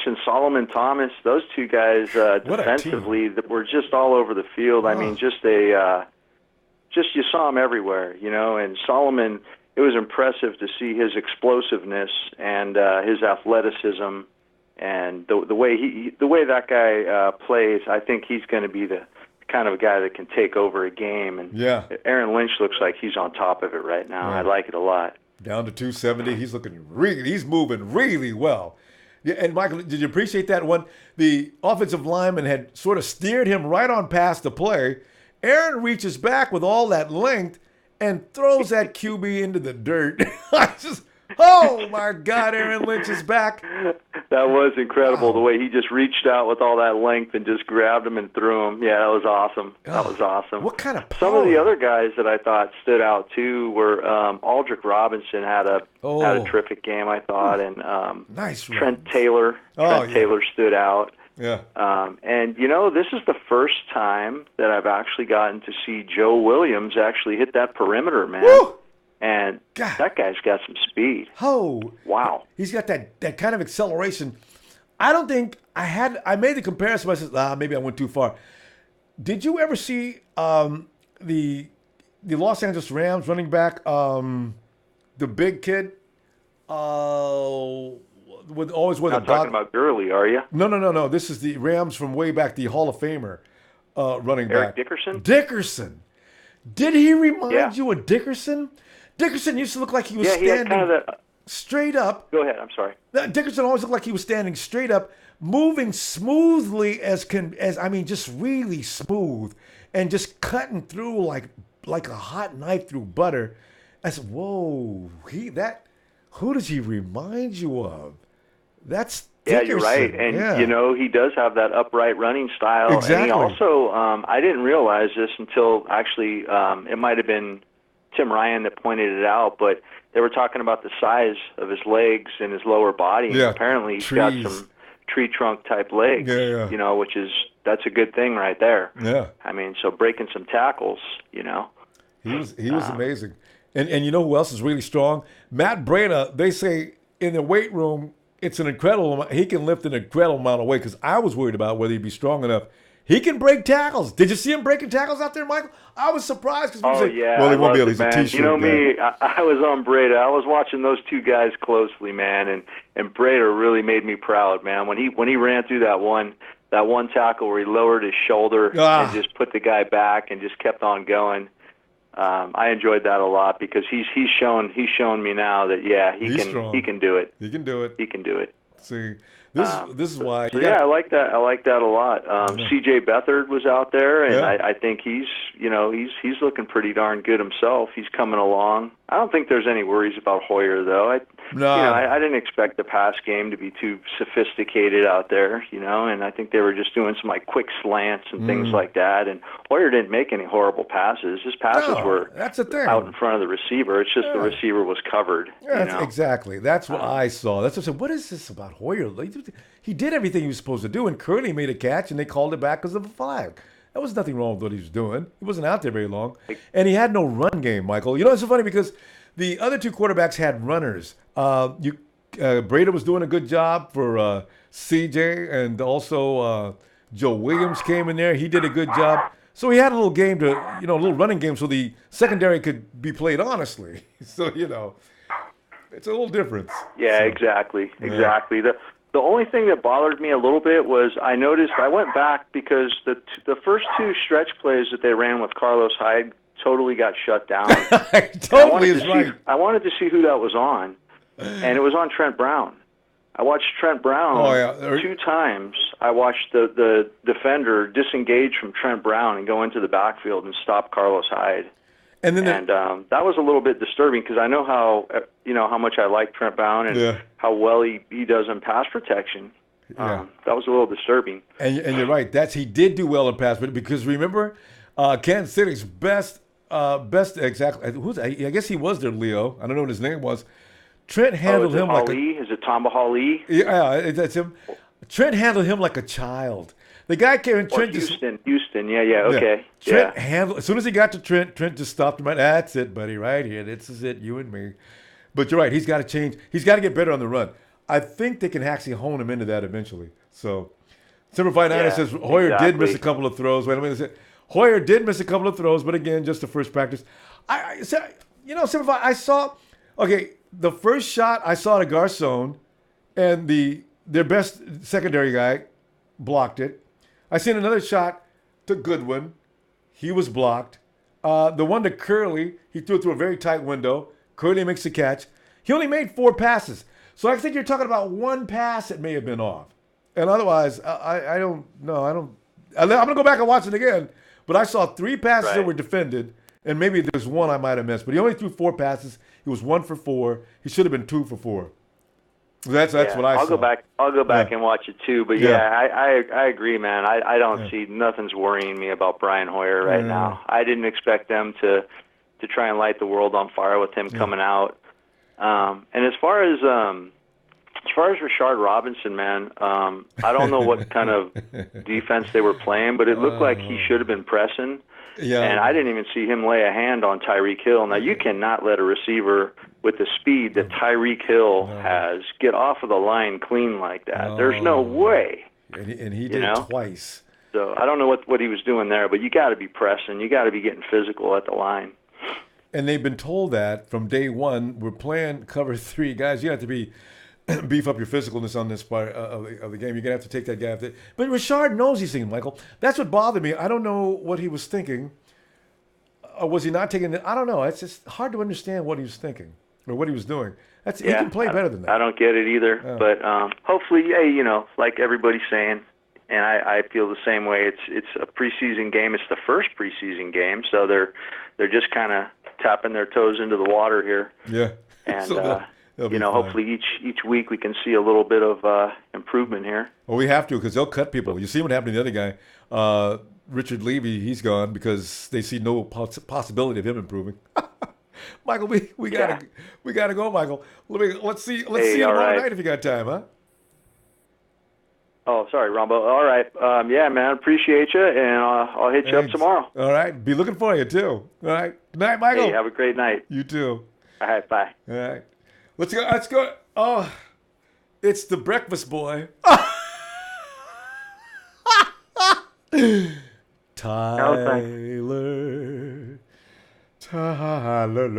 and Solomon Thomas, those two guys defensively that were just all over the field. I mean, just you saw them everywhere, you know. And Solomon, it was impressive to see his explosiveness and his athleticism. And the way that guy plays, I think he's going to be the kind of a guy that can take over a game. And Aaron Lynch looks like he's on top of it right now. I like it a lot. Down to 270, he's moving really well. Yeah, and Michael, did you appreciate that one? The offensive lineman had sort of steered him right on past the play. Aaron reaches back with all that length and throws that QB into the dirt. Oh, my God, Aaron Lynch is back. That was incredible, the way he just reached out with all that length and just grabbed him and threw him. Yeah, that was awesome. That was awesome. What kind of power? Some of the other guys that I thought stood out, too, were Aldrick Robinson had a terrific game, I thought, and nice Trent Taylor. Taylor stood out. Yeah. And, you know, this is the first time that I've actually gotten to see Joe Williams actually hit that perimeter, man. Woo! And that guy's got some speed. Oh. Wow. He's got that kind of acceleration. I don't think I made the comparison. I said, maybe I went too far. Did you ever see the Los Angeles Rams running back, the big kid? With always with Not talking about Gurley, are you? No. This is the Rams from way back, the Hall of Famer running back. Eric Dickerson? Dickerson. Did he remind you of Dickerson? Dickerson used to look like he was standing kind of straight up. Go ahead. I'm sorry. Dickerson always looked like he was standing straight up, moving smoothly as just really smooth, and just cutting through like a hot knife through butter. I said, "Whoa, who does he remind you of?" That's Dickerson. Yeah, you're right. And, you know, he does have that upright running style. Exactly. And he also, I didn't realize this until actually it might have been Tim Ryan that pointed it out, but they were talking about the size of his legs and his lower body. Yeah, And apparently he's got some tree trunk type legs, Yeah. you know, that's a good thing right there. Yeah. I mean, so breaking some tackles, you know. He was amazing. And you know who else is really strong? Matt Breida. They say in the weight room, it's an incredible amount. He can lift an incredible amount of weight, because I was worried about whether he'd be strong enough. He can break tackles. Did you see him breaking tackles out there, Michael? I was surprised. Oh, yeah. Well, he I won't be able loved to. He's it, a man. T-shirt You know guy. me, I was on Breda. I was watching those two guys closely, man, and Breda really made me proud, man. When he ran through that one tackle where he lowered his shoulder and just put the guy back and just kept on going. I enjoyed that a lot, because he's shown me now that he can do it. He can do it. He can do it. See, this is why. So I like that. I like that a lot. C.J. Beathard was out there, and Yeah. I think he's looking pretty darn good himself. He's coming along. I don't think there's any worries about Hoyer, though. I didn't expect the pass game to be too sophisticated out there, and I think they were just doing some quick slants and things like that. And Hoyer didn't make any horrible passes. His passes were that's the thing. out in front of the receiver. It's just the receiver was covered. Yeah, exactly. That's what I saw. That's what I said. What is this about Hoyer? He did everything he was supposed to do, and Curley made a catch, and they called it back because of a flag. There was nothing wrong with what he was doing. He wasn't out there very long, and he had no run game, Michael. It's so funny because the other two quarterbacks had runners. Breida was doing a good job for CJ, and also Joe Williams came in there. He did a good job. So he had a little game a little running game, so the secondary could be played honestly. So it's a little difference. Yeah, exactly. The only thing that bothered me a little bit was I went back because the first two stretch plays that they ran with Carlos Hyde totally got shut down. Totally is right. I wanted to see who that was on, and it was on Trent Brown. I watched Trent Brown 2 times. I watched the defender disengage from Trent Brown and go into the backfield and stop Carlos Hyde. And that was a little bit disturbing because I know how much I like Trent Brown and how well he does in pass protection. That was a little disturbing. And you're right. He did do well in pass, but because remember, Kansas City's best exactly. I guess he was their Leo. I don't know what his name was. Trent handled him like is it Tamba Hali? Yeah, that's him. Trent handled him like a child. The guy came in. Trent Houston. Okay. Trent handled as soon as he got to Trent just stopped him. That's it, buddy, right here. This is it, you and me. But you're right. He's got to change. He's got to get better on the run. I think they can actually hone him into that eventually. So, Semper Fi says Hoyer did miss a couple of throws. Wait a minute. Hoyer did miss a couple of throws, but again, just the first practice. Semper Fi, I saw. Okay, the first shot I saw to Garcon, and their best secondary guy blocked it. I seen another shot to Goodwin. He was blocked. The one to Curley, he threw it through a very tight window. Curley makes the catch. He only made 4 passes. So I think you're talking about one pass that may have been off. And otherwise, I don't know. I'm going to go back and watch it again. But I saw 3 passes that were defended, and maybe there's one I might have missed. But he only threw 4 passes. He was 1 for 4. He should have been 2 for 4. That's what I saw. I'll go back and watch it too. But I agree, man. I don't see nothing's worrying me about Brian Hoyer right now. I didn't expect them to try and light the world on fire with him coming out. And as far as Rashard Robinson, man, I don't know what kind of defense they were playing, but it looked like he should have been pressing. Yeah. And I didn't even see him lay a hand on Tyreek Hill. Now, you cannot let a receiver with the speed that Tyreek Hill has get off of the line clean like that. There's no way. And he did twice. So I don't know what he was doing there, but you got to be pressing. You got to be getting physical at the line. And they've been told that from day one, we're playing cover 3. Guys, you have to beef up your physicalness on this part of the game. You're going to have to take that guy after. But Rashard knows these things, Michael. That's what bothered me. I don't know what he was thinking. Or was he not taking it? I don't know. It's just hard to understand what he was thinking or what he was doing. He can play better than that. I don't get it either. But hopefully, like everybody's saying, and I feel the same way. It's a preseason game. It's the first preseason game, so they're just kind of tapping their toes into the water here. Yeah. And hopefully each week we can see a little bit of improvement here. Well, we have to because they'll cut people. You see what happened to the other guy, Richard Levy. He's gone because they see no possibility of him improving. Michael, we gotta go, Michael. Let's see you tomorrow night if you got time, huh? Oh, sorry, Ronbo. All right. Yeah, man, appreciate you, and I'll hit you up tomorrow. All right. Be looking for you, too. All right. Good night, Michael. Hey, have a great night. You too. All right, bye. All right. Let's go. Oh, it's the breakfast boy. Tyler.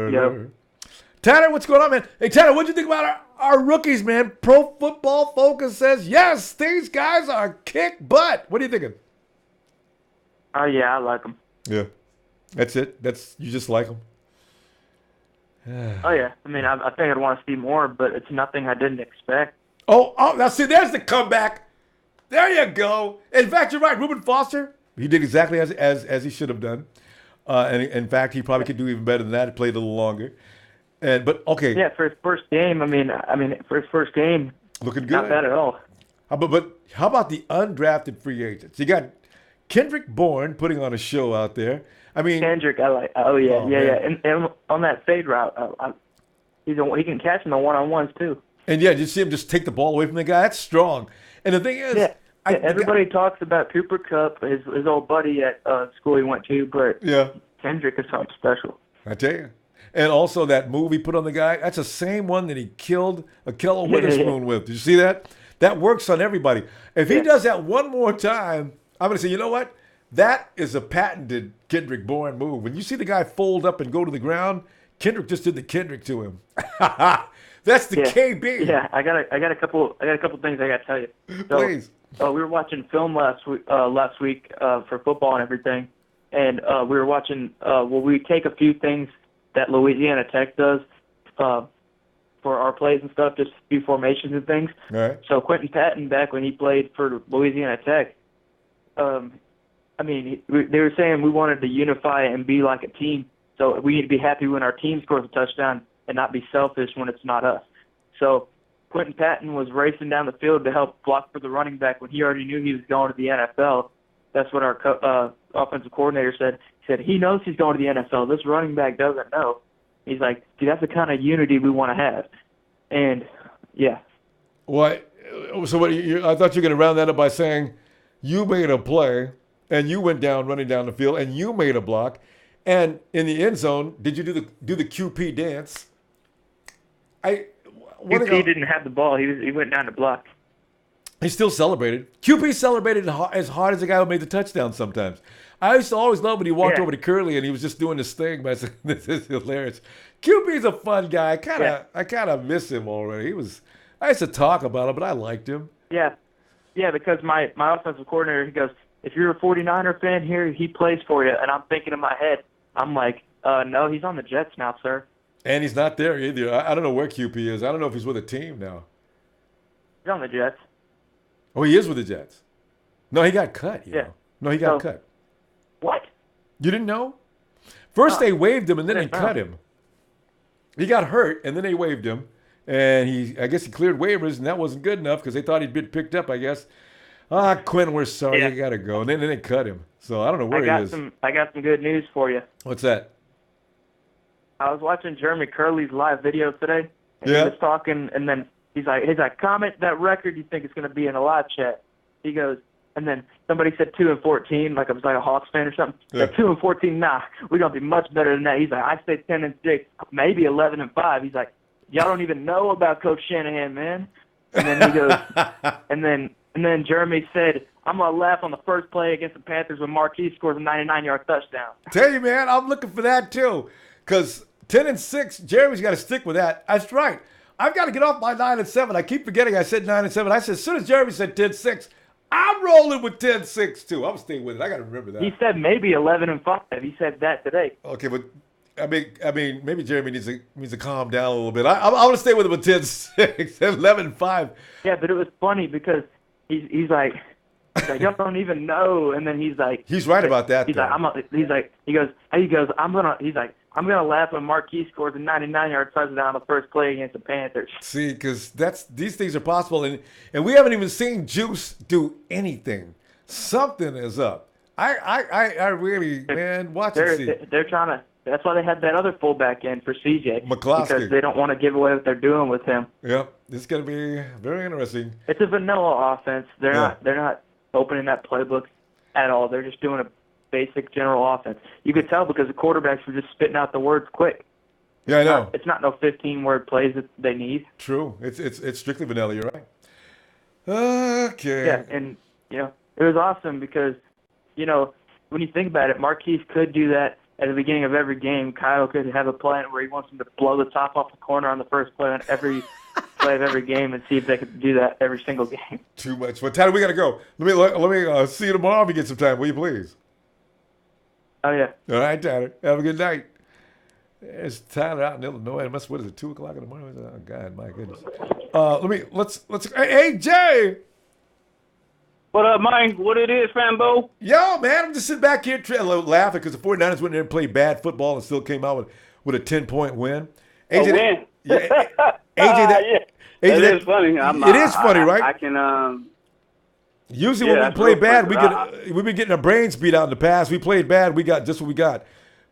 Yep. Tanner, what's going on, man? Hey, Tanner, what'd you think about our rookies, man? Pro Football Focus says, yes, these guys are kick butt. What are you thinking? Oh, yeah, I like them. Yeah. That's it? You just like them? Oh, yeah. I mean, I think I'd want to see more, but it's nothing I didn't expect. Oh, now see, there's the comeback. There you go. In fact, you're right. Reuben Foster, he did exactly as he should have done. And in fact, he probably could do even better than that. He played a little longer. But okay. Yeah, for his first game, I mean, for his first game, looking good. Not bad at all. But how about the undrafted free agents? You got Kendrick Bourne putting on a show out there. I mean, Kendrick, I like. Oh yeah, yeah. And on that fade route, he can catch in the one-on-ones too. And yeah, you see him just take the ball away from the guy. That's strong. And the thing is, everybody talks about Cooper Kupp, his old buddy at school he went to, but Kendrick is something special. I tell you. And also that move he put on the guy, that's the same one that he killed Akello Witherspoon with. Did you see that? That works on everybody. If he does that one more time, I'm going to say, you know what? That is a patented Kendrick Bourne move. When you see the guy fold up and go to the ground, Kendrick just did the Kendrick to him. That's the KB. Yeah, I got a couple things I got to tell you. So, Please. We were watching film last week for football and everything, and we were watching. We take a few things that Louisiana Tech does for our plays and stuff, just a few formations and things. All right. So Quentin Patton, back when he played for Louisiana Tech, they were saying we wanted to unify and be like a team. So we need to be happy when our team scores a touchdown and not be selfish when it's not us. So Quentin Patton was racing down the field to help block for the running back when he already knew he was going to the NFL. That's what our offensive coordinator said. He said he knows he's going to the NFL. This running back doesn't know. He's like, dude, that's the kind of unity we want to have. And, yeah. What? So I thought you were going to round that up by saying you made a play and you went down running down the field and you made a block. And in the end zone, did you do the QP dance? QP didn't have the ball. He went down to block. He still celebrated. QP celebrated as hard as the guy who made the touchdown sometimes. I used to always love when he walked over to Curly and he was just doing this thing. But I said, this is hilarious. QP's a fun guy. I kind of miss him already. I used to talk about him, but I liked him. Yeah, because my offensive coordinator, he goes, if you're a 49er fan here, he plays for you. And I'm thinking in my head, I'm like, no, he's on the Jets now, sir. And he's not there either. I don't know where QP is. I don't know if he's with a team now. He's on the Jets. Oh, he is with the Jets. No, he got cut. You know. No, he got cut. What? You didn't know? First they waived him and then they cut him. He got hurt and then they waived him. And I guess he cleared waivers and that wasn't good enough because they thought he'd been picked up, I guess. Quinn, we're sorry. You got to go. And then they cut him. So I don't know where he is. I got some good news for you. What's that? I was watching Jeremy Curley's live video today. And he was talking, and then he's like, comment that record you think is going to be in a live chat. He goes, and then somebody said 2-14, like it was like a Hawks fan or something. Yeah. 2-14, nah, we're going to be much better than that. He's like, I say 10-6, maybe 11-5. He's like, y'all don't even know about Coach Shanahan, man. And then he goes, and then Jeremy said, I'm going to laugh on the first play against the Panthers when Marquise scores a 99-yard touchdown. Tell you, man, I'm looking for that too. Because 10-6, Jeremy's got to stick with that. That's right. I've got to get off my 9-7. I keep forgetting I said 9-7. I said, as soon as Jeremy said 10-6, I'm rolling with 10-6 too. I'm staying with it. I got to remember that. He said maybe 11-5. He said that today. Okay, but I mean, maybe Jeremy needs to calm down a little bit. I want to stay with him with 10-6, 11-5. Yeah, but it was funny because he's like, y'all don't even know, and then he's like, he's right about that. He's like, he goes, I'm gonna laugh when Marquise scores a 99-yard touchdown on the first play against the Panthers. See, because these things are possible, and we haven't even seen Juice do anything. Something is up. I really, man, watch and see. They're trying That's why they had that other fullback in for CJ. McCloskey. Because they don't want to give away what they're doing with him. Yep, it's going to be very interesting. It's a vanilla offense. They're not opening that playbook at all. They're just doing a basic general offense. You could tell because the quarterbacks were just spitting out the words quick. Yeah, I know. It's not no 15-word plays that they need. True. It's strictly vanilla. You're right. Okay. Yeah, and it was awesome because when you think about it, Marquise could do that at the beginning of every game. Kyle could have a plan where he wants him to blow the top off the corner on the first play on every play of every game, and see if they could do that every single game. Too much. Well, Tyler, we got to go. Let me see you tomorrow if you get some time. Will you please? Oh yeah. All right, Tyler. Have a good night. There's Tyler out in Illinois. What is it? 2:00 in the morning? Oh God, my goodness. Let's. Hey, Jay. What up, Mike? What it is, Rambo? Yo, man, I'm just sitting back here laughing because the 49ers went in there and played bad football and still came out with a 10-point win. AJ, a win? AJ, That is funny. It is funny, right? I can. Usually when we play bad, we've been getting our brains beat out in the past. We played bad, we got just what we got.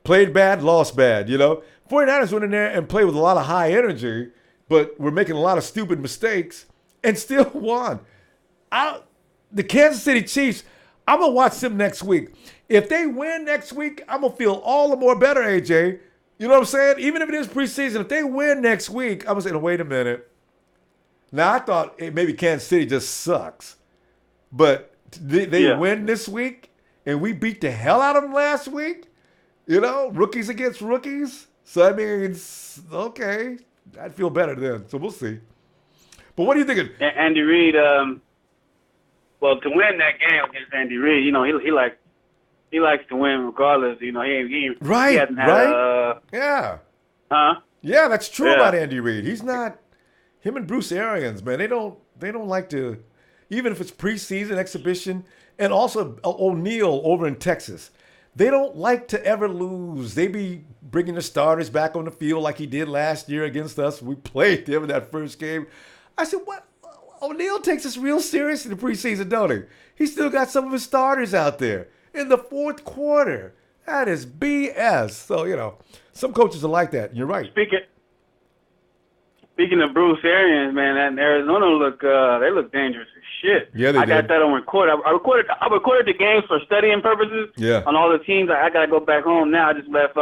Played bad, lost bad, 49ers went in there and played with a lot of high energy, but we're making a lot of stupid mistakes and still won. The Kansas City Chiefs, I'm going to watch them next week. If they win next week, I'm going to feel all the more better, AJ. You know what I'm saying? Even if it is preseason, if they win next week, I'm going to say, wait a minute. Now, I thought maybe Kansas City just sucks. But they win this week, and we beat the hell out of them last week. Rookies against rookies. So, I mean, okay. I'd feel better then. So, we'll see. But what are you thinking? Andy Reid, well, to win that game against Andy Reid, he likes to win regardless. He hasn't had yeah. Huh? Yeah, that's true about Andy Reid. He's not him and Bruce Arians, man. They don't like to, even if it's preseason exhibition, and also O'Neal over in Texas. They don't like to ever lose. They be bringing the starters back on the field like he did last year against us. We played them in that first game. I said, what? O'Neal takes us real serious in the preseason, don't he? He still got some of his starters out there in the fourth quarter. That is BS. So, some coaches are like that. You're right. Speaking of Bruce Arians, man, that Arizona they look dangerous as shit. Yeah, they I got that on record. I recorded the games for studying purposes on all the teams. I got to go back home now. I just left,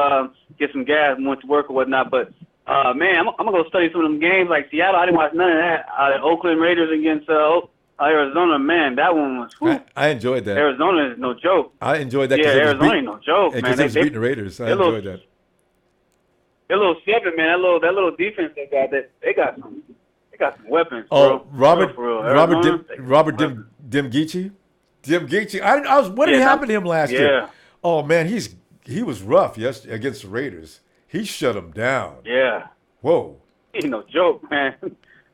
get some gas and went to work or whatnot. But, man, I'm going to go study some of them games like Seattle. I didn't watch none of that. The Oakland Raiders against Arizona, man, that one was whew. I enjoyed that. Arizona is no joke. I enjoyed that. Yeah, Arizona ain't no joke, man. Because they was beating the Raiders. I enjoyed that. That little seven, man, that little defense they got some weapons. Oh, bro. Robert Arizona, Demgeechie. What did happen to him last year? Oh man, he was rough against the Raiders. He shut him down. Yeah. Whoa. Ain't no joke, man.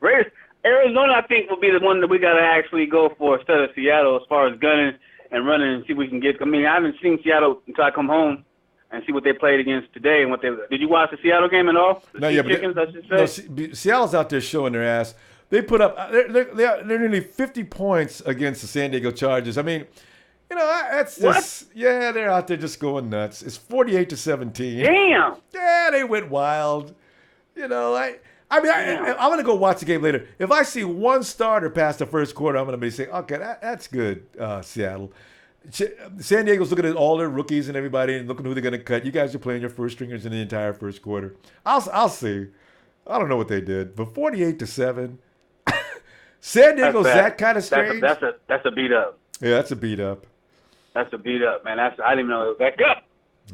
Raiders, Arizona, I think will be the one that we got to actually go for instead of Seattle as far as gunning and running and see if we can get. I mean, I haven't seen Seattle until I come home and see what they played against today and what they. Did you watch the Seattle game at all? Chickens, I should say. Seattle's out there showing their ass. They put up. They're nearly 50 points against the San Diego Chargers. I mean, that's just they're out there just going nuts. It's 48-17. Damn. Yeah, they went wild. I'm gonna go watch the game later. If I see one starter past the first quarter, I'm gonna be saying, okay, that's good, Seattle. San Diego's looking at all their rookies and everybody and looking who they're going to cut. You guys are playing your first stringers in the entire first quarter. I'll see. I don't know what they did, but 48-7. San Diego's that kind of strange. That's a beat up. Yeah, that's a beat up. That's a beat up, man. I didn't even know it was that good.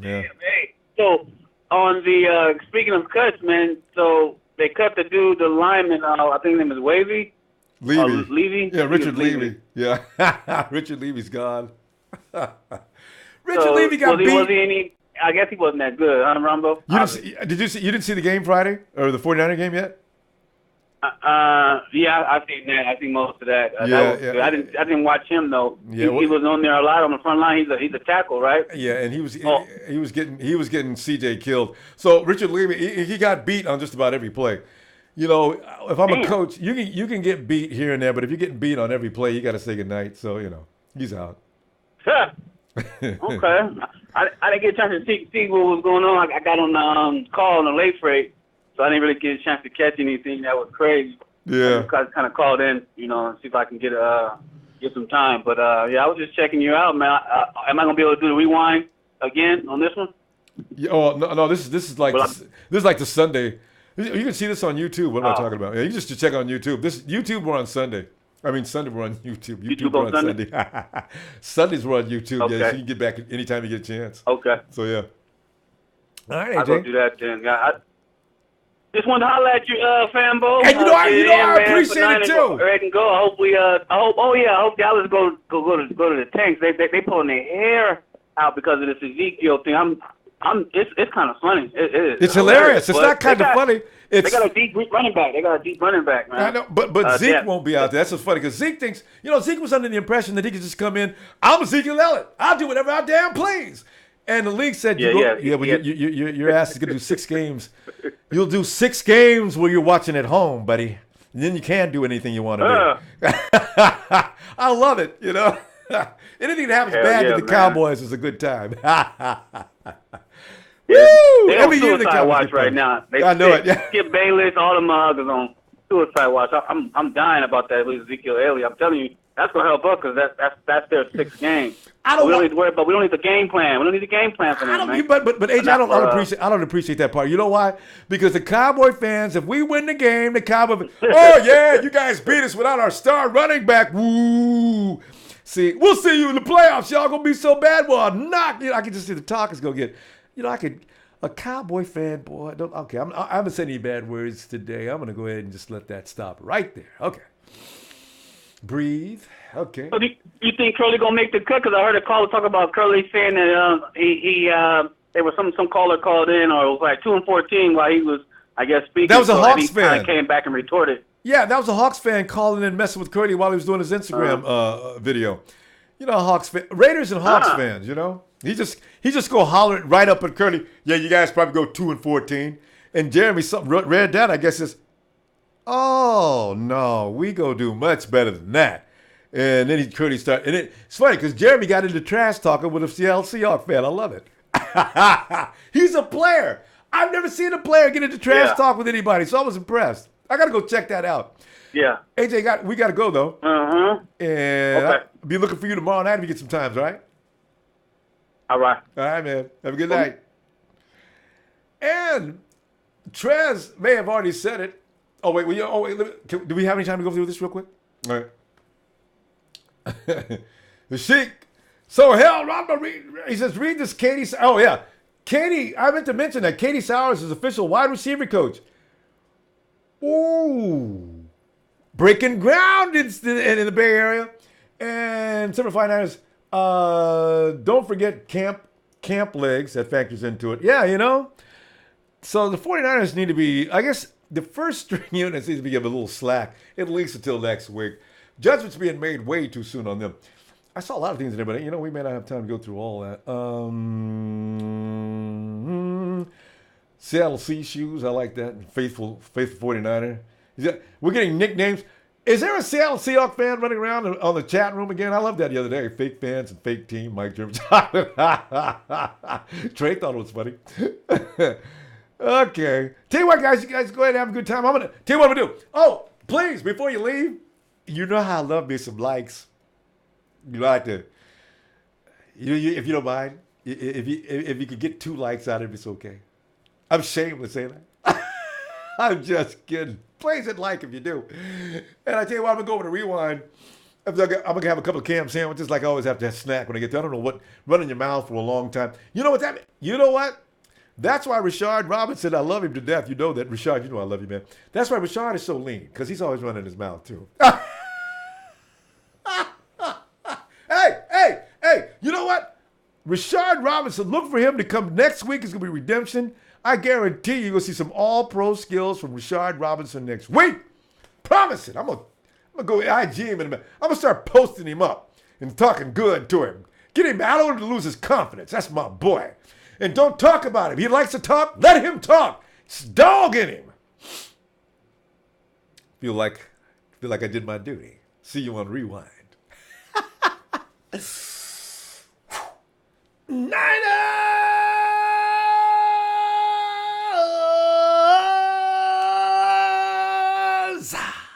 Yeah. Hey, so on the speaking of cuts, man. So they cut the dude, the lineman. I think his name is Levy. Levy. Yeah, Richard Levy. Yeah, Richard Levy's gone. Richard Levy got beat. I guess he wasn't that good, huh, Ronbo? You didn't see the game Friday or the 49er game yet? Yeah, I've seen that. I've seen most of that. Yeah. I didn't watch him though. Yeah, he was on there a lot on the front line. He's a tackle, right? Yeah, and he was getting CJ killed. So Richard Levy, he got beat on just about every play. If I'm a coach, you can get beat here and there, but if you're getting beat on every play, you got to say goodnight. So he's out. Okay. I didn't get a chance to see what was going on. I got on the call on the late freight, so I didn't really get a chance to catch anything that was crazy. Yeah. I kind of called in, and see if I can get some time. But yeah, I was just checking you out, man. Am I gonna be able to do the rewind again on this one? Yeah, oh no, this is like the Sunday. You can see this on YouTube. What am I talking about? Yeah, you just check on YouTube. This YouTube we're on Sunday. I mean Sunday we're on YouTube. YouTube we're on Sunday. Sundays we're on YouTube. Okay. Yeah, so you can get back anytime you get a chance. Okay. So yeah. All right, I'll go do that then. I just wanted to holler at you, Fanbo. Hey, I appreciate it too. Ready and go. I hope Dallas go to the tanks. They pulling their hair out because of this Ezekiel thing. It's kind of funny. It is. It's hilarious. It's not kind of funny. They got a deep running back. Man. I know, but Zeke won't be out there. That's what's funny because Zeke thinks, Zeke was under the impression that he could just come in. I'm Ezekiel Elliott. I'll do whatever I damn please. And the league said, your ass is going to do 6 games. You'll do 6 games where you're watching at home, buddy. And then you can't do anything you want to do. I love it, Anything that happens bad to the Cowboys is a good time. They're on suicide watch right now. I know it. Yeah. Skip Bayless, all the mugs is on suicide watch. I'm dying about that with Ezekiel Elliott. I'm telling you, that's gonna help us because that's their 6th game. We don't need to worry about. We don't need the game plan. We don't need the game plan for them, man. But AJ, I don't appreciate that part. You know why? Because the Cowboy fans, if we win the game, the Cowboy, you guys beat us without our star running back. Woo! See, we'll see you in the playoffs. Y'all gonna be so bad. Well, I can just see the talk is gonna get. A Cowboy fan, boy. I haven't said any bad words today. I'm gonna go ahead and just let that stop right there. Okay. Breathe. Okay. So do you think Curly gonna make the cut? Because I heard a caller talk about Curly saying that there was some caller called in, or it was like 2-14 while he was, I guess, speaking. That was a Hawks fan. He came back and retorted. Yeah, that was a Hawks fan calling in, messing with Curly while he was doing his Instagram video. Hawks fan, Raiders and Hawks fans. He just go hollering right up at Curly. Yeah, you guys probably go 2-14. And Jeremy read that. I guess says, oh no, we go do much better than that. And then Curly started. And it's funny because Jeremy got into trash talking with a Seattle Seahawks fan. I love it. He's a player. I've never seen a player get into trash talk with anybody, so I was impressed. I got to go check that out. Yeah. AJ, we got to go, though. Uh-huh. And I'll be looking for you tomorrow night if you get some times, right? All right. All right, man. Have a good night. And Trez may have already said it. Oh, wait. Do we have any time to go through this real quick? All right. The Sheik. So, Ronbo, he says, read this Katie. Oh, yeah. Katie, I meant to mention that Katie Sowers is official wide receiver coach. Ooh. Breaking ground in the Bay Area. And 759ers, don't forget camp legs. That factors into it. Yeah, So the 49ers need to be, I guess, the first string units need to be given a little slack, at least until next week. Judgment's being made way too soon on them. I saw a lot of things in there, but we may not have time to go through all that. Seattle Sea Shoes, I like that. Faithful 49er. We're getting nicknames. Is there a Seattle Seahawks fan running around on the chat room again? I loved that the other day. Fake fans and fake team. Mike Jeremy. Trey thought it was funny. Okay. Tell you what, guys. You guys go ahead and have a good time. I'm going to tell you what I'm going to do. Oh, please, before you leave, you know how I love me some likes. You like to, if you don't mind, if you could get 2 likes out of it, it's okay. I'm ashamed to say that. I'm just kidding. Please hit like if you do. And I tell you what, I'm going to go over to Rewind. I'm going to have a couple of cam sandwiches like I always have to have snack when I get there. I don't know what, run in your mouth for a long time. You know what that means? You know what? That's why Rashard Robinson, I love him to death. You know that. Rashard, you know I love you, man. That's why Rashard is so lean, because he's always running his mouth, too. Hey, you know what? Rashard Robinson, look for him to come next week. It's going to be redemption. I guarantee you're going to see some all-pro skills from Rashard Robinson next week. Promise it. I'm going to go IG him in a minute. I'm going to start posting him up and talking good to him. Get him. I don't want him to lose his confidence. That's my boy. And don't talk about him. He likes to talk. Let him talk. It's dog in him. Feel like I did my duty. See you on Rewind. Zah.